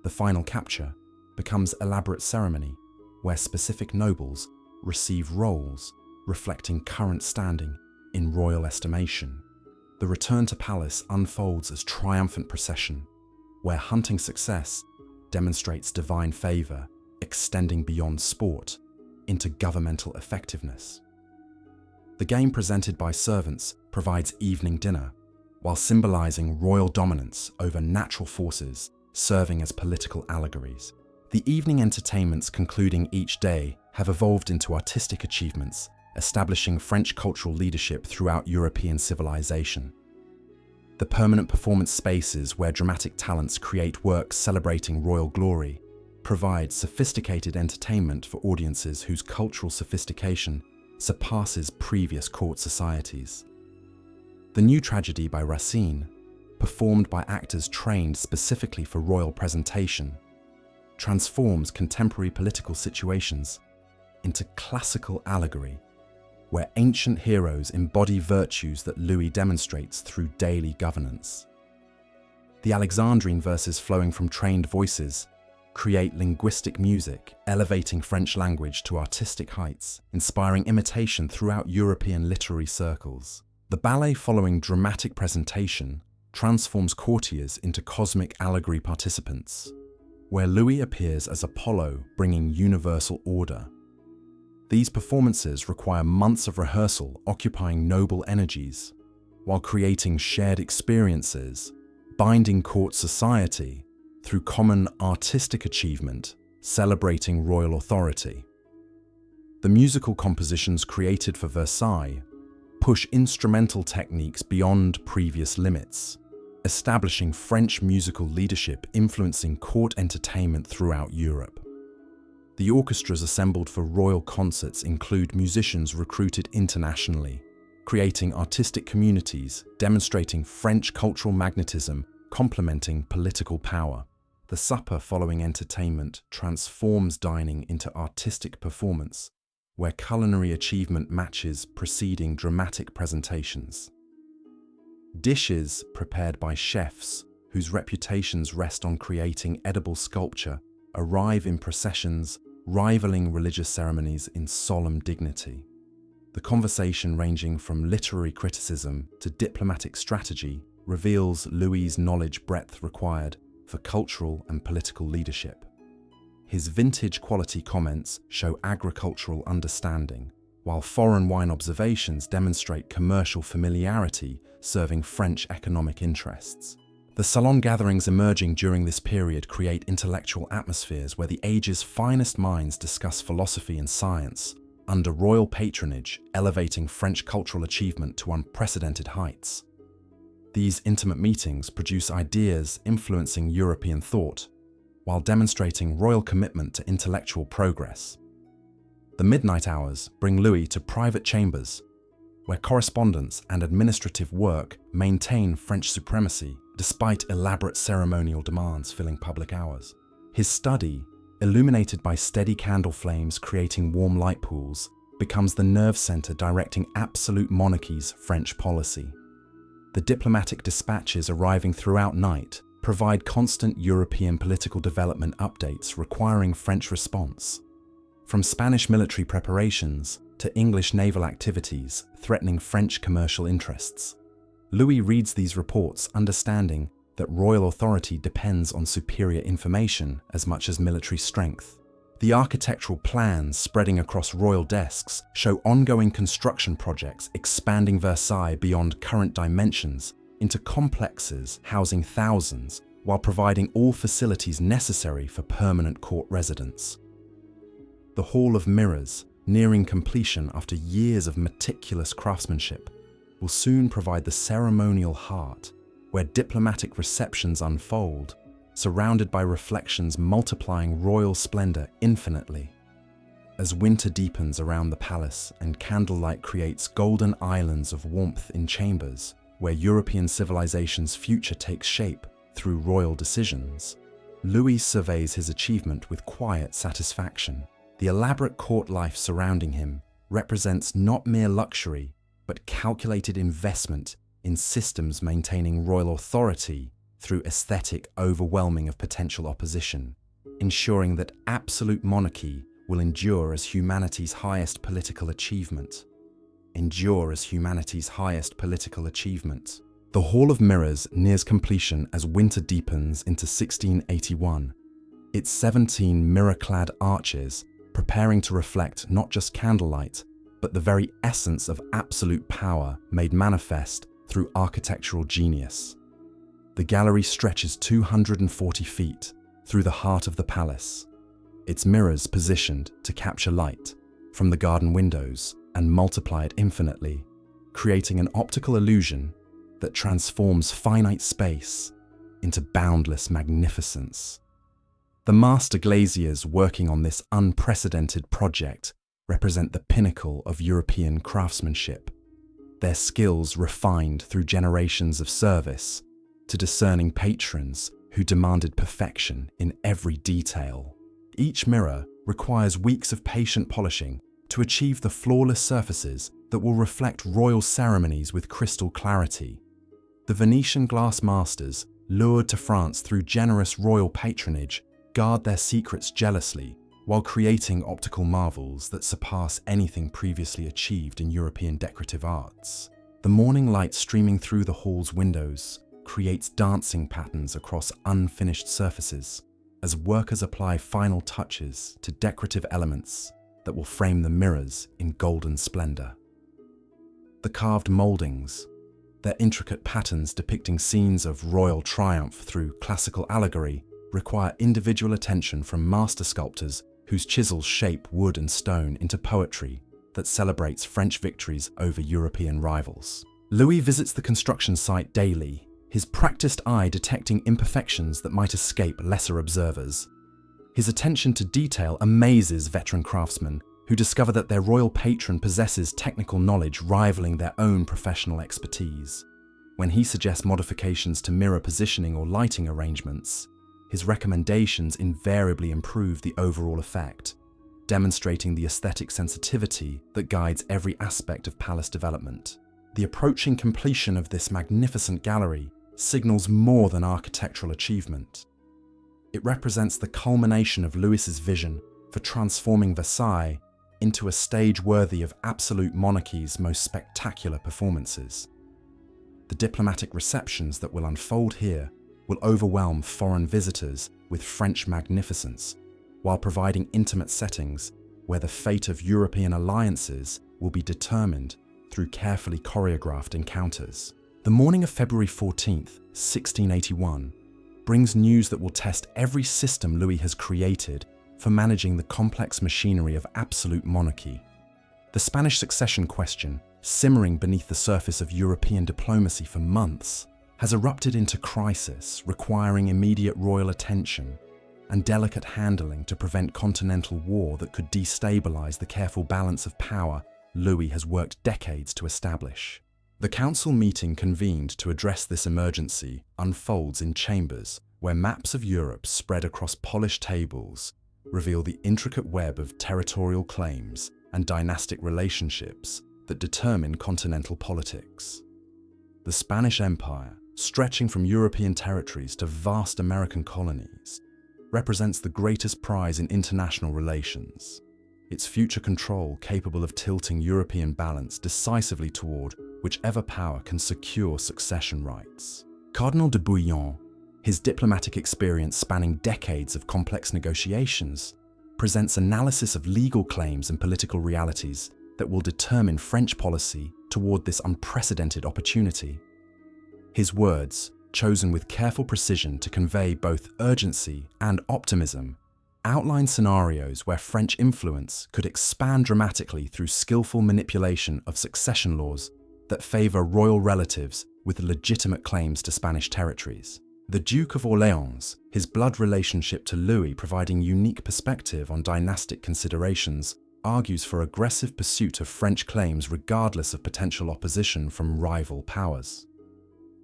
The final capture becomes elaborate ceremony where specific nobles receive roles reflecting current standing in royal estimation. The return to palace unfolds as triumphant procession, where hunting success demonstrates divine favor extending beyond sport into governmental effectiveness. The game presented by servants provides evening dinner, while symbolizing royal dominance over natural forces serving as political allegories. The evening entertainments concluding each day have evolved into artistic achievements, establishing French cultural leadership throughout European civilization. The permanent performance spaces where dramatic talents create works celebrating royal glory provide sophisticated entertainment for audiences whose cultural sophistication surpasses previous court societies. The New Tragedy by Racine, performed by actors trained specifically for royal presentation, transforms contemporary political situations into classical allegory, where ancient heroes embody virtues that Louis demonstrates through daily governance. The Alexandrine verses flowing from trained voices create linguistic music, elevating French language to artistic heights, inspiring imitation throughout European literary circles. The ballet following dramatic presentation transforms courtiers into cosmic allegory participants, where Louis appears as Apollo bringing universal order. These performances require months of rehearsal occupying noble energies, while creating shared experiences, binding court society through common artistic achievement, celebrating royal authority. The musical compositions created for Versailles push instrumental techniques beyond previous limits, establishing French musical leadership influencing court entertainment throughout Europe. The orchestras assembled for royal concerts include musicians recruited internationally, creating artistic communities demonstrating French cultural magnetism complementing political power. The supper following entertainment transforms dining into artistic performance, where culinary achievement matches preceding dramatic presentations. Dishes prepared by chefs, whose reputations rest on creating edible sculpture, arrive in processions, rivaling religious ceremonies in solemn dignity. The conversation, ranging from literary criticism to diplomatic strategy, reveals Louis's knowledge breadth required for cultural and political leadership. His vintage quality comments show agricultural understanding, while foreign wine observations demonstrate commercial familiarity serving French economic interests. The salon gatherings emerging during this period create intellectual atmospheres where the age's finest minds discuss philosophy and science, under royal patronage, elevating French cultural achievement to unprecedented heights. These intimate meetings produce ideas influencing European thought, while demonstrating royal commitment to intellectual progress. The midnight hours bring Louis to private chambers, where correspondence and administrative work maintain French supremacy despite elaborate ceremonial demands filling public hours. His study, illuminated by steady candle flames creating warm light pools, becomes the nerve center directing absolute monarchy's French policy. The diplomatic dispatches arriving throughout night provide constant European political development updates requiring French response. From Spanish military preparations to English naval activities threatening French commercial interests. Louis reads these reports understanding that royal authority depends on superior information as much as military strength. The architectural plans spreading across royal desks show ongoing construction projects expanding Versailles beyond current dimensions into complexes housing thousands, while providing all facilities necessary for permanent court residence. The Hall of Mirrors, nearing completion after years of meticulous craftsmanship, will soon provide the ceremonial heart where diplomatic receptions unfold, surrounded by reflections multiplying royal splendor infinitely. As winter deepens around the palace and candlelight creates golden islands of warmth in chambers where European civilization's future takes shape through royal decisions, Louis surveys his achievement with quiet satisfaction. The elaborate court life surrounding him represents not mere luxury, but calculated investment in systems maintaining royal authority through aesthetic overwhelming of potential opposition, ensuring that absolute monarchy will endure as humanity's highest political achievement. The Hall of Mirrors nears completion as winter deepens into 1681. Its 17 mirror-clad arches preparing to reflect not just candlelight, but the very essence of absolute power made manifest through architectural genius. The gallery stretches 240 feet through the heart of the palace, its mirrors positioned to capture light from the garden windows and multiply it infinitely, creating an optical illusion that transforms finite space into boundless magnificence. The master glaziers working on this unprecedented project represent the pinnacle of European craftsmanship, their skills refined through generations of service to discerning patrons who demanded perfection in every detail. Each mirror requires weeks of patient polishing to achieve the flawless surfaces that will reflect royal ceremonies with crystal clarity. The Venetian glass masters, lured to France through generous royal patronage, guard their secrets jealously while creating optical marvels that surpass anything previously achieved in European decorative arts. The morning light streaming through the hall's windows creates dancing patterns across unfinished surfaces as workers apply final touches to decorative elements that will frame the mirrors in golden splendor. The carved moldings, their intricate patterns depicting scenes of royal triumph through classical allegory, require individual attention from master sculptors whose chisels shape wood and stone into poetry that celebrates French victories over European rivals. Louis visits the construction site daily, his practiced eye detecting imperfections that might escape lesser observers. His attention to detail amazes veteran craftsmen who discover that their royal patron possesses technical knowledge rivaling their own professional expertise. When he suggests modifications to mirror positioning or lighting arrangements, his recommendations invariably improve the overall effect, demonstrating the aesthetic sensitivity that guides every aspect of palace development. The approaching completion of this magnificent gallery signals more than architectural achievement. It represents the culmination of Louis's vision for transforming Versailles into a stage worthy of absolute monarchy's most spectacular performances. The diplomatic receptions that will unfold here will overwhelm foreign visitors with French magnificence, while providing intimate settings where the fate of European alliances will be determined through carefully choreographed encounters. The morning of February 14th, 1681, brings news that will test every system Louis has created for managing the complex machinery of absolute monarchy. The Spanish succession question, simmering beneath the surface of European diplomacy for months, has erupted into crisis, requiring immediate royal attention and delicate handling to prevent continental war that could destabilize the careful balance of power Louis has worked decades to establish. The council meeting convened to address this emergency unfolds in chambers where maps of Europe spread across polished tables reveal the intricate web of territorial claims and dynastic relationships that determine continental politics. The Spanish Empire, stretching from European territories to vast American colonies, represents the greatest prize in international relations, its future control capable of tilting European balance decisively toward whichever power can secure succession rights. Cardinal de Bouillon, his diplomatic experience spanning decades of complex negotiations, presents analysis of legal claims and political realities that will determine French policy toward this unprecedented opportunity. His words, chosen with careful precision to convey both urgency and optimism, outline scenarios where French influence could expand dramatically through skillful manipulation of succession laws that favor royal relatives with legitimate claims to Spanish territories. The Duke of Orleans, his blood relationship to Louis providing unique perspective on dynastic considerations, argues for aggressive pursuit of French claims regardless of potential opposition from rival powers.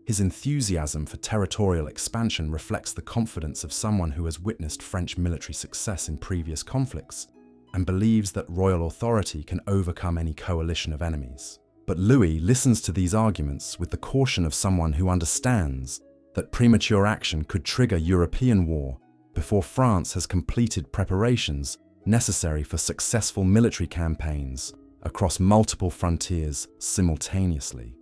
His enthusiasm for territorial expansion reflects the confidence of someone who has witnessed French military success in previous conflicts and believes that royal authority can overcome any coalition of enemies. But Louis listens to these arguments with the caution of someone who understands that premature action could trigger European war before France has completed preparations necessary for successful military campaigns across multiple frontiers simultaneously.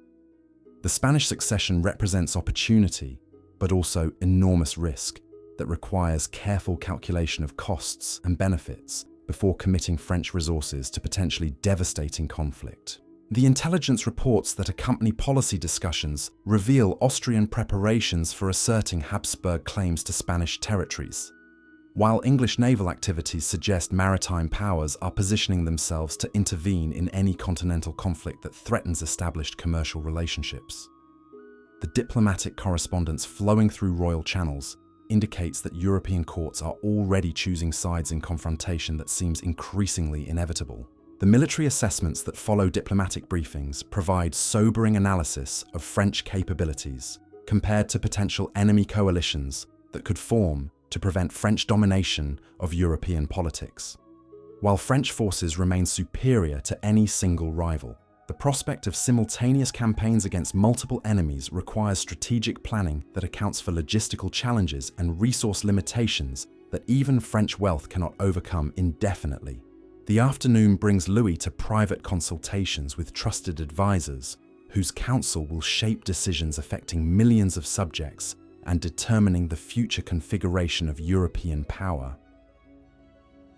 The Spanish succession represents opportunity, but also enormous risk that requires careful calculation of costs and benefits before committing French resources to potentially devastating conflict. The intelligence reports that accompany policy discussions reveal Austrian preparations for asserting Habsburg claims to Spanish territories, while English naval activities suggest maritime powers are positioning themselves to intervene in any continental conflict that threatens established commercial relationships. The diplomatic correspondence flowing through royal channels indicates that European courts are already choosing sides in confrontation that seems increasingly inevitable. The military assessments that follow diplomatic briefings provide sobering analysis of French capabilities compared to potential enemy coalitions that could form to prevent French domination of European politics. While French forces remain superior to any single rival, the prospect of simultaneous campaigns against multiple enemies requires strategic planning that accounts for logistical challenges and resource limitations that even French wealth cannot overcome indefinitely. The afternoon brings Louis to private consultations with trusted advisors, whose counsel will shape decisions affecting millions of subjects and determining the future configuration of European power.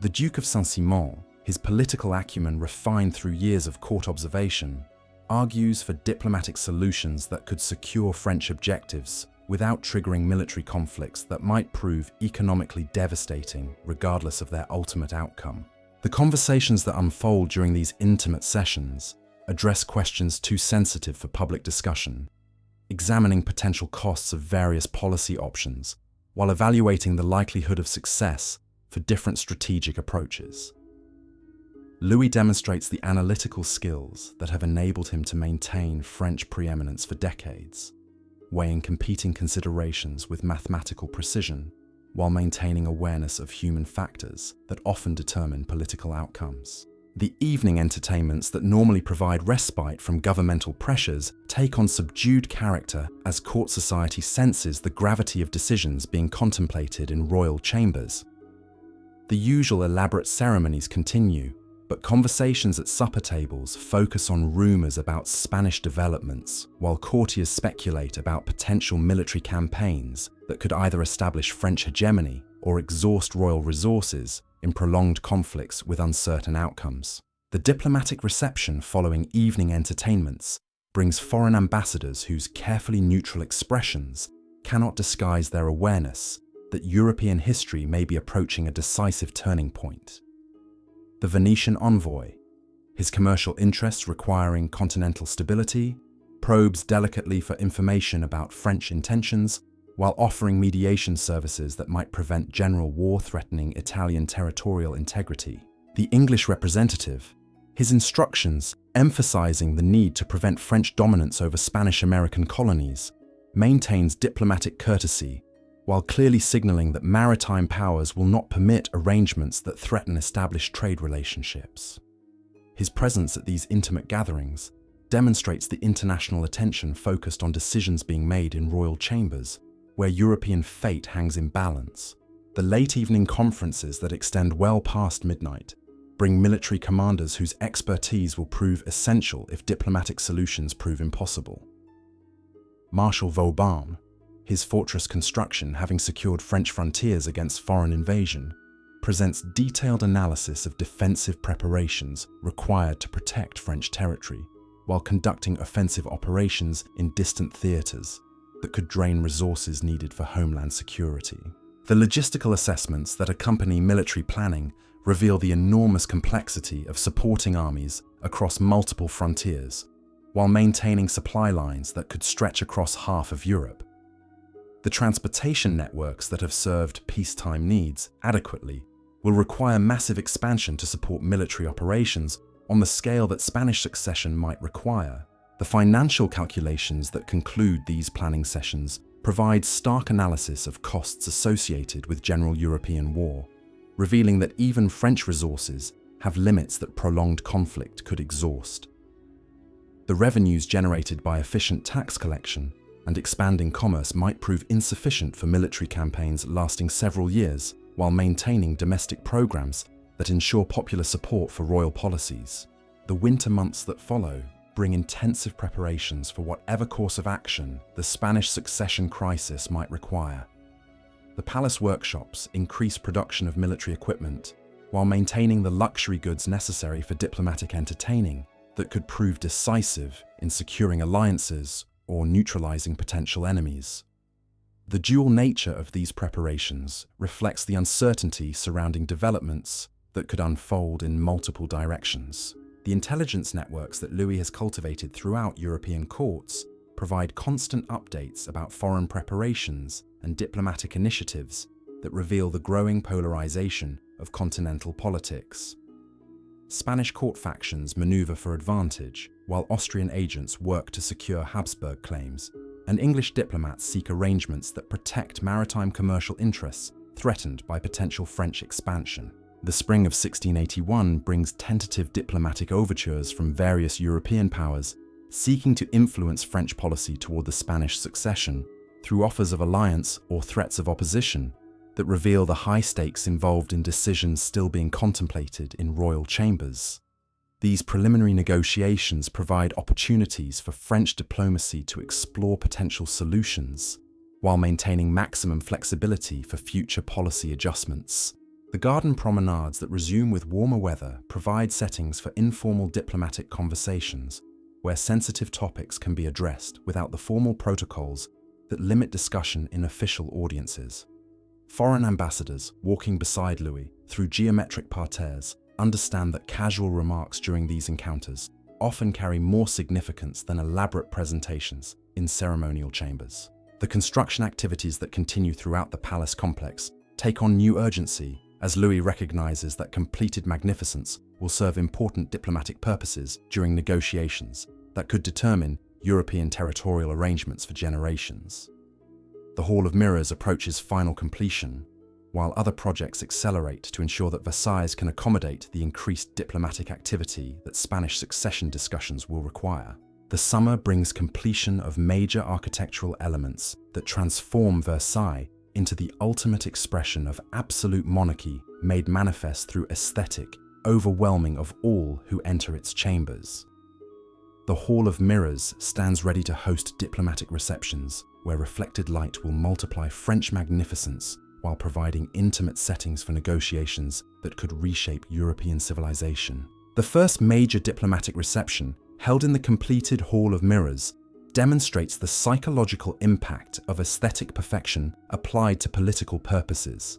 The Duke of Saint-Simon, his political acumen refined through years of court observation, argues for diplomatic solutions that could secure French objectives without triggering military conflicts that might prove economically devastating regardless of their ultimate outcome. The conversations that unfold during these intimate sessions address questions too sensitive for public discussion, examining potential costs of various policy options while evaluating the likelihood of success for different strategic approaches. Louis demonstrates the analytical skills that have enabled him to maintain French preeminence for decades, weighing competing considerations with mathematical precision while maintaining awareness of human factors that often determine political outcomes. The evening entertainments that normally provide respite from governmental pressures take on subdued character as court society senses the gravity of decisions being contemplated in royal chambers. The usual elaborate ceremonies continue, but conversations at supper tables focus on rumors about Spanish developments, while courtiers speculate about potential military campaigns that could either establish French hegemony or exhaust royal resources in prolonged conflicts with uncertain outcomes. The diplomatic reception following evening entertainments brings foreign ambassadors whose carefully neutral expressions cannot disguise their awareness that European history may be approaching a decisive turning point. The Venetian envoy, his commercial interests requiring continental stability, probes delicately for information about French intentions while offering mediation services that might prevent general war threatening Italian territorial integrity. The English representative, his instructions emphasizing the need to prevent French dominance over Spanish-American colonies, maintains diplomatic courtesy while clearly signaling that maritime powers will not permit arrangements that threaten established trade relationships. His presence at these intimate gatherings demonstrates the international attention focused on decisions being made in royal chambers, where European fate hangs in balance. The late evening conferences that extend well past midnight bring military commanders whose expertise will prove essential if diplomatic solutions prove impossible. Marshal Vauban, his fortress construction having secured French frontiers against foreign invasion, presents detailed analysis of defensive preparations required to protect French territory, while conducting offensive operations in distant theatres that could drain resources needed for homeland security. The logistical assessments that accompany military planning reveal the enormous complexity of supporting armies across multiple frontiers, while maintaining supply lines that could stretch across half of Europe. The transportation networks that have served peacetime needs adequately will require massive expansion to support military operations on the scale that Spanish succession might require. The financial calculations that conclude these planning sessions provide stark analysis of costs associated with general European war, revealing that even French resources have limits that prolonged conflict could exhaust. The revenues generated by efficient tax collection and expanding commerce might prove insufficient for military campaigns lasting several years, while maintaining domestic programs that ensure popular support for royal policies. The winter months that follow bring intensive preparations for whatever course of action the Spanish succession crisis might require. The palace workshops increase production of military equipment, while maintaining the luxury goods necessary for diplomatic entertaining that could prove decisive in securing alliances or neutralizing potential enemies. The dual nature of these preparations reflects the uncertainty surrounding developments that could unfold in multiple directions. The intelligence networks that Louis has cultivated throughout European courts provide constant updates about foreign preparations and diplomatic initiatives that reveal the growing polarization of continental politics. Spanish court factions maneuver for advantage, while Austrian agents work to secure Habsburg claims, and English diplomats seek arrangements that protect maritime commercial interests threatened by potential French expansion. The spring of 1681 brings tentative diplomatic overtures from various European powers seeking to influence French policy toward the Spanish succession through offers of alliance or threats of opposition that reveal the high stakes involved in decisions still being contemplated in royal chambers. These preliminary negotiations provide opportunities for French diplomacy to explore potential solutions, while maintaining maximum flexibility for future policy adjustments. The garden promenades that resume with warmer weather provide settings for informal diplomatic conversations, where sensitive topics can be addressed without the formal protocols that limit discussion in official audiences. Foreign ambassadors walking beside Louis through geometric parterres understand that casual remarks during these encounters often carry more significance than elaborate presentations in ceremonial chambers. The construction activities that continue throughout the palace complex take on new urgency as Louis recognizes that completed magnificence will serve important diplomatic purposes during negotiations that could determine European territorial arrangements for generations. The Hall of Mirrors approaches final completion, while other projects accelerate to ensure that Versailles can accommodate the increased diplomatic activity that Spanish succession discussions will require. The summer brings completion of major architectural elements that transform Versailles into the ultimate expression of absolute monarchy made manifest through aesthetic, overwhelming of all who enter its chambers. The Hall of Mirrors stands ready to host diplomatic receptions where reflected light will multiply French magnificence while providing intimate settings for negotiations that could reshape European civilization. The first major diplomatic reception, held in the completed Hall of Mirrors, demonstrates the psychological impact of aesthetic perfection applied to political purposes.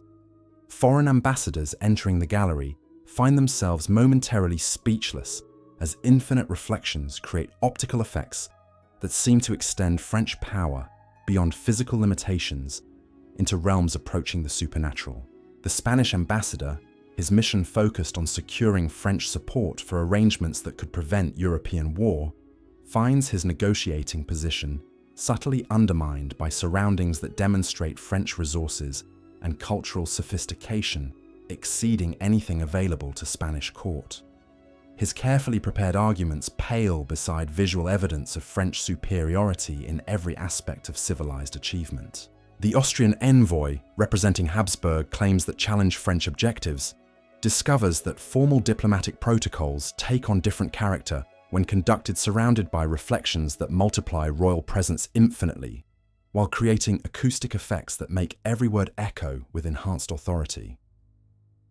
Foreign ambassadors entering the gallery find themselves momentarily speechless as infinite reflections create optical effects that seem to extend French power beyond physical limitations into realms approaching the supernatural. The Spanish ambassador, his mission focused on securing French support for arrangements that could prevent European war, finds his negotiating position subtly undermined by surroundings that demonstrate French resources and cultural sophistication exceeding anything available to Spanish court. His carefully prepared arguments pale beside visual evidence of French superiority in every aspect of civilized achievement. The Austrian envoy, representing Habsburg claims that challenge French objectives, discovers that formal diplomatic protocols take on different character when conducted surrounded by reflections that multiply royal presence infinitely, while creating acoustic effects that make every word echo with enhanced authority.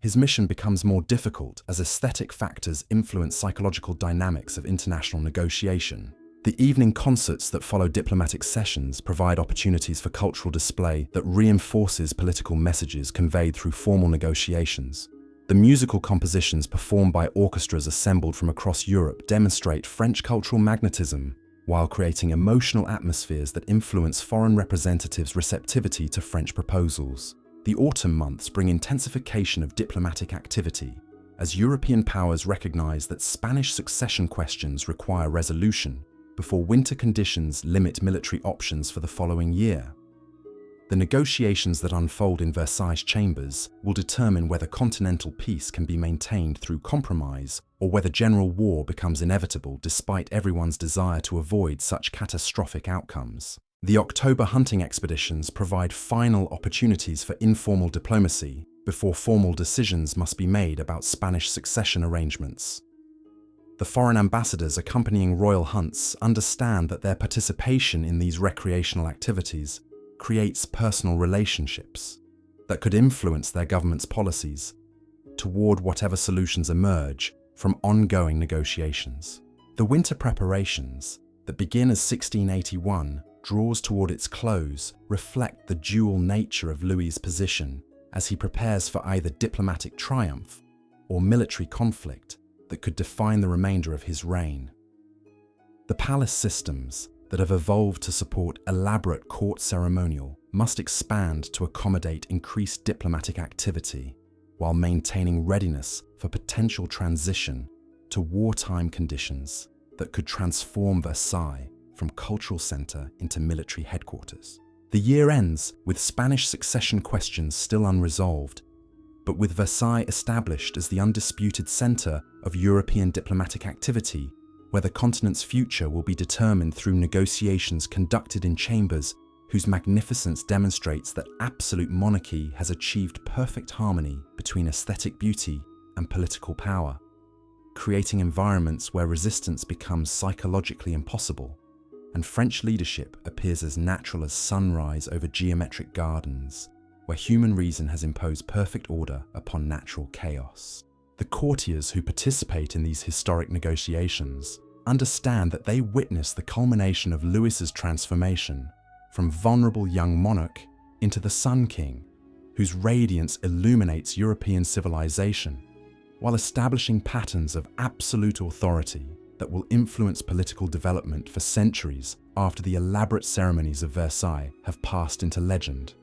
His mission becomes more difficult as aesthetic factors influence psychological dynamics of international negotiation. The evening concerts that follow diplomatic sessions provide opportunities for cultural display that reinforces political messages conveyed through formal negotiations. The musical compositions performed by orchestras assembled from across Europe demonstrate French cultural magnetism, while creating emotional atmospheres that influence foreign representatives' receptivity to French proposals. The autumn months bring intensification of diplomatic activity, as European powers recognize that Spanish succession questions require resolution before winter conditions limit military options for the following year. The negotiations that unfold in Versailles chambers will determine whether continental peace can be maintained through compromise or whether general war becomes inevitable despite everyone's desire to avoid such catastrophic outcomes. The October hunting expeditions provide final opportunities for informal diplomacy before formal decisions must be made about Spanish succession arrangements. The foreign ambassadors accompanying royal hunts understand that their participation in these recreational activities creates personal relationships that could influence their government's policies toward whatever solutions emerge from ongoing negotiations. The winter preparations that begin as 1681 draws toward its close reflect the dual nature of Louis's position as he prepares for either diplomatic triumph or military conflict that could define the remainder of his reign. The palace systems that have evolved to support elaborate court ceremonial must expand to accommodate increased diplomatic activity while maintaining readiness for potential transition to wartime conditions that could transform Versailles from cultural center into military headquarters. The year ends with Spanish succession questions still unresolved, but with Versailles established as the undisputed center of European diplomatic activity, where the continent's future will be determined through negotiations conducted in chambers whose magnificence demonstrates that absolute monarchy has achieved perfect harmony between aesthetic beauty and political power, creating environments where resistance becomes psychologically impossible, and French leadership appears as natural as sunrise over geometric gardens, where human reason has imposed perfect order upon natural chaos. The courtiers who participate in these historic negotiations understand that they witness the culmination of Louis's transformation from vulnerable young monarch into the Sun King, whose radiance illuminates European civilization, while establishing patterns of absolute authority that will influence political development for centuries after the elaborate ceremonies of Versailles have passed into legend,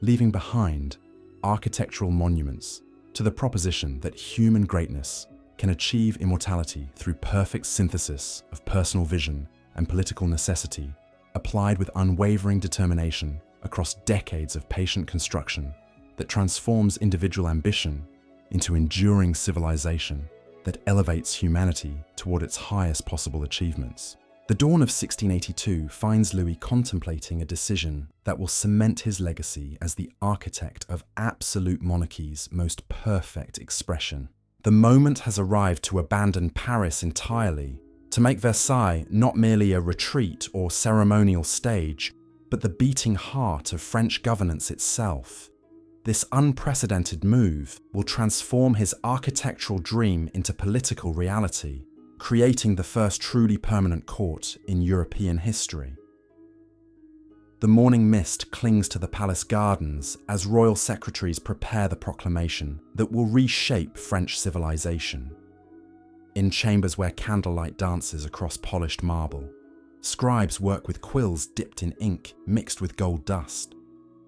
leaving behind architectural monuments to the proposition that human greatness can achieve immortality through perfect synthesis of personal vision and political necessity, applied with unwavering determination across decades of patient construction that transforms individual ambition into enduring civilization that elevates humanity toward its highest possible achievements. The dawn of 1682 finds Louis contemplating a decision that will cement his legacy as the architect of absolute monarchy's most perfect expression. The moment has arrived to abandon Paris entirely, to make Versailles not merely a retreat or ceremonial stage, but the beating heart of French governance itself. This unprecedented move will transform his architectural dream into political reality, creating the first truly permanent court in European history. The morning mist clings to the palace gardens as royal secretaries prepare the proclamation that will reshape French civilization. In chambers where candlelight dances across polished marble, scribes work with quills dipped in ink mixed with gold dust,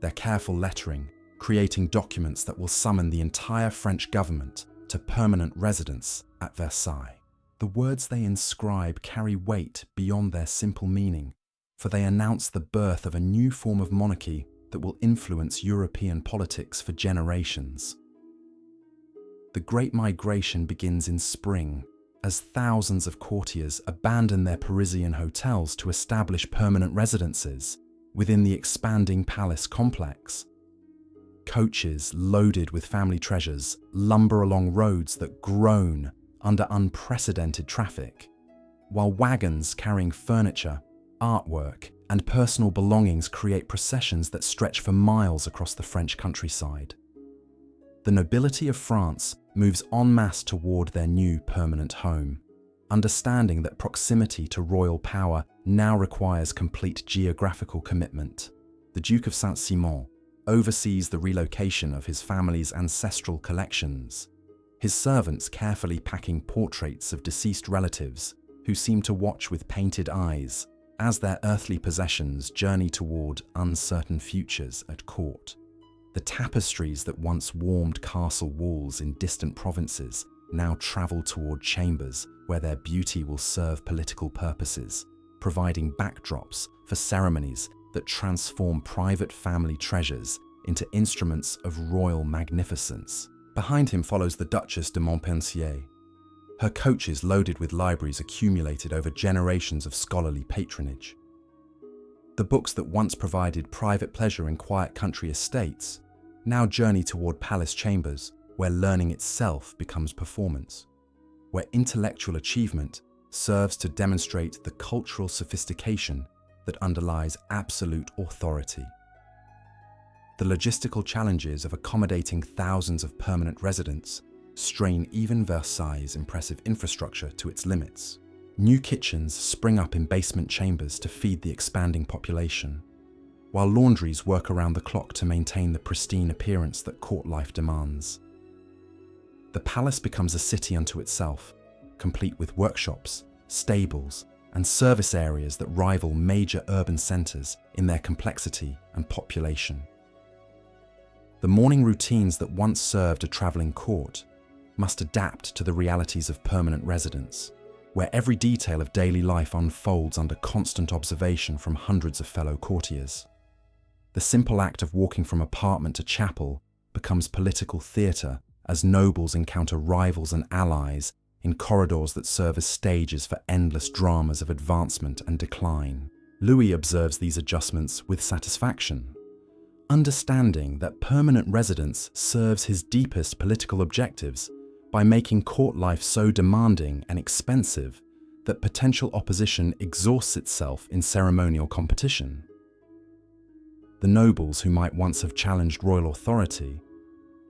their careful lettering creating documents that will summon the entire French government to permanent residence at Versailles. The words they inscribe carry weight beyond their simple meaning, for they announce the birth of a new form of monarchy that will influence European politics for generations. The Great Migration begins in spring, as thousands of courtiers abandon their Parisian hotels to establish permanent residences within the expanding palace complex. Coaches loaded with family treasures lumber along roads that groan under unprecedented traffic, while wagons carrying furniture, artwork, and personal belongings create processions that stretch for miles across the French countryside. The nobility of France moves en masse toward their new permanent home, understanding that proximity to royal power now requires complete geographical commitment. The Duke of Saint-Simon oversees the relocation of his family's ancestral collections, his servants carefully packing portraits of deceased relatives who seem to watch with painted eyes as their earthly possessions journey toward uncertain futures at court. The tapestries that once warmed castle walls in distant provinces now travel toward chambers where their beauty will serve political purposes, providing backdrops for ceremonies that transform private family treasures into instruments of royal magnificence. Behind him follows the Duchess de Montpensier, her coaches loaded with libraries accumulated over generations of scholarly patronage. The books that once provided private pleasure in quiet country estates now journey toward palace chambers where learning itself becomes performance, where intellectual achievement serves to demonstrate the cultural sophistication that underlies absolute authority. The logistical challenges of accommodating thousands of permanent residents strain even Versailles' impressive infrastructure to its limits. New kitchens spring up in basement chambers to feed the expanding population, while laundries work around the clock to maintain the pristine appearance that court life demands. The palace becomes a city unto itself, complete with workshops, stables, and service areas that rival major urban centers in their complexity and population. The morning routines that once served a traveling court must adapt to the realities of permanent residence, where every detail of daily life unfolds under constant observation from hundreds of fellow courtiers. The simple act of walking from apartment to chapel becomes political theatre as nobles encounter rivals and allies in corridors that serve as stages for endless dramas of advancement and decline. Louis observes these adjustments with satisfaction, understanding that permanent residence serves his deepest political objectives by making court life so demanding and expensive that potential opposition exhausts itself in ceremonial competition. The nobles who might once have challenged royal authority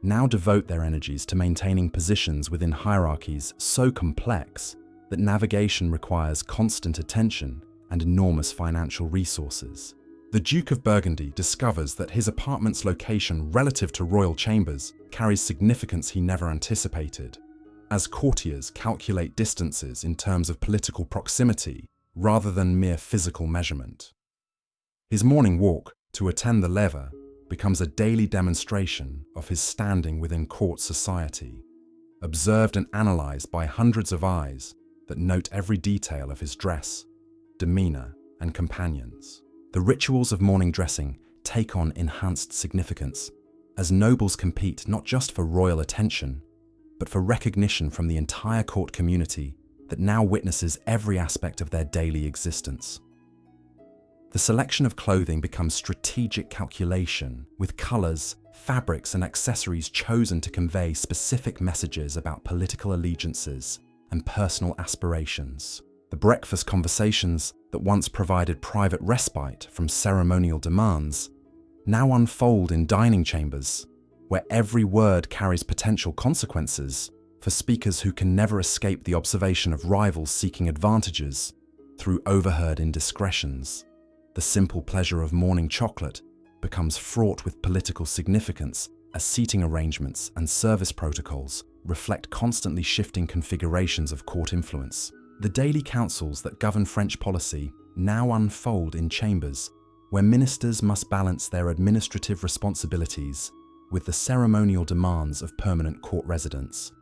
now devote their energies to maintaining positions within hierarchies so complex that navigation requires constant attention and enormous financial resources. The Duke of Burgundy discovers that his apartment's location relative to royal chambers carries significance he never anticipated, as courtiers calculate distances in terms of political proximity rather than mere physical measurement. His morning walk to attend the levee becomes a daily demonstration of his standing within court society, observed and analyzed by hundreds of eyes that note every detail of his dress, demeanor, and companions. The rituals of morning dressing take on enhanced significance as nobles compete not just for royal attention, but for recognition from the entire court community that now witnesses every aspect of their daily existence. The selection of clothing becomes strategic calculation, with colors, fabrics, and accessories chosen to convey specific messages about political allegiances and personal aspirations. The breakfast conversations that once provided private respite from ceremonial demands now unfold in dining chambers, where every word carries potential consequences for speakers who can never escape the observation of rivals seeking advantages through overheard indiscretions. The simple pleasure of morning chocolate becomes fraught with political significance as seating arrangements and service protocols reflect constantly shifting configurations of court influence. The daily councils that govern French policy now unfold in chambers where ministers must balance their administrative responsibilities with the ceremonial demands of permanent court residents.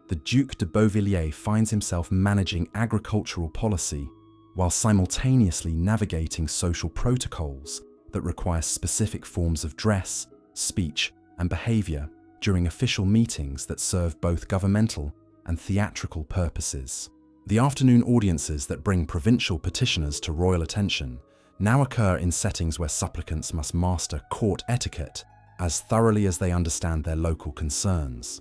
The Duc de Beauvilliers finds himself managing agricultural policy while simultaneously navigating social protocols that require specific forms of dress, speech, and behavior during official meetings that serve both governmental and theatrical purposes. The afternoon audiences that bring provincial petitioners to royal attention now occur in settings where supplicants must master court etiquette as thoroughly as they understand their local concerns.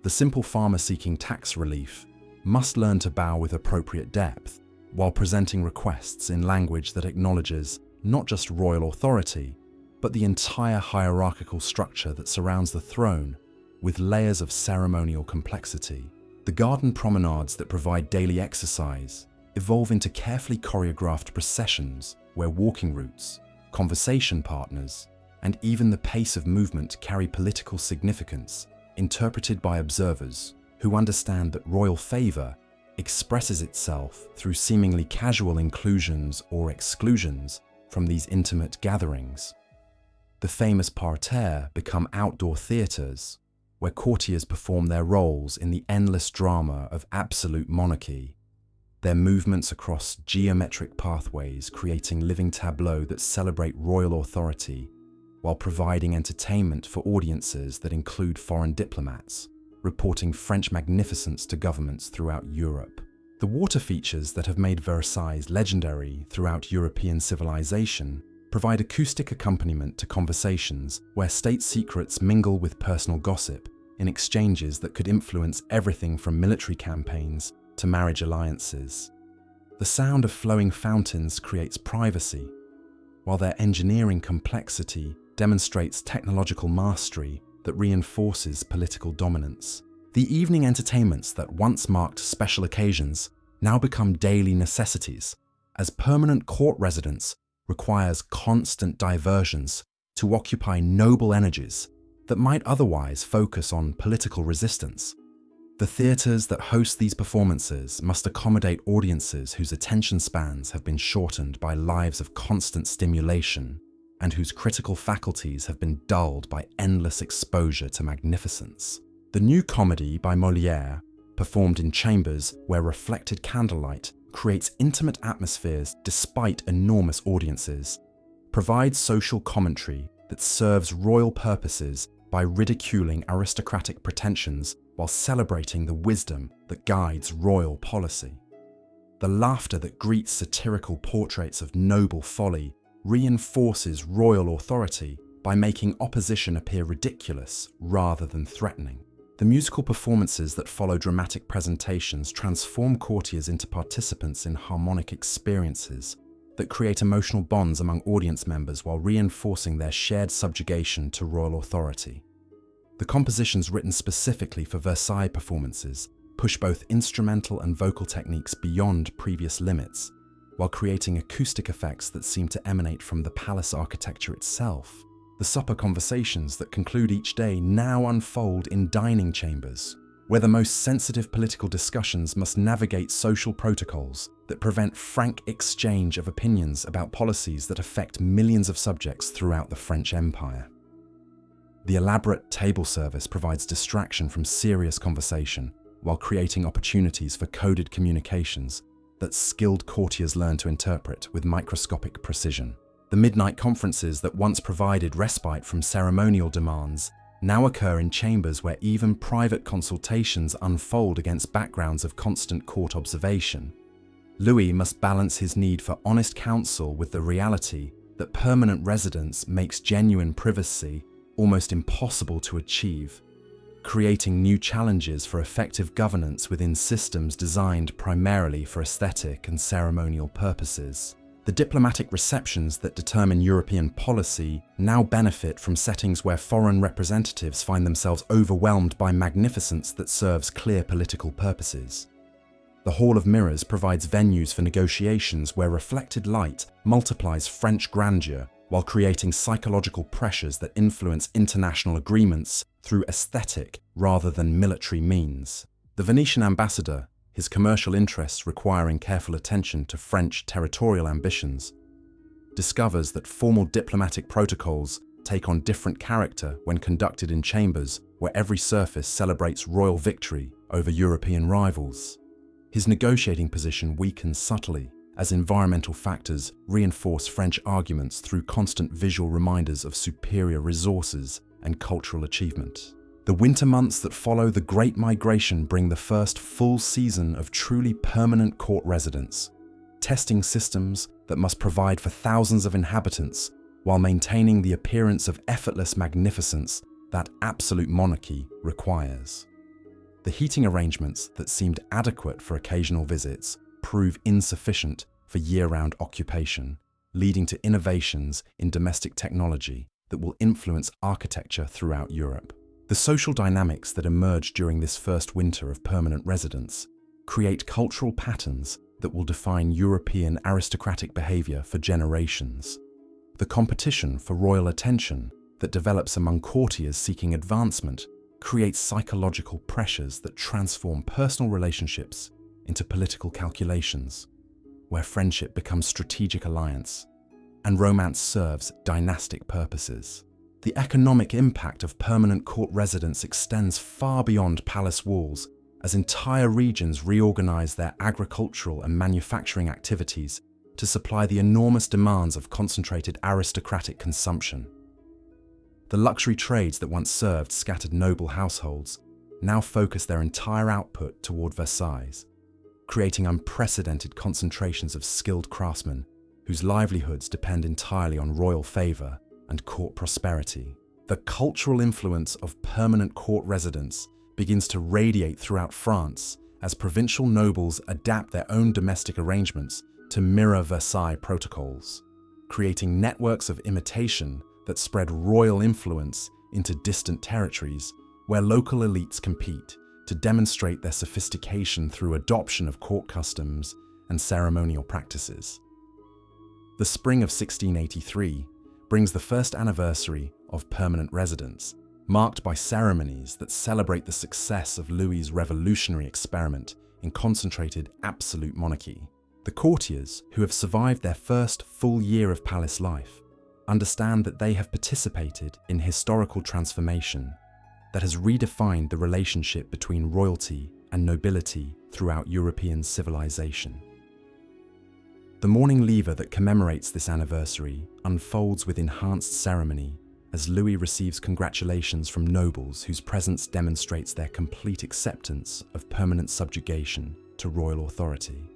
The simple farmer seeking tax relief must learn to bow with appropriate depth while presenting requests in language that acknowledges not just royal authority, but the entire hierarchical structure that surrounds the throne with layers of ceremonial complexity. The garden promenades that provide daily exercise evolve into carefully choreographed processions where walking routes, conversation partners, and even the pace of movement carry political significance, interpreted by observers who understand that royal favor expresses itself through seemingly casual inclusions or exclusions from these intimate gatherings. The famous parterres become outdoor theatres, where courtiers perform their roles in the endless drama of absolute monarchy, their movements across geometric pathways creating living tableaux that celebrate royal authority, while providing entertainment for audiences that include foreign diplomats, reporting French magnificence to governments throughout Europe. The water features that have made Versailles legendary throughout European civilization provide acoustic accompaniment to conversations where state secrets mingle with personal gossip in exchanges that could influence everything from military campaigns to marriage alliances. The sound of flowing fountains creates privacy, while their engineering complexity demonstrates technological mastery that reinforces political dominance. The evening entertainments that once marked special occasions now become daily necessities, as permanent court residence requires constant diversions to occupy noble energies that might otherwise focus on political resistance. The theatres that host these performances must accommodate audiences whose attention spans have been shortened by lives of constant stimulation and whose critical faculties have been dulled by endless exposure to magnificence. The new comedy by Molière, performed in chambers where reflected candlelight creates intimate atmospheres despite enormous audiences, provides social commentary that serves royal purposes by ridiculing aristocratic pretensions while celebrating the wisdom that guides royal policy. The laughter that greets satirical portraits of noble folly reinforces royal authority by making opposition appear ridiculous rather than threatening. The musical performances that follow dramatic presentations transform courtiers into participants in harmonic experiences that create emotional bonds among audience members while reinforcing their shared subjugation to royal authority. The compositions written specifically for Versailles performances push both instrumental and vocal techniques beyond previous limits, while creating acoustic effects that seem to emanate from the palace architecture itself. The supper conversations that conclude each day now unfold in dining chambers, where the most sensitive political discussions must navigate social protocols that prevent frank exchange of opinions about policies that affect millions of subjects throughout the French Empire. The elaborate table service provides distraction from serious conversation while creating opportunities for coded communications that skilled courtiers learn to interpret with microscopic precision. The midnight conferences that once provided respite from ceremonial demands now occur in chambers where even private consultations unfold against backgrounds of constant court observation. Louis must balance his need for honest counsel with the reality that permanent residence makes genuine privacy almost impossible to achieve, creating new challenges for effective governance within systems designed primarily for aesthetic and ceremonial purposes. The diplomatic receptions that determine European policy now benefit from settings where foreign representatives find themselves overwhelmed by magnificence that serves clear political purposes. The Hall of Mirrors provides venues for negotiations where reflected light multiplies French grandeur while creating psychological pressures that influence international agreements through aesthetic rather than military means. The Venetian ambassador, his commercial interests requiring careful attention to French territorial ambitions, discovers that formal diplomatic protocols take on different character when conducted in chambers where every surface celebrates royal victory over European rivals. His negotiating position weakens subtly as environmental factors reinforce French arguments through constant visual reminders of superior resources and cultural achievement. The winter months that follow the Great Migration bring the first full season of truly permanent court residence, testing systems that must provide for thousands of inhabitants while maintaining the appearance of effortless magnificence that absolute monarchy requires. The heating arrangements that seemed adequate for occasional visits prove insufficient for year-round occupation, leading to innovations in domestic technology that will influence architecture throughout Europe. The social dynamics that emerge during this first winter of permanent residence create cultural patterns that will define European aristocratic behavior for generations. The competition for royal attention that develops among courtiers seeking advancement creates psychological pressures that transform personal relationships into political calculations, where friendship becomes strategic alliance and romance serves dynastic purposes. The economic impact of permanent court residence extends far beyond palace walls as entire regions reorganize their agricultural and manufacturing activities to supply the enormous demands of concentrated aristocratic consumption. The luxury trades that once served scattered noble households now focus their entire output toward Versailles, creating unprecedented concentrations of skilled craftsmen whose livelihoods depend entirely on royal favor and court prosperity. The cultural influence of permanent court residence begins to radiate throughout France as provincial nobles adapt their own domestic arrangements to mirror Versailles protocols, creating networks of imitation that spread royal influence into distant territories where local elites compete to demonstrate their sophistication through adoption of court customs and ceremonial practices. The spring of 1683 brings the first anniversary of permanent residence, marked by ceremonies that celebrate the success of Louis's revolutionary experiment in concentrated absolute monarchy. The courtiers, who have survived their first full year of palace life, understand that they have participated in historical transformation that has redefined the relationship between royalty and nobility throughout European civilization. The morning lever that commemorates this anniversary unfolds with enhanced ceremony as Louis receives congratulations from nobles whose presence demonstrates their complete acceptance of permanent subjugation to royal authority.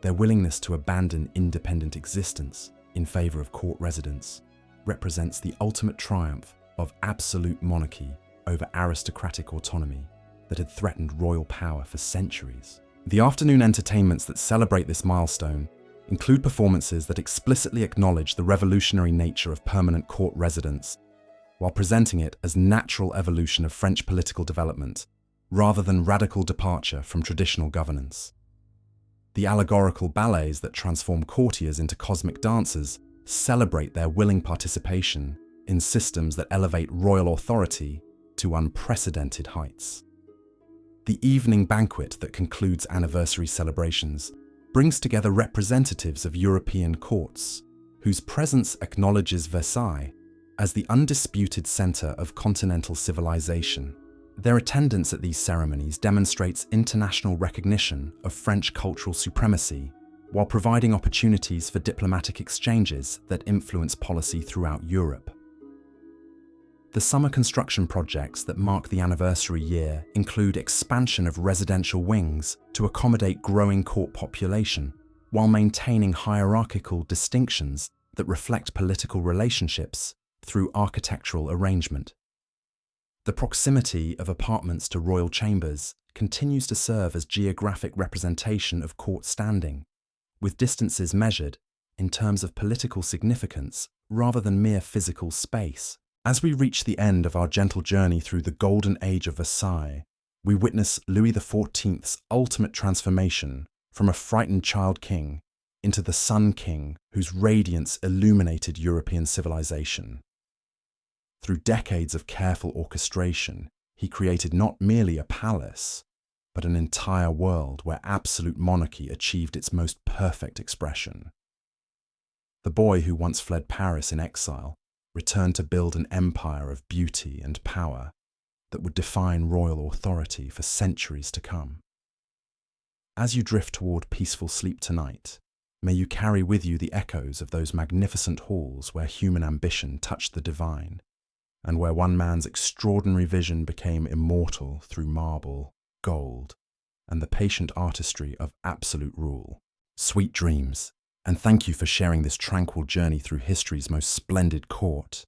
Their willingness to abandon independent existence in favor of court residence represents the ultimate triumph of absolute monarchy over aristocratic autonomy that had threatened royal power for centuries. The afternoon entertainments that celebrate this milestone include performances that explicitly acknowledge the revolutionary nature of permanent court residence, while presenting it as natural evolution of French political development, rather than radical departure from traditional governance. The allegorical ballets that transform courtiers into cosmic dancers celebrate their willing participation in systems that elevate royal authority to unprecedented heights. The evening banquet that concludes anniversary celebrations brings together representatives of European courts, whose presence acknowledges Versailles as the undisputed center of continental civilization. Their attendance at these ceremonies demonstrates international recognition of French cultural supremacy while providing opportunities for diplomatic exchanges that influence policy throughout Europe. The summer construction projects that mark the anniversary year include expansion of residential wings to accommodate growing court population, while maintaining hierarchical distinctions that reflect political relationships through architectural arrangement. The proximity of apartments to royal chambers continues to serve as geographic representation of court standing, with distances measured in terms of political significance rather than mere physical space. As we reach the end of our gentle journey through the golden age of Versailles, we witness Louis XIV's ultimate transformation from a frightened child king into the Sun King whose radiance illuminated European civilization. Through decades of careful orchestration, he created not merely a palace, but an entire world where absolute monarchy achieved its most perfect expression. The boy who once fled Paris in exile returned to build an empire of beauty and power that would define royal authority for centuries to come. As you drift toward peaceful sleep tonight, may you carry with you the echoes of those magnificent halls where human ambition touched the divine, and where one man's extraordinary vision became immortal through marble, gold, and the patient artistry of absolute rule. Sweet dreams, and thank you for sharing this tranquil journey through history's most splendid court.